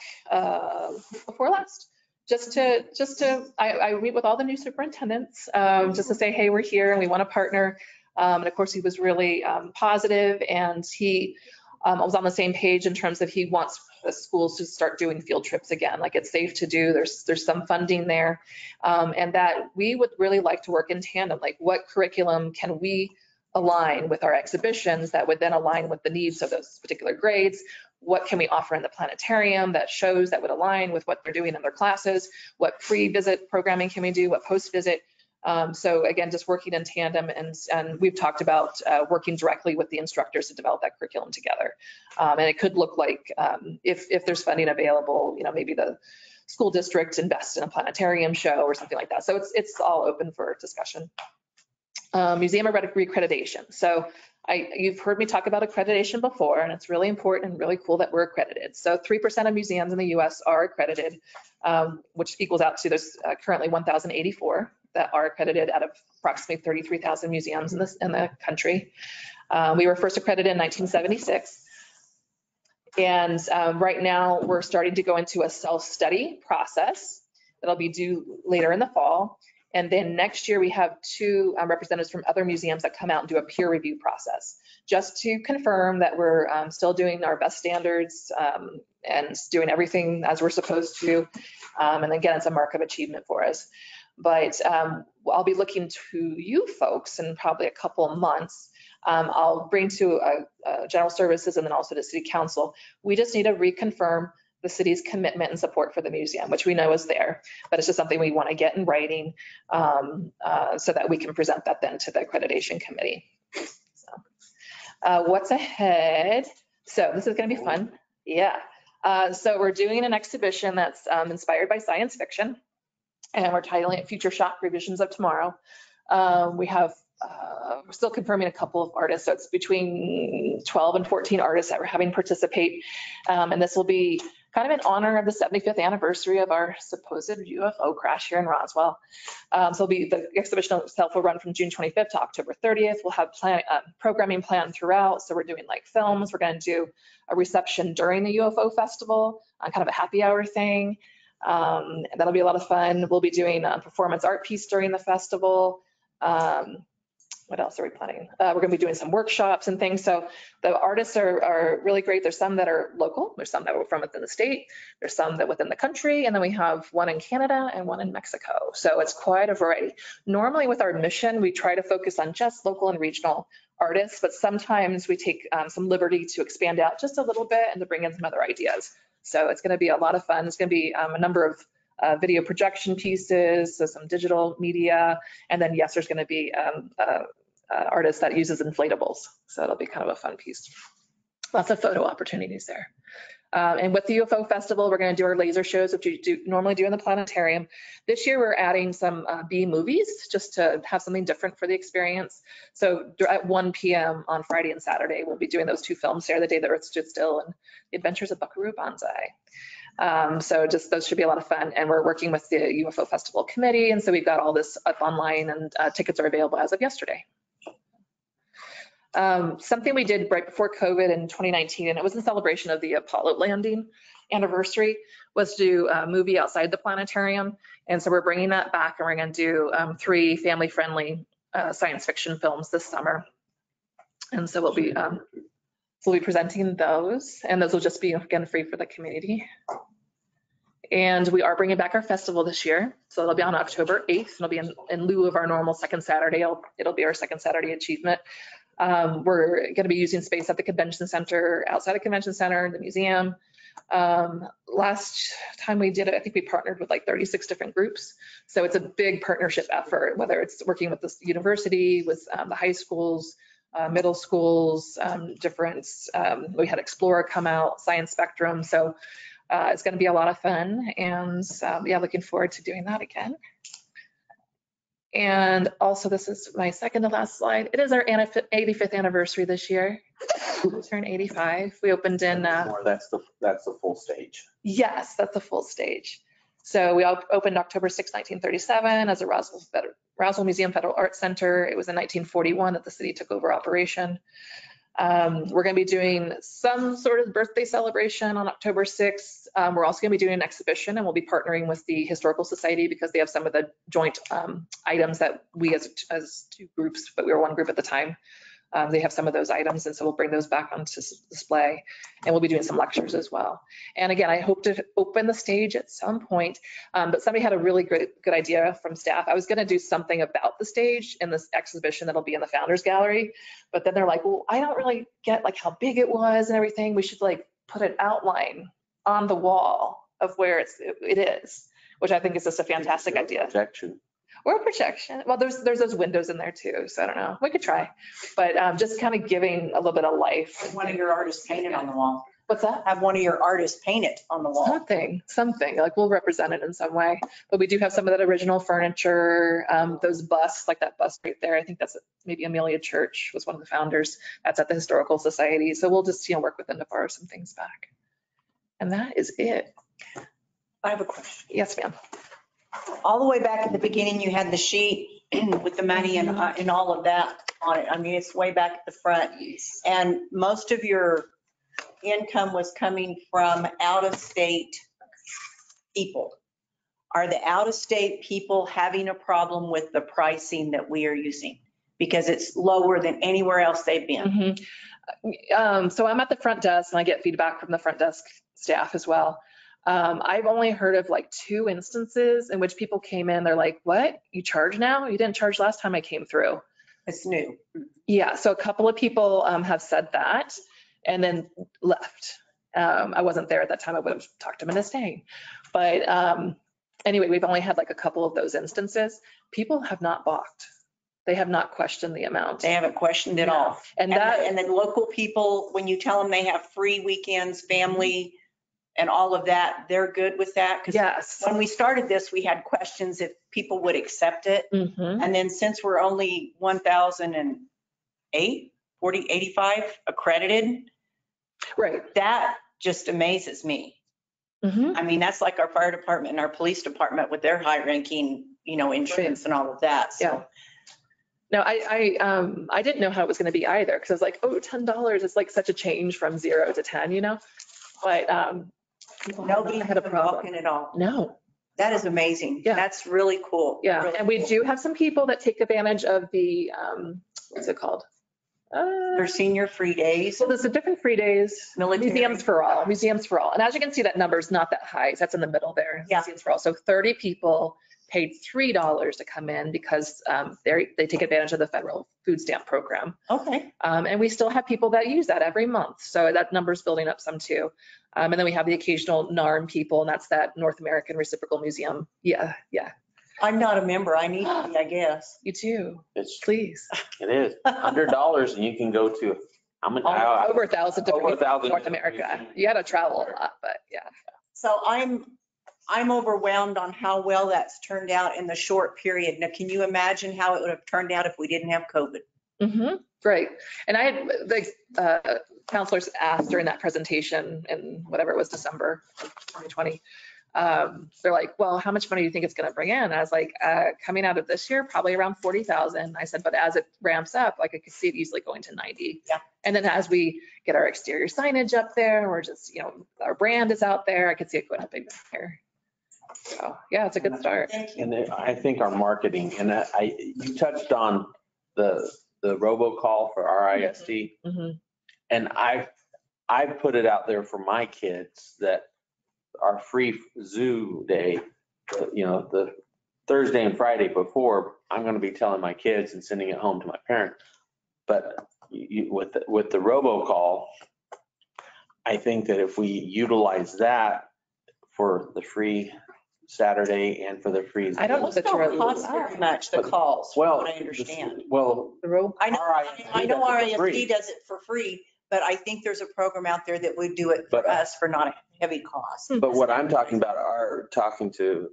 before last. I meet with all the new superintendents just to say, hey, we're here and we want to partner. And of course, he was really positive, and he was on the same page in terms of he wants the schools to start doing field trips again. Like, it's safe to do. There's some funding there, and that we would really like to work in tandem. Like, what curriculum can we align with our exhibitions that would then align with the needs of those particular grades? What can we offer in the planetarium that shows that would align with what they're doing in their classes? What pre-visit programming can we do? What post-visit? So again, just working in tandem, and we've talked about working directly with the instructors to develop that curriculum together. And it could look like if there's funding available, maybe the school district invests in a planetarium show or something like that. So it's all open for discussion. Museum accreditation. So you've heard me talk about accreditation before, and it's really important and really cool that we're accredited. So 3% of museums in the US are accredited, which equals out to there's currently 1,084 that are accredited out of approximately 33,000 museums in the country. We were first accredited in 1976. And right now we're starting to go into a self-study process that'll be due later in the fall. And then next year we have 2 representatives from other museums that come out and do a peer review process, just to confirm that we're still doing our best standards and doing everything as we're supposed to. And again, it's a mark of achievement for us. But I'll be looking to you folks in probably a couple of months. I'll bring to general services and then also to city council. We just need to reconfirm the city's commitment and support for the museum, which we know is there, but it's just something we want to get in writing so that we can present that then to the accreditation committee. So, what's ahead? So this is going to be fun. Yeah. So we're doing an exhibition that's inspired by science fiction, and we're titling it Future Shock Revisions of Tomorrow. We have, we're still confirming a couple of artists, so it's between 12 and 14 artists that we're having participate. And this will be kind of in honor of the 75th anniversary of our supposed UFO crash here in Roswell. So the exhibition itself will run from June 25th to October 30th. We'll have programming planned throughout. So we're doing like films. We're going to do a reception during the UFO festival, kind of a happy hour thing. That'll be a lot of fun. We'll be doing a performance art piece during the festival. What else are we planning? We're going to be doing some workshops and things. So the artists are really great. There's some that are local. There's some that are from within the state. There's some that within the country. And then we have one in Canada and one in Mexico. So it's quite a variety. Normally with our mission, we try to focus on just local and regional artists, but sometimes we take some liberty to expand out just a little bit and to bring in some other ideas. So it's going to be a lot of fun. It's going to be a number of video projection pieces, so some digital media, and then yes, there's going to be artist that uses inflatables. So it'll be kind of a fun piece. Lots of photo opportunities there. And with the UFO Festival, we're going to do our laser shows, which we normally do in the planetarium. This year, we're adding some B movies just to have something different for the experience. So at 1 p.m. on Friday and Saturday, we'll be doing those two films there, The Day the Earth Stood Still and The Adventures of Buckaroo Banzai. So just those should be a lot of fun. And we're working with the UFO Festival committee. And so we've got all this up online, and tickets are available as of yesterday. Something we did right before COVID in 2019, and it was in celebration of the Apollo landing anniversary, was to do a movie outside the planetarium. And so we're bringing that back, and we're going to do 3 family-friendly science fiction films this summer. And so we'll be presenting those, and those will just be, again, free for the community. And we are bringing back our festival this year. So it'll be on October 8th. It'll be in lieu of our normal second Saturday. It'll be our second Saturday achievement. We're going to be using space at the convention center, outside the convention center, the museum. Last time we did it, I think we partnered with like 36 different groups. So it's a big partnership effort, whether it's working with the university, with the high schools, middle schools, we had Explorer come out, Science Spectrum. So it's going to be a lot of fun, and yeah, looking forward to doing that again. And also, this is my second to last slide. It is our 85th anniversary this year. We turned 85. We opened in.
That's the full stage.
Yes, that's the full stage. So we opened October 6, 1937 as a Roswell Museum Federal Arts Center. It was in 1941 that the city took over operation. We're going to be doing some sort of birthday celebration on October 6th. We're also going to be doing an exhibition, and we'll be partnering with the Historical Society because they have some of the joint items that we as two groups, but we were one group at the time. They have some of those items, and so we'll bring those back onto display, and we'll be doing some lectures as well. And again, I hope to open the stage at some point, but somebody had a really good idea from staff. I was going to do something about the stage in this exhibition that'll be in the Founders Gallery, but then they're like, well, I don't really get like how big it was and everything. We should like put an outline on the wall of where it is, which I think is just a fantastic idea.
Projection.
Or projection. Well, there's those windows in there too, so I don't know. We could try, but just kind of giving a little bit of life.
Have one of your artists paint it on the wall.
What's that?
Have one of your artists paint it on the wall.
Something like we'll represent it in some way. But we do have some of that original furniture, those busts, like that bust right there. I think that's maybe Amelia Church was one of the founders. That's at the Historical Society. So we'll just work with them to borrow some things back. And that is it.
I have a question.
Yes, ma'am.
All the way back at the beginning, you had the sheet with the money and all of that on it. I mean, it's way back at the front. And most of your income was coming from out-of-state people. Are the out-of-state people having a problem with the pricing that we are using? Because it's lower than anywhere else they've been.
Mm-hmm. So I'm at the front desk, and I get feedback from the front desk staff as well. I've only heard of like 2 instances in which people came in, they're like, what? You charge now? You didn't charge last time I came through.
It's new.
Yeah, so a couple of people have said that and then left. I wasn't there at that time. I would have talked them into staying. But anyway, we've only had like a couple of those instances. People have not balked. They have not questioned the amount.
They haven't questioned it all. And then local people, when you tell them they have free weekends, family and all of that, they're good with that? Because
Yes.
when we started this, we had questions if people would accept it.
Mhm.
And then since we're only 1,085 accredited,
Right.
that just amazes me.
Mhm.
I mean, that's like our fire department and our police department with their high ranking, insurance and all of that. So.
Yeah. No, I didn't know how it was going to be either, because I was like, oh, $10 is like such a change from 0 to 10, but
Nobody
had a problem
at all.
No.
That is amazing.
Yeah.
That's really cool.
Yeah,
Really
and we
cool.
do have some people that take advantage of the, what's it called?
Their senior free days.
So there's the different free days,
Military.
museums for all. And as you can see, that number's not that high. That's in the middle there.
Yeah.
Museums for all. So 30 people paid $3 to come in because they take advantage of the federal food stamp program.
Okay.
And we still have people that use that every month. So that number's building up some too. And then we have the occasional NARM people, and that's that North American Reciprocal Museum. Yeah.
I'm not a member. I need to be, I guess.
You too.
It's,
Please.
it is $100 and you can go to, how many?
Over 1,000 different
Over 1,000
North America. You got to travel a lot, but yeah.
So I'm overwhelmed on how well that's turned out in the short period. Now, can you imagine how it would have turned out if we didn't have COVID?
Mm-hmm. Great. And I had the counselors asked during that presentation in whatever it was, December of 2020. They're like, well, how much money do you think it's going to bring in? And I was like, coming out of this year, probably around 40,000. I said, but as it ramps up, like I could see it easily going to 90.
Yeah.
And then as we get our exterior signage up there, or just, our brand is out there, I could see it going up even here. So yeah, it's a good start.
And I think our marketing, and you touched on the robocall for RISD.
Mm-hmm.
And I put it out there for my kids that our free zoo day, the Thursday and Friday before, I'm going to be telling my kids and sending it home to my parents. But with the robocall, I think that if we utilize that for the free Saturday and for the free.
I don't know that you're
cost very much, the calls, from what I understand. I know RISD does it for free, but I think there's a program out there that would do it for us for not a heavy cost.
But what I'm talking about are talking to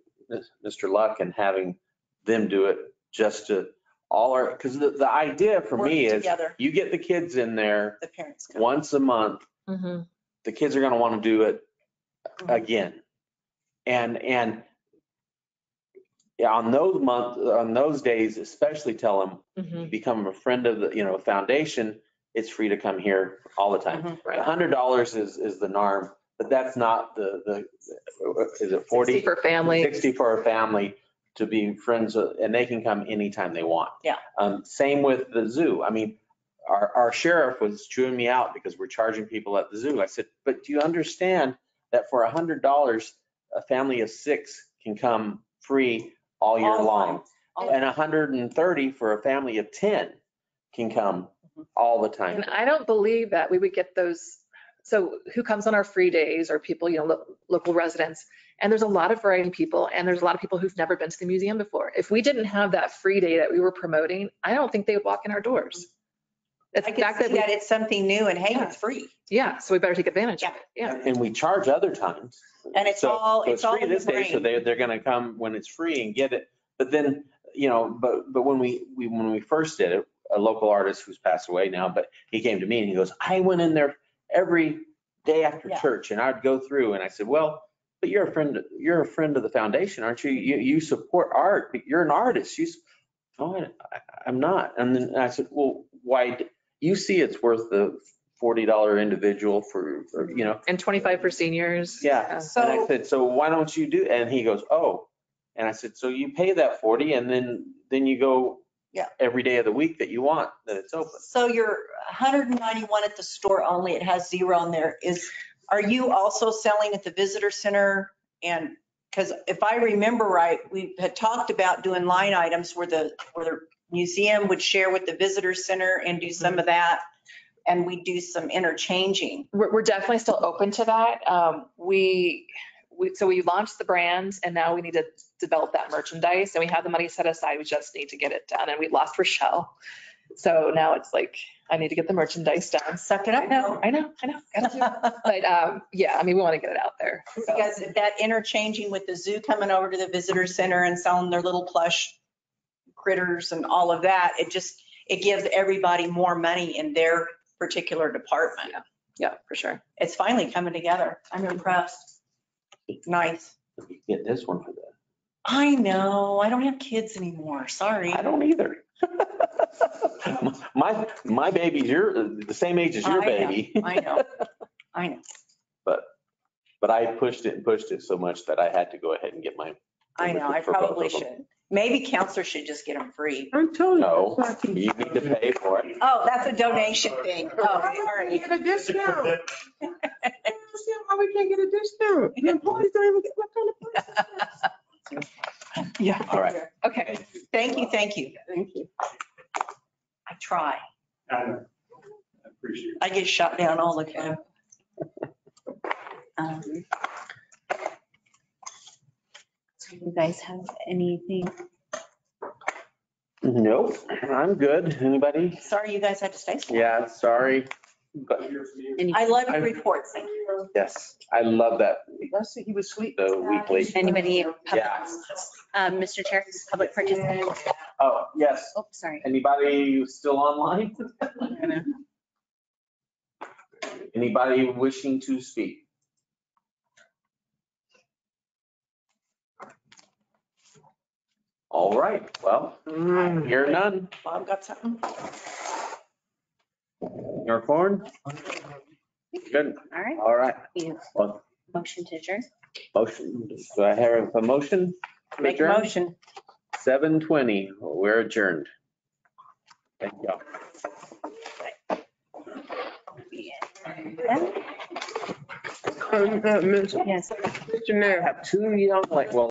Mr. Luck and having them do it just to because the idea for me is you get the kids in there
the parents
once a month.
Mm-hmm.
The kids are going to want to do it again. And on those days, especially tell them, become a friend of the, foundation, it's free to come here all the time.
Mm-hmm. Right.
$100 is the NARM, but that's not is it 40?
60 for family.
60 for a family to be friends, and they can come anytime they want.
Yeah.
Same with the zoo. I mean, our sheriff was chewing me out because we're charging people at the zoo. I said, but do you understand that for $100, a family of 6 can come free all year long, and 130 for a family of 10 can come all the time.
And I don't believe that we would get those. So who comes on our free days are people, local residents. And there's a lot of variety of people, and there's a lot of people who've never been to the museum before. If we didn't have that free day that we were promoting, I don't think they would walk in our doors.
It's the fact that it's something new and hey, it's free.
Yeah, so we better take advantage of it. Yeah.
And we charge other times.
And it's all
free this day, so they're going to come when it's free and get it. But then, but when we first did it, a local artist who's passed away now, but he came to me and he goes, I went in there every day after church and I'd go through, and I said, well, but you're a friend of the foundation, aren't you? You support art, but you're an artist. No, I'm not. And then I said, well, why? You see it's worth the $40 individual for.
And 25 for seniors.
Yeah.
So,
and I said, so why don't you do, and he goes, oh. And I said, so you pay that 40 and then you go every day of the week that you want, that it's open.
So you're 191 at the store only. It has 0 on there. Are you also selling at the visitor center? And because if I remember right, we had talked about doing line items where the museum would share with the visitor center and do some of that. And we do some interchanging.
We're definitely still open to that. So we launched the brand, and now we need to develop that merchandise, and we have the money set aside. We just need to get it done. And we lost Rochelle. So now it's like, I need to get the merchandise done.
Suck it up.
I know. Gotta do it. But yeah, I mean, we want to get it out there. So.
Because that interchanging with the zoo coming over to the visitor center and selling their little plush critters and all of that, it gives everybody more money in their particular department.
Yeah, for sure.
It's finally coming together. I'm impressed. Nice.
Get this one for that.
I know. I don't have kids anymore. Sorry.
I don't either. My baby's the same age as your baby.
I know.
But I pushed it so much that I had to go ahead and get my.
I know. I
for both
probably
of them.
should. Maybe counselors should just get them free.
I'm telling you.
No, you need to pay for it.
Oh, that's a donation thing. Oh, all right.
Get a discount. I don't understand why we can't get a discount. The employees don't even get what kind of price.
Yeah.
All right.
Okay.
Thank you.
Thank you.
I try.
I appreciate it.
I get shot down all the time.
Do you guys have anything?
Nope, I'm good. Anybody?
Sorry you guys had to stay so long.
Yeah, sorry. But
I love your reports.
yes, I love that,
Let's see, he was sweet.
the weekly.
Anybody?
Yeah.
Mr. Chair, public participant?
Oh, yes.
Oh, sorry.
Anybody still online? Anybody wishing to speak? All right, well, hear none.
Bob got something?
Your corn? Good.
All right.
All right.
You-
Well,
Motion to adjourn?
motion, do I have a motion? to
Make a
adjourn?
motion.
7:20, we're adjourned. Thank you.
Yes.
Mr. Nair.
I have two young, well,